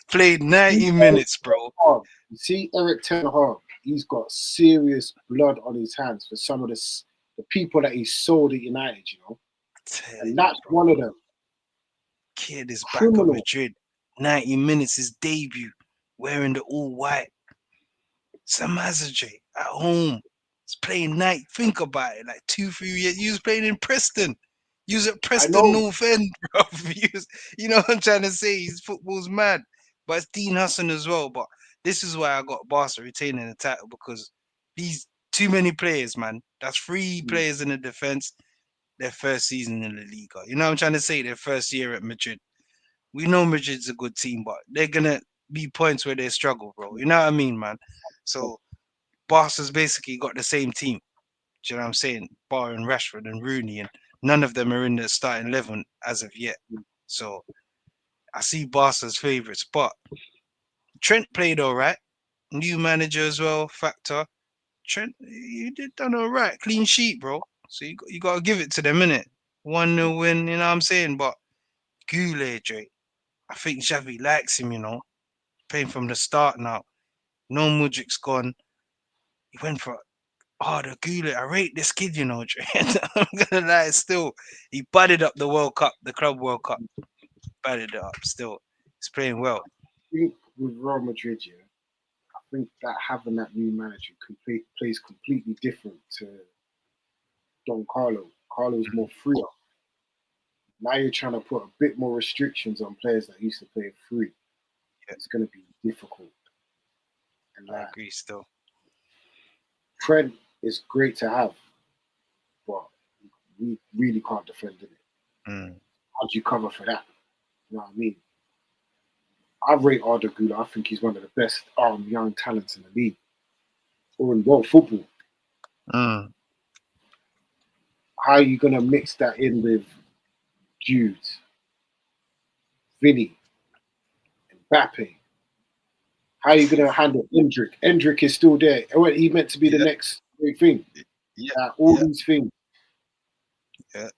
played see 90 Eric minutes, Ten bro. Hag. You see Eric Ten Hag. He's got serious blood on his hands for some of the people that he sold at United. You know, and Telling you, that's bro. one of them. Kid is back at Criminal. Madrid. 90 minutes, his debut, wearing the all white. Samazaje at home. He's playing night. Think about it. Like 2, 3 years. You was playing in Preston. You was at I Preston know. North End, bro. You know what I'm trying to say? His football's mad. But it's Dean Husson as well. But this is why I got Barca retaining the title because these too many players, man. That's 3 players in the defense. Their first season in the Liga. You know what I'm trying to say? Their first year at Madrid. We know Madrid's a good team, but they're gonna be points where they struggle, bro. You know what I mean, man? So Barca's basically got the same team. Do you know what I'm saying? Barring Rashford and Rooney, and none of them are in the starting 11 as of yet. So I see Barca's favourites, but Trent played all right. New manager as well, factor. Trent, you did done all right. Clean sheet, bro. So you got to give it to them, innit? 1-0 win, you know what I'm saying? But Goulet, Drake, I think Xavi likes him, you know, playing from the start now. No Mudrik's gone. He went for the Goulet. I rate this kid, you know, Drake. I'm gonna lie, still. He butted up the World Cup, the Club World Cup. Butted it up still. He's playing well. I think with Real Madrid, yeah, I think that having that new manager plays completely different to Don Carlo. Carlo's more freer. Now you're trying to put a bit more restrictions on players that used to play free. Yeah, It's going to be difficult. And I agree still. Trent is great to have, but we really can't defend it. Mm. How do you cover for that? You know what I mean? I rate Arda Güler. I think he's one of the best young talents in the league or in world football. Mm. How are you going to mix that in with Jude, Vinny, Mbappe? How are you going to handle Endrick? Endrick is still there. He meant to be the Yeah, next big thing. yeah, All yeah, these things. yeah.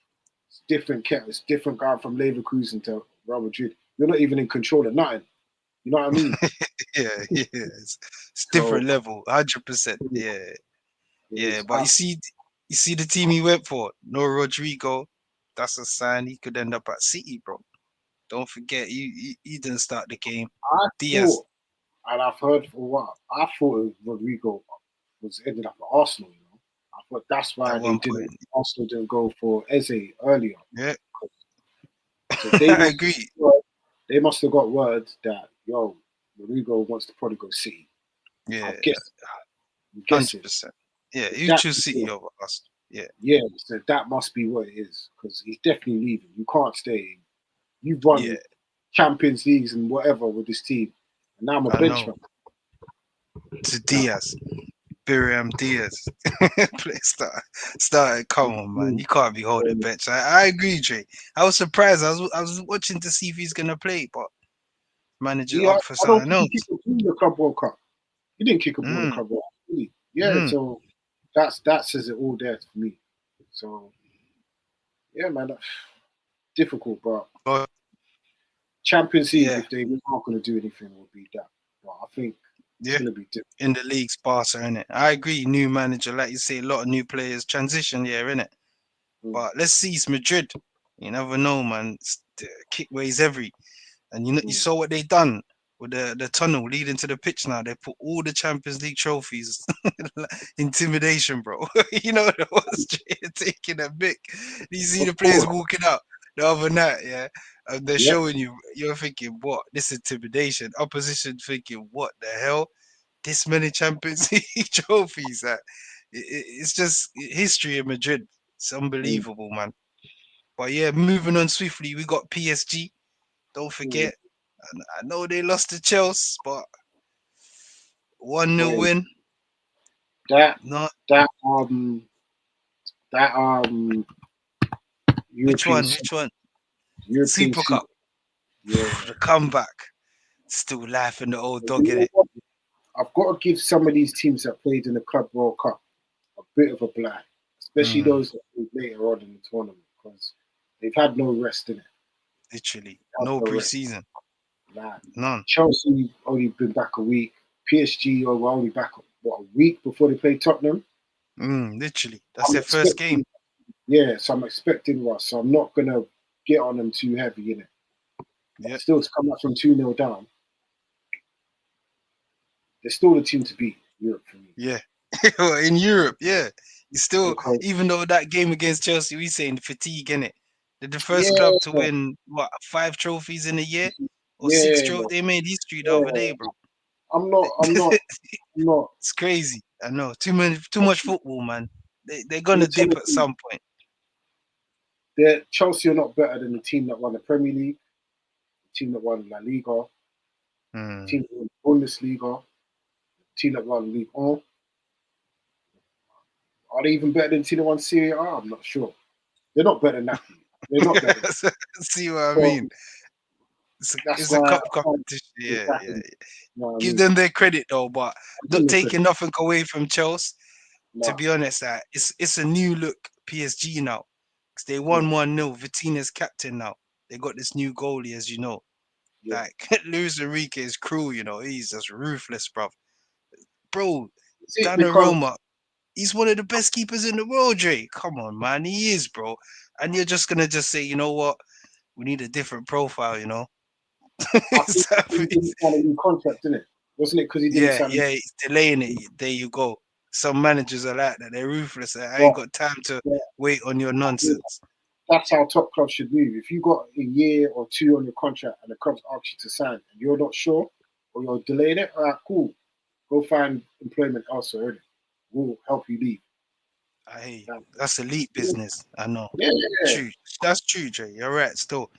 It's different. It's different guy from Leverkusen to Real Madrid. You're not even in control of nothing. You know what I mean? Yeah, yeah. It's So different level, 100%. Yeah, yeah. it's But you see the team he went for. No Rodrigo. That's a sign he could end up at City, bro. Don't forget, he didn't start the game. I Diaz thought, and I've heard for a while, I thought Rodrigo was ended up at Arsenal. You know, I thought that's why at they one didn't. point. Arsenal didn't go for Eze earlier. Yeah, So they I must agree. they must have got word that Rodrigo wants to probably go City. Yeah, I'm guessing. 100%. Yeah, So you that choose City over us. Yeah, yeah, so that must be what it is because he's definitely leaving. You can't stay. You've won yeah. Champions Leagues and whatever with this team, and now I'm a I know. benchman. To Now, Diaz, Biriam Diaz. Play started. Come on, man. mm, You can't be holding um, bench. I agree, Jay. I was surprised. I was watching to see if he's gonna play, but manager yeah, up for I don't something think he else. kicked a ball in the Club World Cup. He didn't kick a ball in the Mm, Club World Cup, did he? Yeah, mm. so that says it all there for me. So yeah, man, that's difficult, but But Champions League, yeah, if they aren't going to do anything, will be that. But I think it's yeah. going to be different. In the league's Barca, innit? I agree. New manager, like you say, a lot of new players transition. Yeah, innit? Mm, But let's see. It's Madrid. You never know, man. The kick weighs every. And you mm. saw what they done with the tunnel leading to the pitch now. They put all the Champions League trophies. Intimidation, bro. You know what it was? Taking a mick. You see Of the players course, walking out. the other night, yeah, and they're Yep. showing you, you're thinking, what? This intimidation. Opposition thinking, what the hell? This many Champions League trophies. It's just history in Madrid. It's Mm, unbelievable, man. But yeah, moving on swiftly, we got PSG. Don't mm. forget. I know they lost to Chelsea, but 1-0 Boy, win. that Not that that which European one? Super, Which one? European Super Cup. Super, yeah. The comeback. Still laughing the old But you dog in know it. what? I've got to give some of these teams that played in the Club World Cup a bit of a blight, especially Mm, those that played later on in the tournament because they've had no rest in it. literally. Had No no rest. preseason. Nah. None. Chelsea only been back a week. PSG were only back what, a week before they played Tottenham. Literally. That's I'm their first game. expecting, yeah, so I'm expecting Ross. So I'm not gonna get on them too heavy in it. Yeah. Still to come up from 2-0 down, they're still the team to beat Europe for me. Yeah. In Europe, yeah. You still, Because even though that game against Chelsea, we saying fatigue in it. They're the first yeah, club to win what 5 trophies in a year or six yeah, trophies. They made history the other day, yeah. bro. I'm not. It's crazy. I know. Too much football, man. They're I'm gonna gonna tell dip you, at some point. Chelsea are not better than the team that won the Premier League, the team that won La Liga, the Mm. team that won Bundesliga, the team that won League One. Are they even better than the team that won Serie A? I'm not sure. They're not better than that. They're not better than that. See what I So mean? that's It's a why I cup can't competition. Yeah, exactly. yeah. You know what I Give mean? them their credit though, but I'm not giving them credit. taking nothing away from Chelsea. To No. be honest, it's a new look PSG now. 'Cause they Mm, won 1-0. Vitina's captain now. They got this new goalie, as you know. yeah. Like Luis Enrique is cruel, you know. He's just ruthless, bruv. Bro, Is it because Donnarumma, he's one of the best keepers in the world, Dre. Come on, man. He is, bro. And you're just gonna just say, you know what? We need a different profile, you know. I think he didn't sign a new contract, didn't it? Wasn't it because he didn't Yeah, sign? yeah, he's delaying it. There you go. Some managers are like that. They're ruthless. I ain't But got time to yeah, wait on your I think nonsense. that's how top clubs should move. If you got a year or two on your contract and the clubs ask you to sign and you're not sure or you're delaying it, all right, cool. Go find employment elsewhere. Innit? We'll help you leave. I hear you. Like, That's elite business. I know. yeah, yeah, True. That's true, Jay. You're right. Still,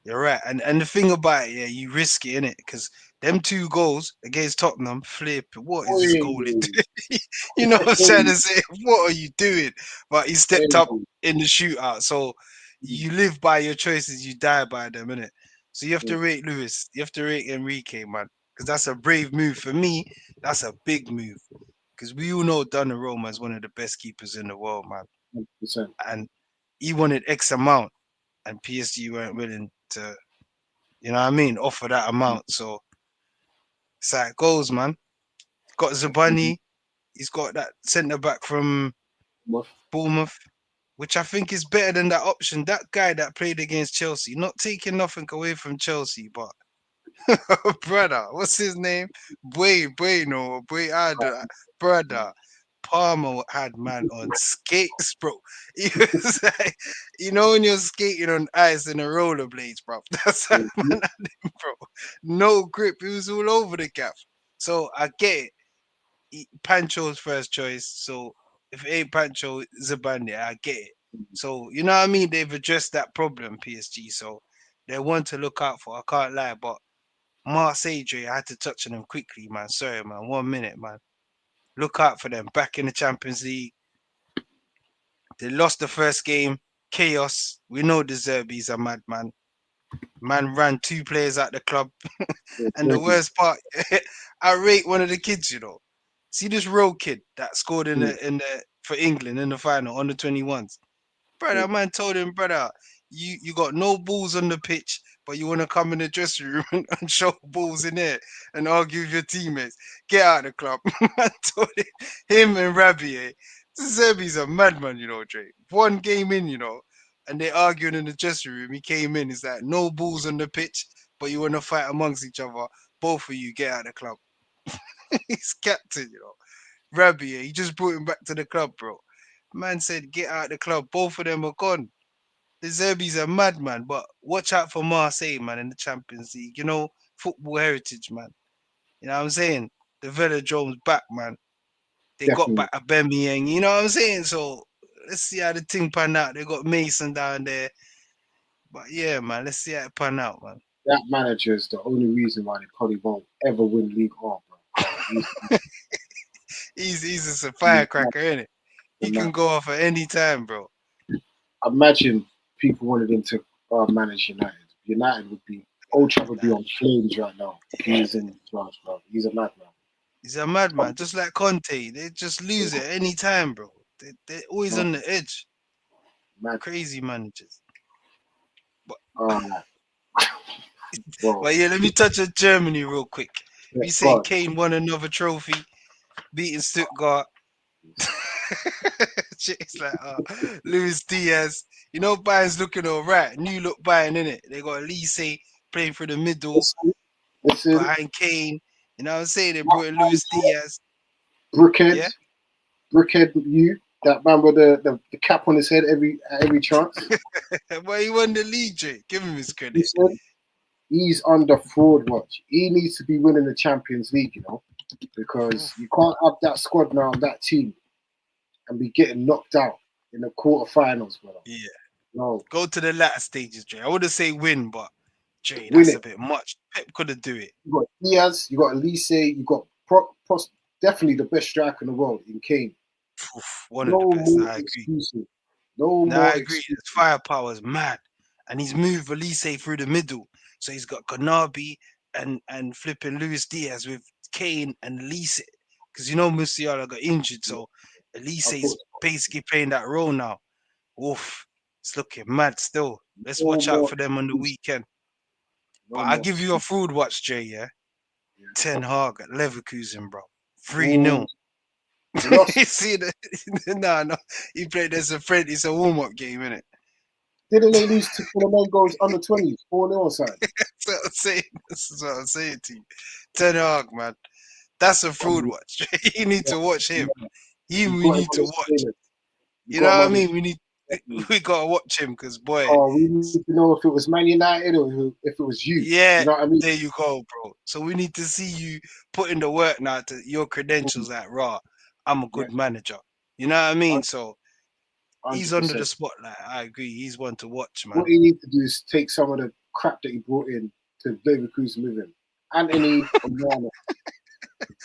you're right. And the thing about it, yeah, you risk it, innit? Because them 2 goals against Tottenham, flip. What is this goalie yeah. doing? You know what I'm trying to say? What are you doing? But he stepped up Hey, in the shootout. So you live by your choices, you die by them, innit? So you have to rate Lewis. You have to rate Enrique, man. Because that's a brave move. For me, that's a big move. Because we all know Donnarumma is one of the best keepers in the world, man. 100%. And he wanted X amount, and PSG weren't willing to, you know what I mean, offer that amount. So it's how it goes, man. Got Zabani. He's got that centre back from Bournemouth, which I think is better than that option. That guy that played against Chelsea, not taking nothing away from Chelsea, but brother, what's his name? Bueno, brother. Palmer had man on skates, bro. He was like, you know, when you're skating on ice in the rollerblades, bro. That's how man had him, bro. No grip. He was all over the gap. So I get it. Pancho's first choice. So if it ain't Pancho, Zabandi, I get it. So you know what I mean? They've addressed that problem, PSG. So they're one to look out for. I can't lie, but Marseille, I had to touch on them quickly, man. Sorry, man. 1 minute, man. Look out for them. Back in the Champions League. They lost the first game. Chaos. We know the Zerbi's a madman. Man ran 2 players out the club. And the worst part, I rate one of the kids, you know. See this road kid that scored in the for England in the final on the 21s. Brother, man told him, brother, you got no balls on the pitch, but you want to come in the dressing room and show balls in there and argue with your teammates. Get out of the club. Man told him and Rabier. Zerbi's a madman, you know, Drake. One game in, you know, and they're arguing in the dressing room. He came in, he's like, no balls on the pitch, but you want to fight amongst each other. Both of you get out of the club. He's captain, you know. Rabier, he just brought him back to the club, bro. Man said, get out the club. Both of them are gone. the Zerbi's a madman, but watch out for Marseille, man, in the Champions League. You know, football heritage, man. You know what I'm saying? The Velodrome's back, man. They got Definitely. back Aubameyang. You know what I'm saying? So let's see how the thing pan out. They got Mason down there, but yeah, man, let's see how it pan out, man. That manager is the only reason why they probably won't ever win League One, bro. He's a He's firecracker, isn't it? the He man. can go off at any time, bro. Imagine people wanted him to manage United. United would be Old Trafford would be Nah, on flames right now if he's in charge, bro. He's a madman. he's a madman, just like Conte. They just lose it any time, bro. They're always Mad, on the edge. mad. Crazy managers. But Um, bro, but yeah, let me touch on Germany real quick. yeah, We saying God, Kane won another trophy, beating Stuttgart. It's like Luis Diaz. You know, Bayern's looking all right. New look Bayern, innit? They got Elise playing through the middle listen, listen, behind Kane. You know what I'm saying? They brought in Luis Diaz. Brickhead, Yeah. Brickhead, you that man with the cap on his head every chance. But he won the league, Jay. Give him his credit. Listen, he's under fraud watch. He needs to be winning the Champions League, because Oof. you can't have that squad now, that team, and be getting knocked out in the quarterfinals, brother. Yeah. No, Go to the latter stages, Jay. I wouldn't say win, but Jay, win that's a it. bit much. Pep couldn't do it. You got Diaz, you got Elise, you got definitely the best striker in the world in Kane. Oof, one of the No best. more I agree. excuses. No No, I more agree. excuses. His firepower is mad, and he's moved Elise through the middle. So he's got Ganabi and flipping Luis Diaz with Kane and Elise, because you know Musiala got injured, Yeah, so I Elise's thought basically playing that role now. Oof, it's looking mad still. Let's no watch out more for them on the excuses. weekend. But No I'll more give you a excuses. fraud watch, Jay. Yeah, Yeah. Ten Hag at Leverkusen, bro. 3-0. Mm, they lost. You see the no. He played as a friend. It's a warm up game, innit? Didn't they lose to the main goals under 20s, 4-0 or something? That's what I'm saying. This is what I'm saying to you. Ten Hag, man. That's a I fraud mean, watch. You need yeah, to watch him. yeah, Him you we got him need on to his watch. playlist. You You got know him what I on his mean? definitely. We gotta watch him because boy, Oh, we need to know if it was Man United or if it was you. yeah, You know what I mean? there you go, bro. So we need to see you put in the work now to your Mm, credentials like raw. I'm a yeah, good manager. You know what I mean? So he's under the 100%. spotlight. I agree. He's one to watch, What man. he needs to do is take some of the crap that he brought in to Leverkusen with him. Anthony and Warner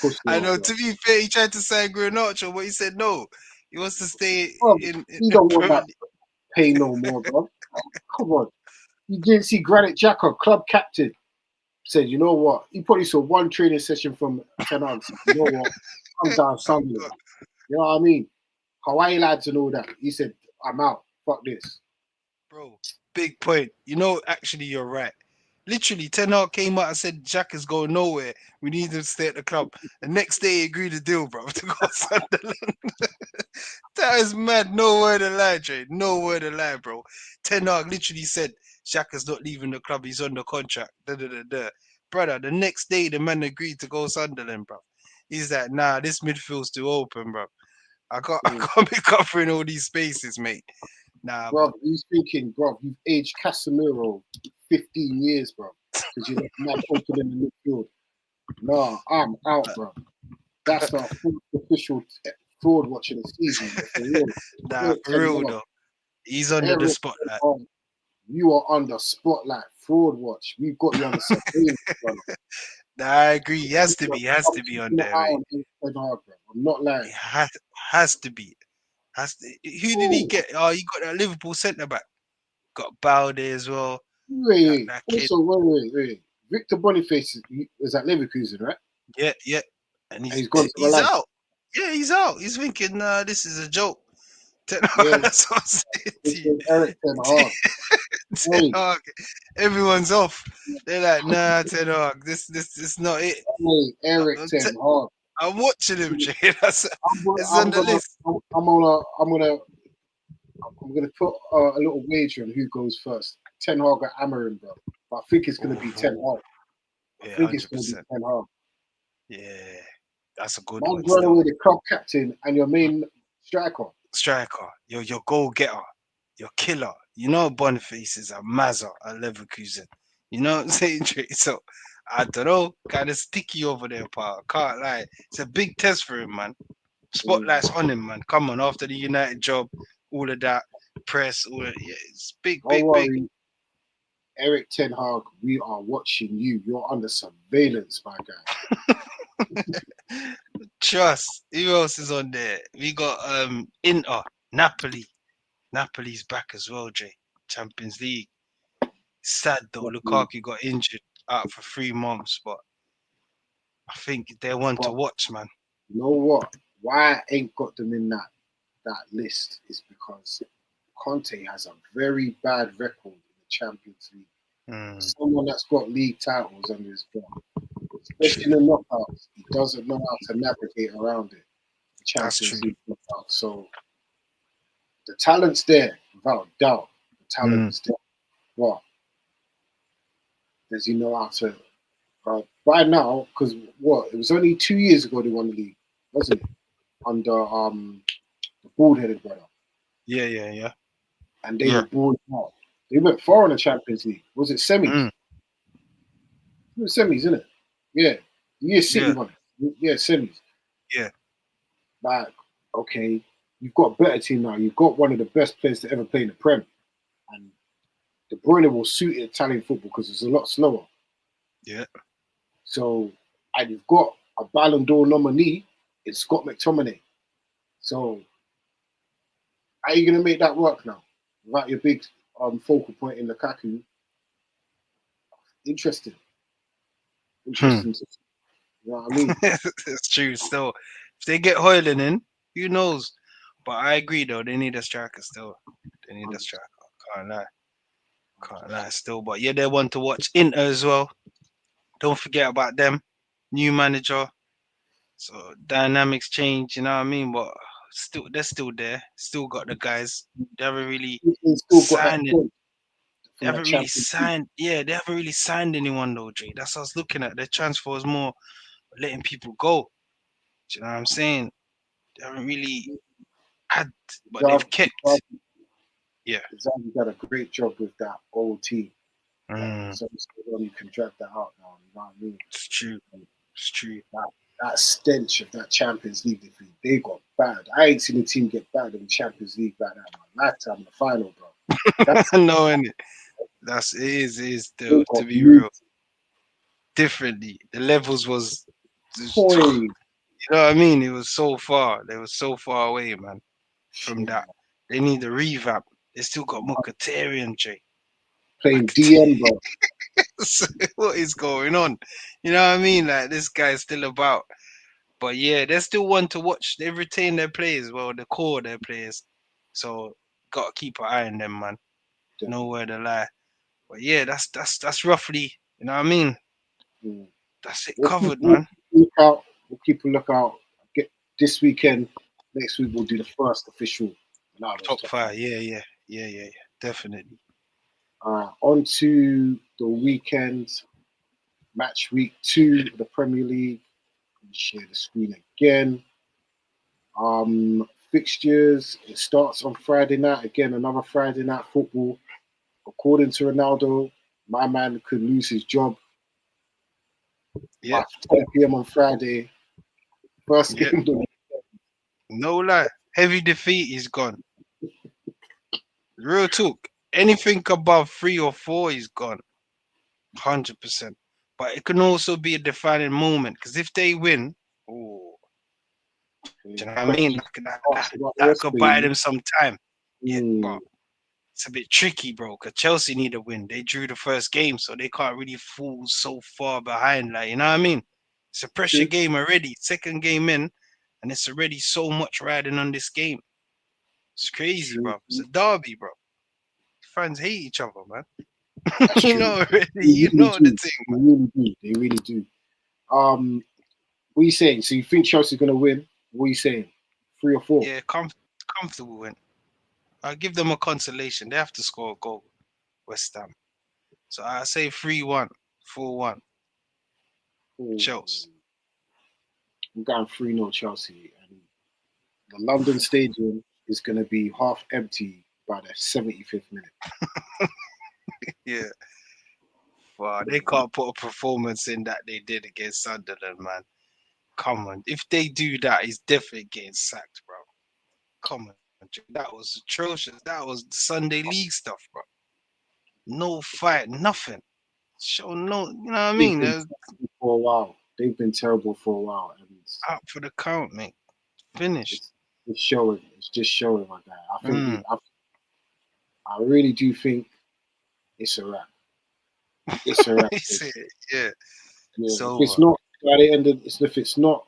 push them I up, know. bro. To be fair, he tried to sign Garnacho, but he said no. He wants to stay Bro, in he the don't want Premier that League. pay no more, bro. Come on. You didn't see Granit Xhaka, club captain, said, you know what? He probably saw one training session from Ten Hag. Said, you know what? I'm down Sunderland. You know what I mean? Hawaii lads and all that. He said, I'm out. Fuck this. Bro, big point. You know, actually, you're right. Literally, Ten Hag came out and said Jack is going nowhere. We need him to stay at the club. The next day, he agreed to deal, bro, to go to Sunderland. That is mad. No word of lie, Jay. No word of lie, bro. Ten Hag literally said Xhaka's not leaving the club. He's under contract. Da, da, da, da. Brother, the next day, the man agreed to go Sunderland, bro. He's like, nah, this midfield's too open, bro. I Mm. can't be covering all these spaces, mate. Nah, Bro, he's thinking, bro, you've aged Casemiro 15 years, bro, because you left man open in the midfield. Nah, I'm out, bro. That's the official fraud watching the season, bro. For real. nah, Eric for Ten real Hag. though. He's under the Eric Ten spotlight. Hag, you are under spotlight fraud watch. We've got you under surveillance, brother. Nah, I agree. He has to be. I'm He has to be on keeping an there, eye mate. on Eric Ten Hag, bro. I'm not lying. It has to be. Has to. Who did he Oh, get? Oh, he got that Liverpool centre back. Got Balde as well. wait. That kid. Also, wait. Victor Boniface was at Leverkusen, right? Yeah, yeah. And And he's gone to the he's lads. out. Yeah, he's out. He's thinking, nah, this is a joke. Yeah, That's what I'm saying to it's you. Eric Ten Hag. Ten Hey, Hag. Everyone's off. They're like, nah, Ten Hag. This is not it. hey, Eric I'm, Ten Hag. I'm watching him, Jay. It's on I'm the gonna, list. I'm gonna put a little wager on who goes first. Ten Hag or Amarin, bro. But I think it's gonna be Ten Ooh, Hag. I yeah, think it's gonna be 100%. Ten Hag. Yeah, that's a good Man's one running still. away the club captain and your main striker. Striker, you're your goal getter, your killer. You know Boniface is a Mazza at Leverkusen. You know what I'm saying, Trey? So I don't know, kind of sticky over there, pal. Can't lie. It's a big test for him, man. Mm. Spotlight's on him, man. Come on, after the United job, all of that press, all of, yeah, it's big, Don't big, big. worry, Eric Ten Hag, we are watching you. You're under surveillance, my guy. Trust. Who else is on there? We got Inter, Napoli. Napoli's back as well, Jay. Champions League. Sad though, But Lukaku got injured out for 3 months, but I think they're one to watch, man. you know what? Why I ain't got them in that list is because Conte has a very bad record in the Champions League. Mm, Someone that's got league titles under his belt, especially true. in the knockouts, he doesn't know how to navigate around it. The That's Champions true. League knockouts. So the talent's there, without doubt. The talent Mm, is there. But does he know how to? By now, because what? It was only 2 years ago they won the league, wasn't it? Under the bald-headed brother, yeah, yeah, yeah. and they Yeah. were bald out. They went far in the Champions League. Was it semis? Mm, It was semis, isn't it? Yeah. The year City yeah, won it. Yeah, semis. yeah. Like, okay, you've got a better team now. You've got one of the best players to ever play in the Prem, and De Bruyne will suit Italian football because it's a lot slower. Yeah. So, and you've got a Ballon d'Or nominee in Scott McTominay. So, how are you going to make that work now without your big focal point in Lukaku? Interesting. Hmm. Interesting. You know what I mean? It's true. Still, if they get Hoyland in, who knows? But I agree, though. They need a striker still. They need a 100%. striker. Can't lie. Can't lie still. But yeah, they're one to watch. Inter as well. Don't forget about them. New manager. So dynamics change, you know what I mean? But still, they're still there. Still got the guys. They haven't really They still got that signed it. point They from that haven't really Champions League. signed. Yeah, they haven't really signed anyone though, Jay. That's what I was looking at. Their transfer is more letting people go. Do you know what I'm saying? They haven't really had, but they've kept. Yeah. Zavi done a great job with that old team. But Mm, so you can drag that out now. You know what I mean? it's true. And It's true. that stench of that Champions League defeat, they got bad. I ain't seen a team get bad in the Champions League like that in my lifetime in the final, bro. That's No, and it is they still to got be real. moved. Differently, the levels was, Boy, you know what I mean? It was so far. They were so far away, man, from shit, that. They need a revamp. They still got Mkhitaryan, Jay. playing DM, bro. So what is going on? You know what I mean? Like this guy's still about. But yeah, they're still one to watch. They've retained their players, well, the core of their players. So gotta keep an eye on them, man. Nowhere to lie. But yeah, that's roughly, you know what I mean? Mm. That's it We'll keep, covered, we'll man. keep look out. We'll keep a lookout. Get this weekend. Next week we'll do the first official Ronaldo's Top top five. five, yeah. Definitely. On to the weekend, match week 2 of the Premier League. Let me share the screen again. Fixtures. It starts on Friday night. Again, another Friday night football. According to Ronaldo, my man could lose his job Yeah, by 10 p.m. on Friday. First yeah. game of the week. No lie. Heavy defeat is gone. Real talk. Anything above 3 or 4 is gone. 100%. But it can also be a defining moment because if they win, oh, do you know what I mean? Question about the That rest of could the buy league. them some time. Yeah, Hmm. but it's a bit tricky, bro. Because Chelsea need a win. They drew the first game, so they can't really fall so far behind. Like, you know what I mean? It's a pressure True. game already. Second game in, and it's already so much riding on this game. It's crazy, True. bro. It's a derby, bro. Fans hate each other, man. That's You true. know already. They You really know the do. thing, They man. really do. They really do. What are you saying? So you think Chelsea's gonna win? What are you saying? 3 or 4? Yeah, comfortable win. I'll give them a consolation. They have to score a goal, West Ham. So I say 3-1, 4-1, Oh, Chelsea. I'm going 3-0 Chelsea, and the London Stadium is gonna be half empty by the 75th minute. Yeah. Wow, they can't put a performance in that they did against Sunderland, man. Come on. If they do that, he's definitely getting sacked, bro. Come on. That was atrocious. That was Sunday League stuff, bro. No fight, nothing. Show no, you know what I They've mean? been They're terrible for a while. They've been terrible for a while, and out for the count, mate. Finished. it's showing. It's just showing, my guy. I think Mm. I really do think it's a wrap. It's a wrap. He said, yeah, Yeah, it's if it's over. not by the end of, if it's not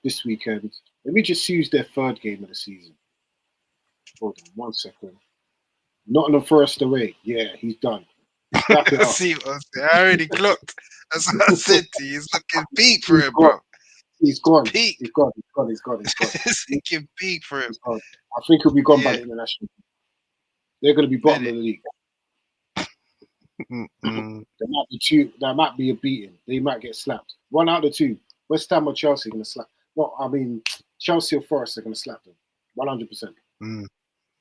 this weekend. Let me just use their third game of the season. Hold on 1 second. Nottingham Forest away. Yeah, he's done. Wrap it up. See what I'm saying? I already clocked. That's what I said to you. It's looking peak for He's him, gone. bro. He's gone. Peak. He's gone. He's gone. He's gone. He's gone. It's looking peak for him. He's gone. I think he'll be gone by Yeah. the international. They're going to be bottom Did of the league. it. Mm-mm. There might be two. There might be a beating. They might get slapped. One out of two. West Ham or Chelsea are going to slap. No, I mean Chelsea or Forest are going to slap them. 100%. Mm.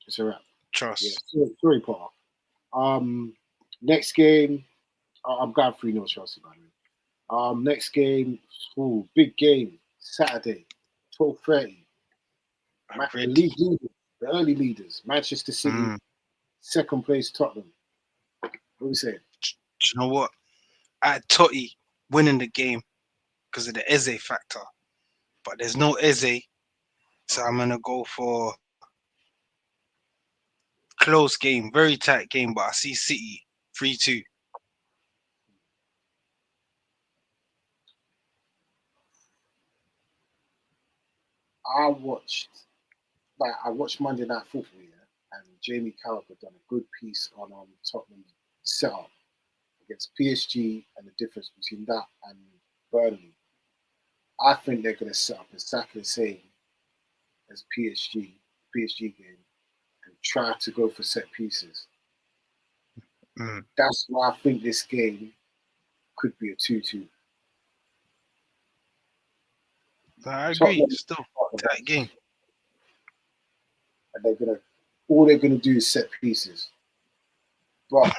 It's a wrap. Yeah. Trust. Sorry, Potter. Next game. I'm going 3-0 Chelsea, by the way. Next game. Ooh, big game. Saturday, 12:30. I'm The ready. league leaders, the early leaders. Manchester City, Mm. second place Tottenham. What are we saying? Do you know what? I had Totti winning the game because of the Eze factor. But there's no Eze, so I'm going to go for close game, very tight game, but I see City 3-2. I watched Monday Night Football, yeah, and Jamie Carragher done a good piece on Tottenham's setup against PSG and the difference between that and Burnley. I think they're going to set up exactly the same as PSG game, and try to go for set pieces. Mm. That's why I think this game could be a 2-2. I agree, Tottenham, still tight game. and all they're gonna do is set pieces. But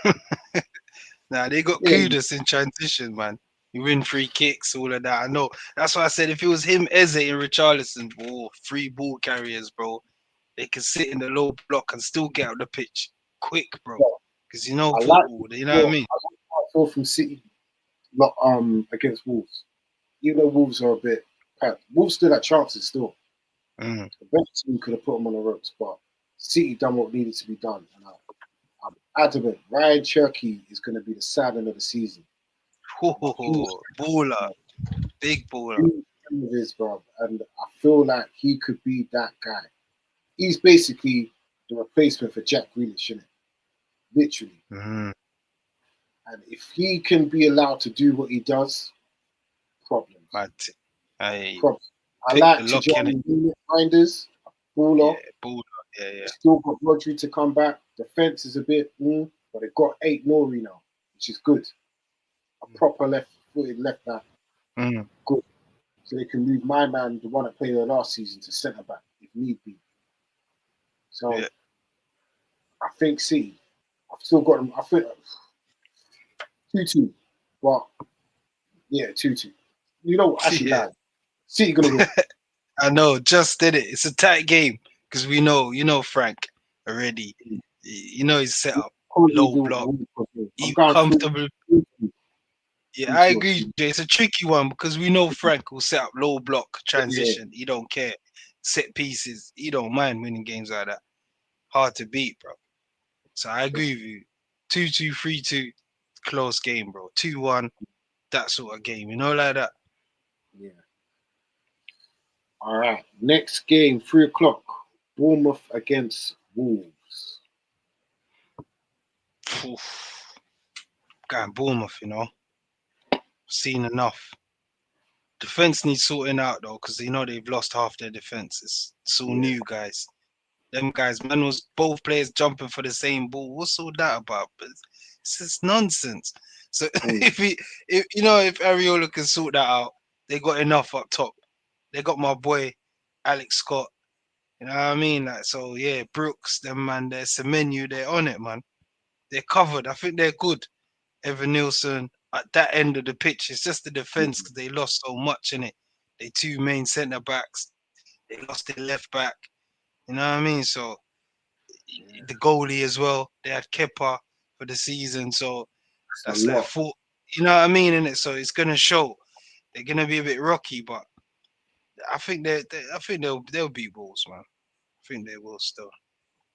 Nah, they got yeah, Kudus in transition, man. You win free kicks, all of that. I know. That's why I said if it was him, Eze, and Richarlison, oh, free ball carriers, bro, they can sit in the low block and still get out the pitch quick, bro. but Because you know I like football, you know what I mean? I saw from City not against Wolves. Even though Wolves are a bit packed. Wolves still had chances still. Mm. The best team could have put them on the ropes, but City done what needed to be done. And I'm adamant Ryan Cherky is going to be the signing of the season. Baller, big baller. Huge fan of his, bro, and I feel like he could be that guy. He's basically the replacement for Jack Grealish, isn't it? Literally. Mm. And if he can be allowed to do what he does, problems. Mad. I Problems. I pick like the to lock in it. join Minders, Yeah, baller. baller. Yeah, yeah. Still got Rodri to come back. Defense is a bit, but they've got 8 Nori now, which is good. A proper left-footed left back, Mm. good. So they can move my man, the one that played there last season, to centre back if need be. So Yeah. I think City. I've still got them. I think 2-2, but yeah, 2-2. You know, actually, Yeah. City gonna win. I know, just did it. It's a tight game because we know, Frank already. You know he's set up Probably low do block, I'm going comfortable. 3-2. Yeah, I 3-2 or agree, 2. Jay. It's a tricky one because we know Frank will set up low block Yeah, transition. He don't care. Set pieces. He don't mind winning games like that. Hard to beat, bro. So I agree with you. 2-2, 3-2, close game, bro. 2-1, that sort of game. You know, like that. yeah. All right. Next game, 3 o'clock. Bournemouth against Wolves. Oof. Going Bournemouth, Seen enough. Defense needs sorting out though, because they've lost half their defense. It's all Yeah. new guys. Them guys, man, was both players jumping for the same ball. What's all that about? But it's just nonsense. So if Ariola can sort that out, they got enough up top. They got my boy Alex Scott. You know what I mean? Like, so yeah, Brooks, them man, there's Semenyo, they're on it, man. They're covered. I think they're good. Evan Nielsen at that end of the pitch. It's just the defense because they lost so much in it. They two main centre backs. They lost their left back. You know what I mean? So the goalie as well. They had Kepa for the season, so That's a that's like lot. four. You know what I mean? In it, so it's gonna show. They're gonna be a bit rocky, but I think I think they'll beat Wolves, man. I think they will still.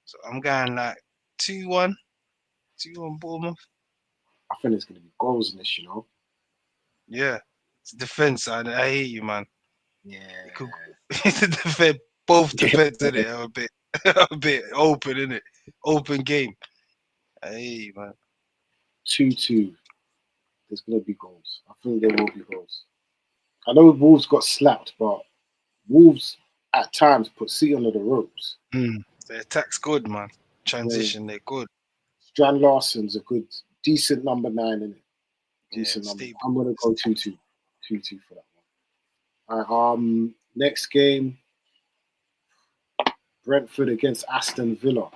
So I'm going like 2-1, 2-1 Bournemouth. I think there's going to be goals in this, Yeah, it's defense. I hear you, man. It could Yeah. both defense in it are a bit a bit open in it, open game. I hear you, man. 2-2. There's going to be goals. I think there will be goals. I know Wolves got slapped, but Wolves at times put City under the ropes. The attack's good, man. Yeah. Transition, they're good. Strand Larsen's a good, decent number 9 in it. Yeah, Decent number. stable. I'm going to go 2-2. 2-2 for that one. All right, next game, Brentford against Aston Villa.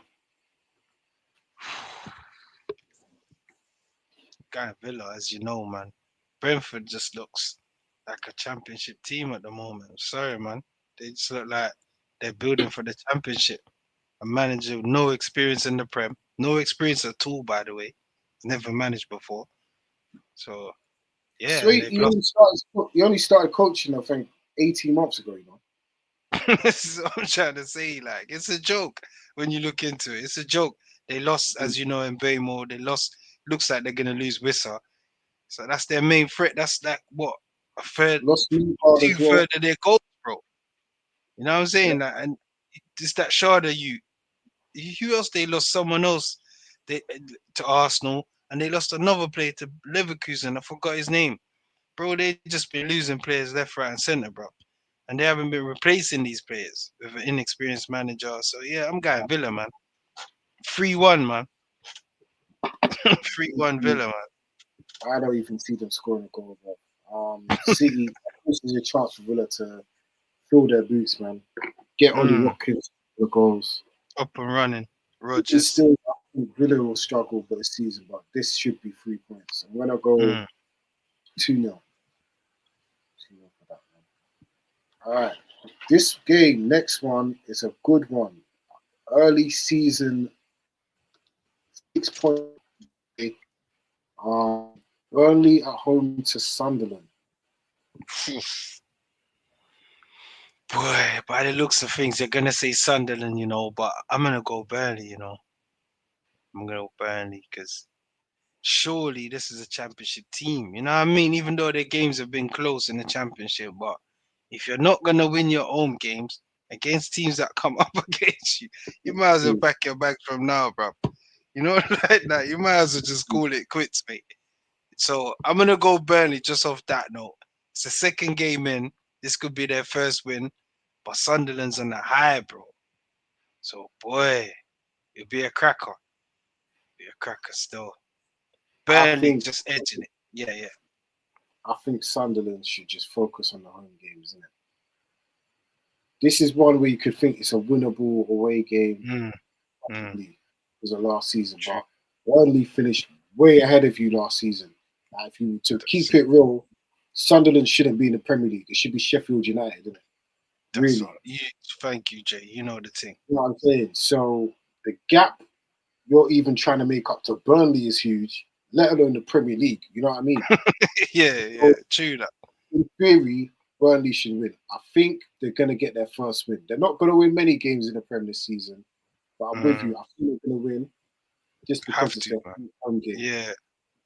Guy Villa, as you know, man. Brentford just looks like a championship team at the moment. Sorry, man. They just look like they're building for the championship. A manager with no experience in the Prem, no experience at all, by the way. He's never managed before. So yeah, So and they've lost. he only started coaching, I think, 18 months ago, This is what I'm trying to say. Like, it's a joke when you look into it. It's a joke. They lost, as you know, in Baymore. They lost. Looks like they're gonna lose Wissa. So that's their main threat. That's like what a third, Lost Newcastle as well. 2/3 of their goals, bro. You know what I'm Yeah. saying? Like, and it's that Shada. Who else? They lost someone else. They to Arsenal, and they lost another player to Leverkusen. I forgot his name, bro. They just been losing players left, right, and center, bro. And they haven't been replacing these players with an inexperienced manager. So yeah, I'm going Villa, man. 3-1, man. 3-1 Villa, man. I don't even see them scoring a goal, bro. City, this is a chance for Villa to fill their boots, man. Get Ollie Watkins the goals. Up and running. It's Rogers. still, I think Villa will struggle for the season, but this should be 3 points. I'm gonna go 2-0. 2-0 for that one. All right, this game, next one is a good one. Early season 6 point. Burnley at home to Sunderland. Boy, by the looks of things, they're gonna say Sunderland, but I'm gonna go Burnley. I'm gonna go Burnley because surely this is a championship team. You know what I mean? Even though their games have been close in the championship, but if you're not gonna win your home games against teams that come up against you, you might as well pack your bags from now, bro. You know, like that. You might as well just call it quits, mate. So I'm gonna go Burnley just off that note. It's the second game in. This could be their first win, but Sunderland's on the high, bro. So boy, it'll be a cracker. Be a cracker still. I Burnley think just edging it. Yeah, yeah. I think Sunderland should just focus on the home games, isn't it? This is one where you could think it's a winnable away game, possibly, because of last season, True. but Burnley finished way ahead of you last season. Like, if you to keep it real, Sunderland shouldn't be in the Premier League. It should be Sheffield United, isn't it? That's Really. all. Thank you, Jay. You know the thing. You know what I'm saying? So the gap you're even trying to make up to Burnley is huge, let alone the Premier League. You know what I mean? Yeah. True that. In theory, Burnley should win. I think they're going to get their first win. They're not going to win many games in the Premier this season, but I'm with you. I think they're going to win just because Have it's to, their man. home game. Yeah.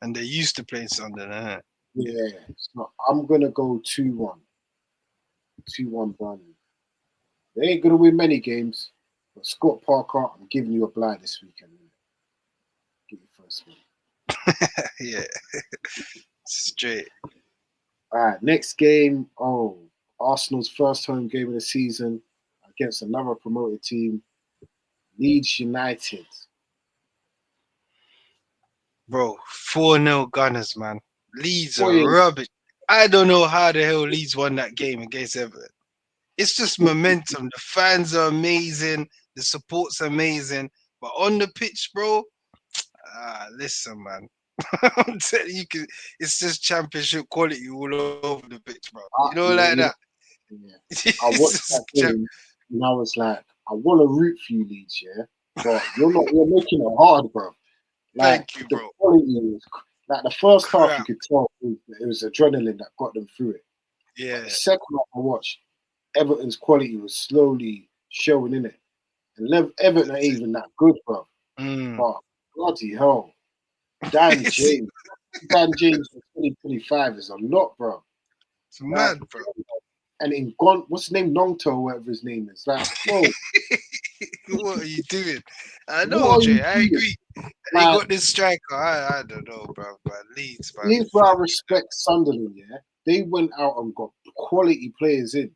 And they're used to playing Sunderland. Yeah. So I'm going to go 2-1. 2-1 Burnley. They ain't going to win many games, but Scott Parker, I'm giving you a blind this weekend. Get your first win. Yeah. Straight. All right, next game. Oh, Arsenal's first home game of the season against another promoted team, Leeds United. Bro, 4-0 Gunners, man. Leeds are Boy, rubbish. I don't know how the hell Leeds won that game against Everton. it's just momentum. The fans are amazing. The support's amazing. But on the pitch, bro, listen, man. I'm telling you, it's just championship quality all over the pitch, bro. You know, like Yeah, that. yeah. I It's watched just that game and I was like, I want to root for you, Leeds, yeah, but you're not. You're making it hard, bro. Like thank you, the bro. quality was like the first half, you Crap. could tell it was adrenaline that got them through it. But Yeah. the second half I watched, Everton's quality was slowly showing in it, and Everton ain't That's it. even that good, bro. Mm. But bloody hell, Dan it's, James, Dan James for 2025 is a lot, bro. it's Like, mad, bro. and in Gon, what's his name, Nongto, whatever his name is. Like, bro, What are you doing? I know, what are Jay. you I doing? agree. They Like, got this striker. I don't know, bro. But Leeds, man. here's where I respect Sunderland. Yeah, they went out and got quality players in.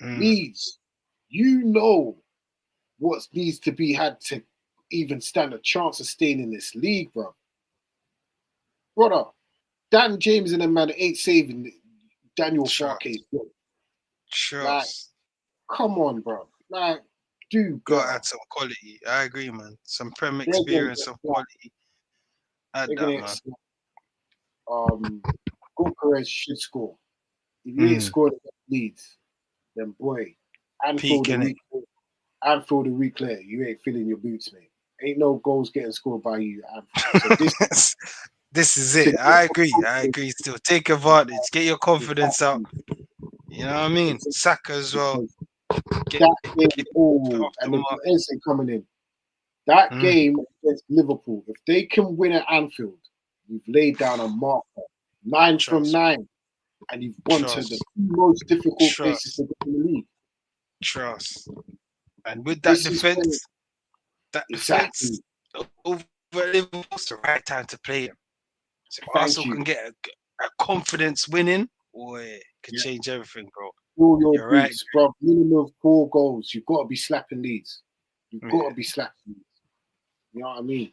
Mm, Leeds, you know what needs to be had to even stand a chance of staying in this league, bro. Brother, Dan James and the man ain't saving Daniel trust. Farke's job. Like, Trust. come on, bro. Like, do Got to better. add some quality. I agree, man. Some Prem They're gonna experience, get some slapped. quality. Add They're that, gonna get man. slapped. Gokares should score. If you ain't Mm, scored against Leeds, then boy, peak Anfield a in it. week, Anfield a week later, you ain't filling your boots, mate. Ain't no goals getting scored by you at Anfield. So this This is to it. get I your agree. I confidence agree. Still, take advantage. Get your confidence up. exactly, You know what I mean? exactly, Saka as well. because Get, that game, get oh, off the and the mark. Ensign coming in. That Mm, game against Liverpool, if they can win at Anfield, you've laid down a marker. 9 from trust. 9, and you've gone to the Trust. most difficult places to Trust. get in the league. Trust. And with that This is when defense, exactly. over Liverpool, it's the right time to play them. So if Arsenal Thank can you. get a confidence winning, boy, it could Yeah. change everything, bro. All your You're right. boots, bro. Minimum of 4 goals. You've got to be slapping Leeds. You've got Yeah. to be slapping Leeds. You know what I mean?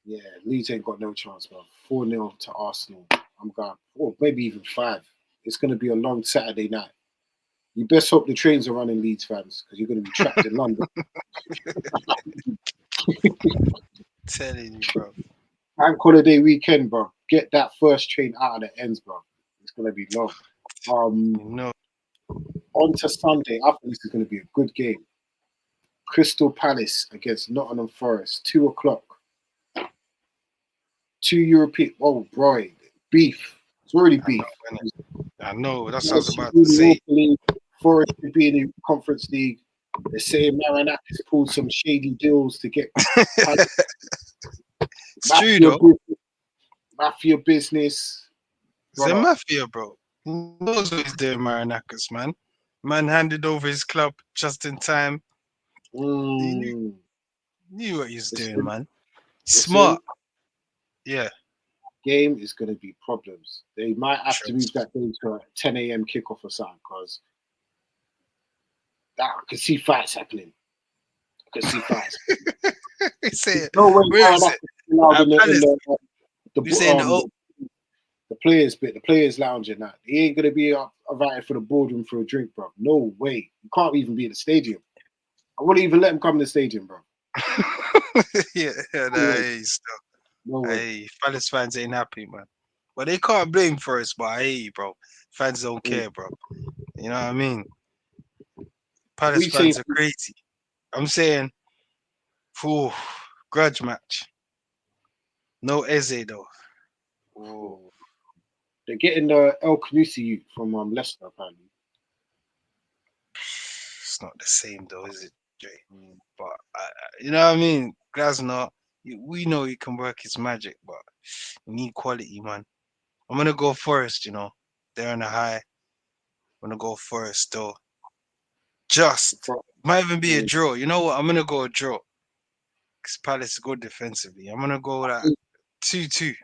Yeah, Leeds ain't got no chance, bro. 4-0 to Arsenal. I'm going, or maybe even 5. It's going to be a long Saturday night. You best hope the trains are running, Leeds fans, because you're going to be trapped in London. Telling you, bro. Bank holiday weekend, bro. Get that first train out of the ends, bro. It's going to be long. You know, On to Sunday. I think this is going to be a good game. Crystal Palace against Nottingham Forest, 2 o'clock. 2 European. Oh, bro, beef. It's already I know, beef. innit? I know. That's what I was Palace should about be to in the say. Europa League. Forest should be in the Conference League. They're saying Marinakis pulled some shady deals to get Palace. It's true, Mafia though. business. Mafia business. It's a Brother. mafia, bro. He knows what he's doing, Marinakis, man. Man handed over his club just in time. He Mm. knew what he was doing, Listen, man. listen. Smart. Yeah. Game is going to be problems. They might have to move Trust. that game to a 10 a.m. kickoff or something because I can see fights happening. I can see fights. He There's said, no way where is Maranatha it? is allowed in Palace. We saying the oh, the players bit, the players lounge and that. He ain't gonna be up invited for the boardroom for a drink, bro. No way. You can't even be in the stadium. I wouldn't even let him come in the stadium, bro. yeah, No nah, way. hey, still, No way. hey, Palace fans ain't happy, man. But they can't blame for us, but hey, bro, fans don't Mm. care, bro. You know what I mean? What Palace you saying? fans are crazy. I'm saying, whew, grudge match. No Eze though. Oh, They're getting the El Canusi youth from Leicester, apparently. it's not the same though, is it, Jay? Mm. But you know what I mean? Glasner, we know he can work his magic, but we need quality, man. I'm gonna go first, you know. They're on a high. I'm gonna go first though. Just might even be a Mm. draw. You know what? I'm gonna go a draw. Because Palace is good defensively. I'm gonna go I like think 2-2.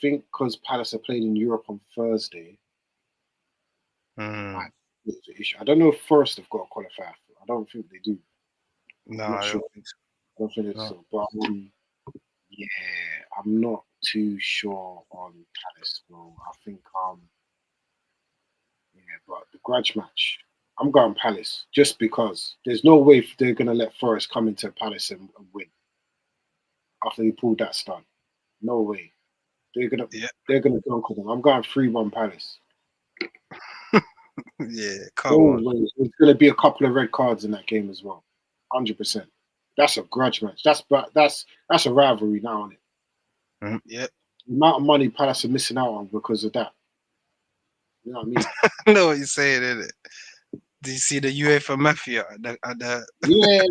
because Palace are playing in Europe on Thursday, Mm, might be the issue. I don't know if Forest have got a qualifier. I don't think they do. no, I'm not I sure. don't think so. I don't think it's No. so. But yeah, I'm not too sure on Palace, bro. I think yeah, but the grudge match, I'm going Palace just because there's no way they're gonna let Forest come into Palace and win after he pulled that stunt. No way. They're gonna Yeah, they're gonna dunk on them. I'm going 3-1 Palace. yeah. No Come on. way. There's gonna be a couple of red cards in that game as well. 100%. That's a grudge match. That's a rivalry now, is it? Yeah. The amount of money Palace are missing out on because of that. You know what I mean? I know what you're saying, innit? Do you see the UEFA Mafia at Yeah,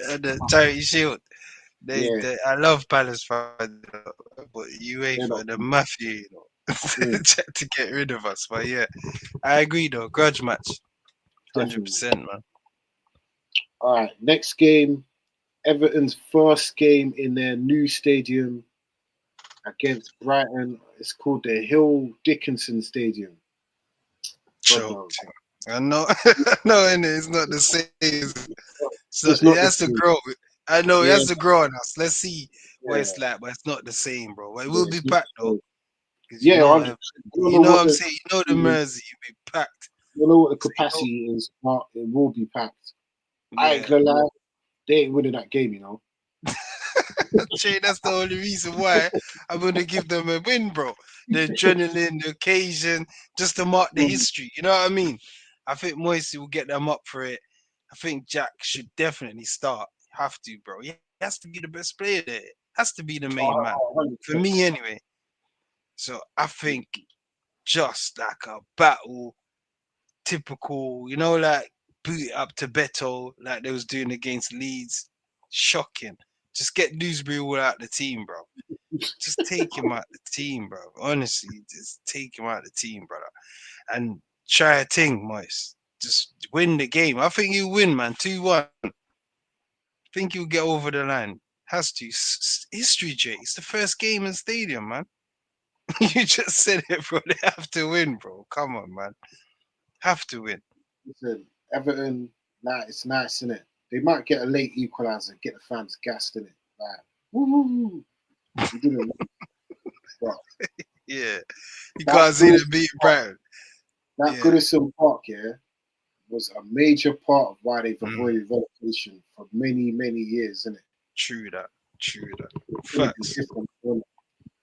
at the Charity Shield? yeah. I love Palace fans, but They're UEFA, not. the Mafia, Mm, try to get rid of us. But yeah, I agree though. Grudge match, hundred definitely. percent, man. All right. Next game. Everton's first game in their new stadium against Brighton. It's called the Hill Dickinson Stadium. God knows. Choked. I know, no, and it's not the same. So It's it not the has to same. grow. I know it Yeah, has to grow on us. Let's see what yeah, it's like, but it's not the same, bro. But it yeah. will be It's not packed the though, same. because Yeah, 100%. I don't you know know what what I'm the saying. You know the Mersey, you'll be packed. I don't know what the So capacity is, but it will be packed. I ain't yeah. gonna lie, they ain't winning that game, you know. Shay, that's the only reason why I'm gonna give them a win, bro. The adrenaline, the occasion, just to mark the Mm. history. You know what I mean? I think Moisey will get them up for it. I think Jack should definitely start. Have to, bro. He has to be the best player there. Has to be the main man. Oh, For 100%. me anyway. So I think just like a battle, typical, like boot it up to Beto, like they was doing against Leeds. Shocking. Just get Dewsbury all out the team, bro. Just take him out the team, bro. Honestly, just take him out the team, brother. And try a thing, Moise. Just win the game. I think you win, man. 2-1. Think you'll get over the line. Has to. History, Jay. It's the first game in stadium, man. You just said it, bro. They have to win, bro. Come on, man. Have to win. Listen, Everton, nah, it's nice, innit? They might get a late equaliser, get the fans gassed in it. Like, woo! We didn't win, but Yeah. You that can't see Goodison the beat Park, Brighton. that Yeah. Goodison Park, yeah, was a major part of why they've Mm, avoided relegation for many, many years, innit? true that. True that. It's gonna be Facts. different.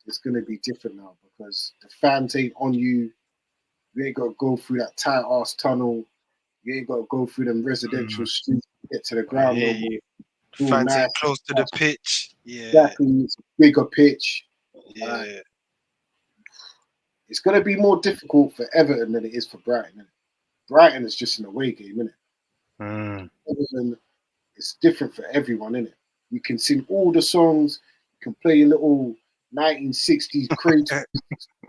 It's gonna be different now because the fans ain't on you. You ain't gotta go through that tight ass tunnel. You ain't gotta go through them Mm, residential streets to get to the I ground hear no more. you. It's all Fans nice. ain't close to the pitch. Yeah. Exactly. It's a bigger pitch. Uh, Yeah. it's going to be more difficult for Everton than it is for Brighton. Innit? Brighton is just an away game, isn't it? Mm. Everton is different for everyone, isn't it? You can sing all the songs. You can play your little 1960s crates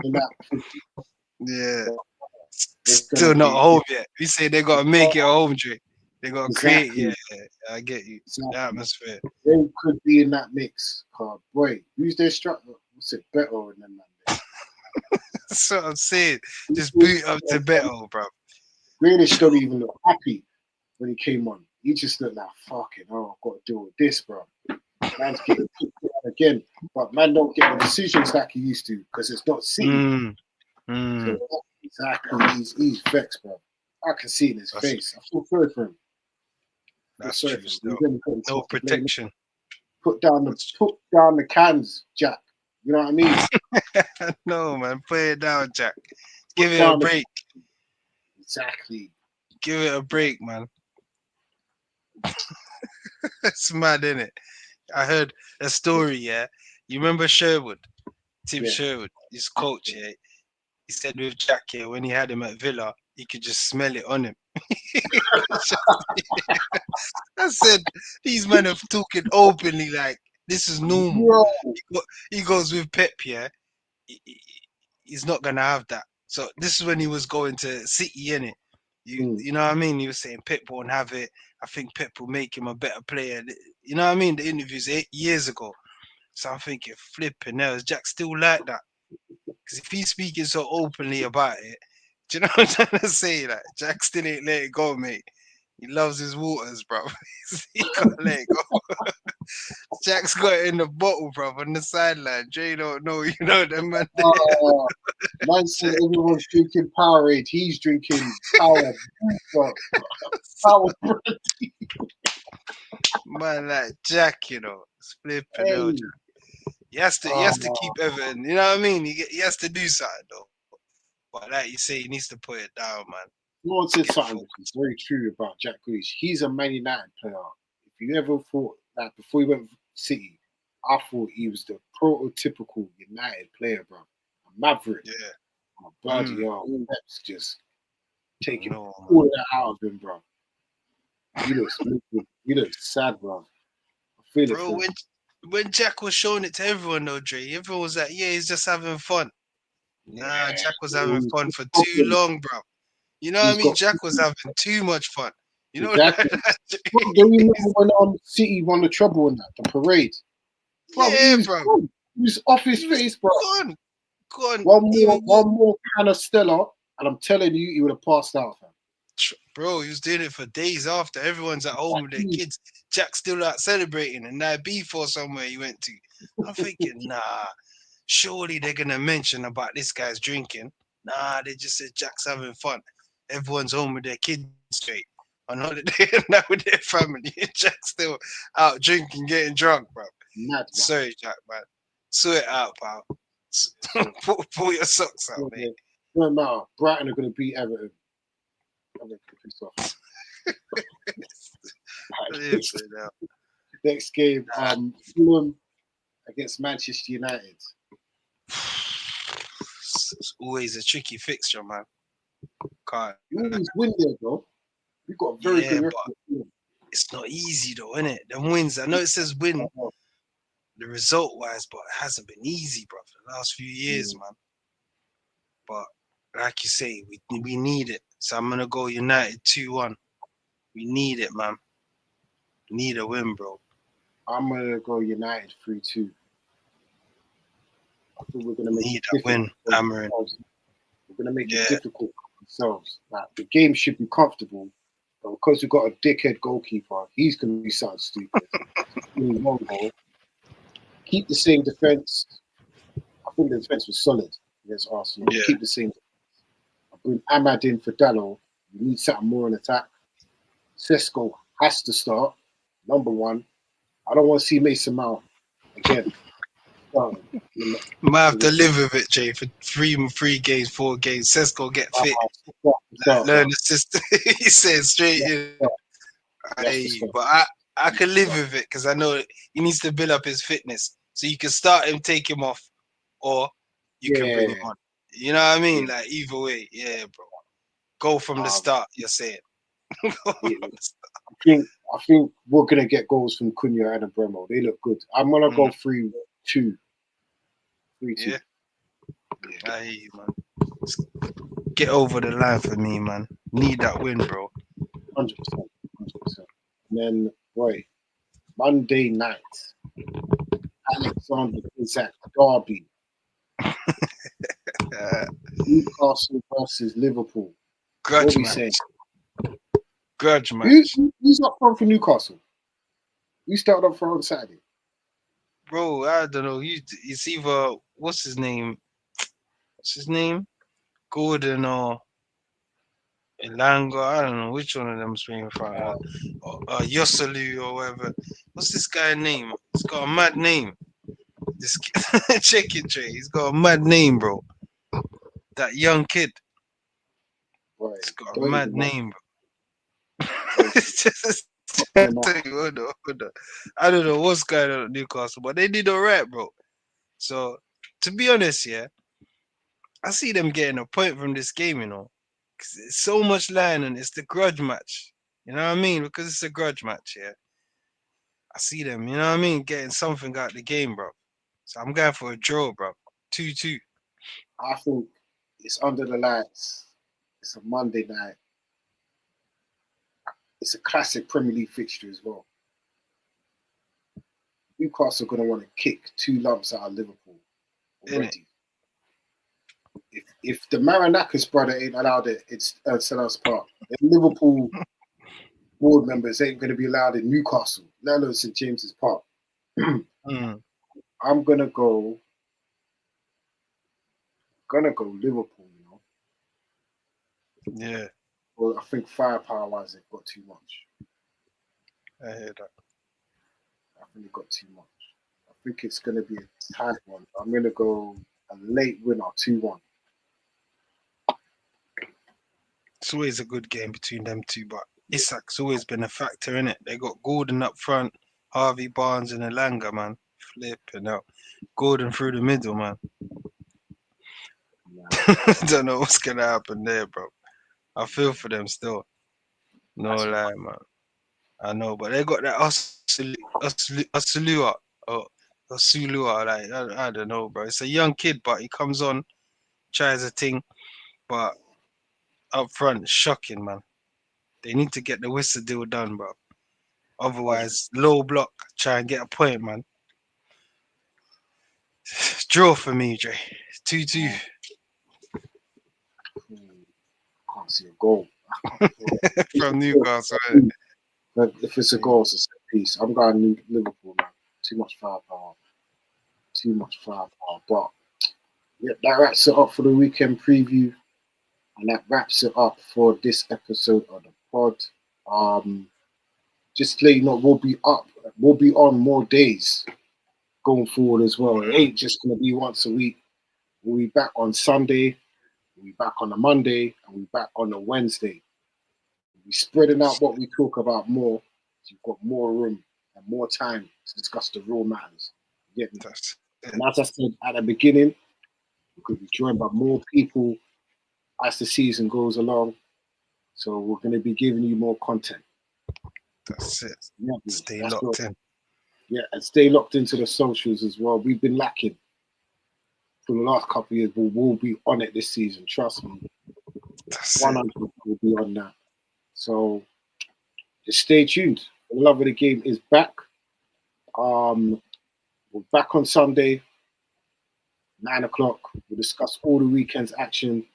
and that. Yeah. But it's going Still to not be home yet. We say they gotta make it a home, Drake. They gotta create. Yeah, exactly. I get you. The Exactly. atmosphere. They could be in that mix. Boy, who's their structure? What's it better than that? That's what I'm saying. Just boot up to Beto, bro. Grealish don't even look happy when he came on. He just looked like fucking. Oh, I've got to deal with this, bro. Man's getting kicked out again, but man don't get the decisions like he used to because it's not City. Mm. So Mm. exactly, he's vexed, bro. I can see it in his That's face. I feel sorry for him. I feel that's sorry true for him. still. He's only got No himself to blame. protection. Put down the That's put down the cans, Jack. You know what I mean? no man. Play it down, Jack. Give Put it a down the break. exactly. Give it a break, man. It's mad, innit? I heard a story, yeah. You remember Sherwood? Tim Yeah, Sherwood, his coach, yeah. yeah. He said with Jack here, when he had him at Villa, he could just smell it on him. I said, these men are talking openly like this is normal. Bro, He goes with Pep, yeah. He's not gonna have that. So this is when he was going to City, in it. mm, You know what I mean? He was saying Pep won't have it. I think Pep will make him a better player. You know what I mean? The interviews 8 years ago. So I'm thinking, flipping hell, is Jack still like that? Because if he's speaking so openly about it, do you know what I'm trying to say? Like Jack still ain't let it go, mate. He loves his waters, bro. He can't let it go. Jack's got it in the bottle, bro, on the sideline. Jay don't know, you know them man. Oh, man said everyone's drinking Powerade. He's drinking Power. Bro. Power. Man, like Jack, you know, it's flipping Hey. out. He has to keep Everton. You know what I mean? He has to do something though. But like you say, he needs to put it down, man. Lord said Get something which is very true about Jack Grealish. He's a Man United player. If you ever thought that before he went to City, I thought he was the prototypical United player, bro. A maverick. Yeah. Oh, bloody hell. Pep's just taking No, all man. of that out of him, bro. He looks sad, bro. I feel it Bro, for him. when Jack was showing it to everyone though, Dre, everyone was like, yeah, he's just having fun. Nah, Yeah. Jack was having fun for too Problem. long, bro. You know what I He's mean? got Jack was having too much fun. You know exactly. that? Bro, do you remember when City won the treble in that, the parade? Bro, Yeah, bro. gone. He was off his He was face, bro. gone. One Even more can of Stella, and I'm telling you, he would have passed out, fam. bro, he was doing it for days after. Everyone's at home with their kids. Jack's still out celebrating, and now B4 somewhere he went to. I'm thinking, nah, surely they're gonna mention about this guy's drinking. Nah, they just said Jack's having fun. Everyone's home with their kids straight on holiday and now with their family. And Jack's still out drinking, getting drunk, bro. Mad, man. Sorry, Jack, man. Sort it out, pal. Pull your socks out, mate. No matter. Brighton are going to beat Everton. I'm going to piss off. Next game, Fulham against Manchester United. It's always a tricky fixture, man. Can't. You always win there, bro. We got a very good record. It's not easy though, isn't it? The wins. I know it says win, the result wise, but it hasn't been easy, bro, for the last few years, man. But like you say, we need it. So I'm gonna go United 2-1. We need it, man. Need a win, bro. I'm gonna go United 3-2. I think we're gonna make it that win, Amarin. We're gonna make it difficult for ourselves. Like, the game should be comfortable, but because we've got a dickhead goalkeeper, he's gonna be something stupid. Keep the same defense. I think the defense was solid against Arsenal. Yeah. Keep the same defense. I bring Ahmad in for Dallo. We need something more in attack. Sesko has to start. Number one. I don't want to see Mason Mount again. Might have to live with it, Jay, for three games, 4 games. Sesko get fit. Learn the system. He said straight in. But I can live with it because I know he needs to build up his fitness. So you can start him, take him off, or you can bring him on. You know what I mean? Like either way, bro. Go from the start, you're saying. I think we're gonna get goals from Cunha and Bremo. They look good. I'm gonna go 3-2. 3-2. Yeah. I hear you, man. Get over the line for me, man. Need that win, bro. 100%. And then, right, Monday night, Alexander Isak derby. Newcastle versus Liverpool. Grudge match. Grudge match. Who's up front for Newcastle? You started up front on Saturday. Bro, I don't know. It's either, what's his name? Gordon or Elanga. I don't know which one of them's playing front. Yosselu or whatever. What's this guy's name? He's got a mad name. This kid, check it, Jay. He's got a mad name, bro. That young kid. Right. He's got a mad name, bro. It's just, hold on. I don't know what's going on at Newcastle, but they did all right, bro. So, to be honest, I see them getting a point from this game, you know. Because it's so much lying and it's the grudge match. You know what I mean? Because it's a grudge match, I see them, you know what I mean? Getting something out the game, bro. So I'm going for a draw, bro. 2-2. I think it's under the lights. It's a Monday night. It's a classic Premier League fixture as well. Newcastle are going to want to kick 2 lumps out of Liverpool already. If the Marinakis brother ain't allowed it, it's Selhurst Park. Then Liverpool board members ain't going to be allowed in Newcastle, let alone St James's Park. Mm. I'm gonna go Liverpool. Yeah, Well, I think firepower wise they've got too much. I hear that. I think they've got too much. I think it's gonna be a tight one. I'm gonna go a late winner, 2-1. It's always a good game between them two, but Isak's always been a factor in it. They got Gordon up front, Harvey Barnes and Elanga, man. Flipping out. Gordon through the middle, man. Don't know what's gonna happen there, bro. I feel for them still. No lie, man. I know, but they got that Asulua or Asulua, like I don't know, bro. It's a young kid, but he comes on, tries a thing, but up front, shocking, man. They need to get the whistle deal done, bro. Otherwise, low block, try and get a point, man. Draw for me, Dre. 2-2. Can't see a goal. From Newcastle. But if it's a goal, it's a set piece. I'm going Liverpool, man. Too much firepower. Too much firepower. But yeah, that wraps it up for the weekend preview. And that wraps it up for this episode of the pod. Just to let you know, we'll be on more days going forward as well. It ain't just gonna be once a week. We'll be back on Sunday, we'll be back on a Monday, and we'll be back on a Wednesday. We'll be spreading out what we talk about more. So you've got more room and more time to discuss the real matters. You get me? That's And as I said at the beginning, we could be joined by more people as the season goes along. So we're going to be giving you more content. it. Yeah, Stay that's locked what- in. Yeah, and stay locked into the socials as well. We've been lacking for the last couple of years, but we'll be on it this season. Trust me. That's 100 will be on that. So just stay tuned. The love of the game is back. We're back on Sunday, 9 o'clock. We'll discuss all the weekend's action.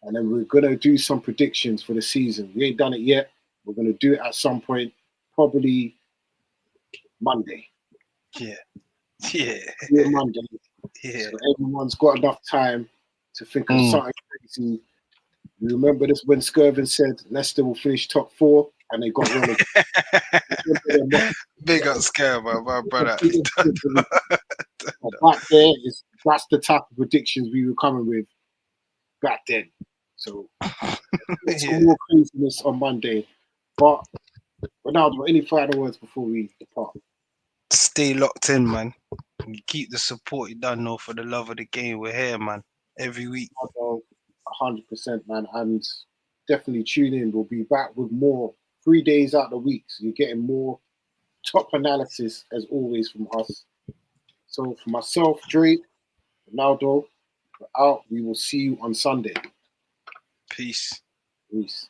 And then we're gonna do some predictions for the season. We ain't done it yet. We're gonna do it at some point, probably Monday. Yeah. Yeah. Do it Monday. Yeah. So everyone's got enough time to think of Mm. something crazy. You remember this when Skirvin said Leicester will finish top 4 and they got relegated. Big up Scare, my brother. Back there, that's the type of predictions we were coming with back then. So some Yeah. more craziness on Monday. But Ronaldo, any final words before we depart? Stay locked in, man. And keep the support you done know for the love of the game. We're here, man. Every week. 100%, man. And definitely tune in. We'll be back with more 3 days out of the week. So you're getting more top analysis as always from us. So for myself, Drake, Ronaldo, we're out. We will see you on Sunday. Peace. Peace.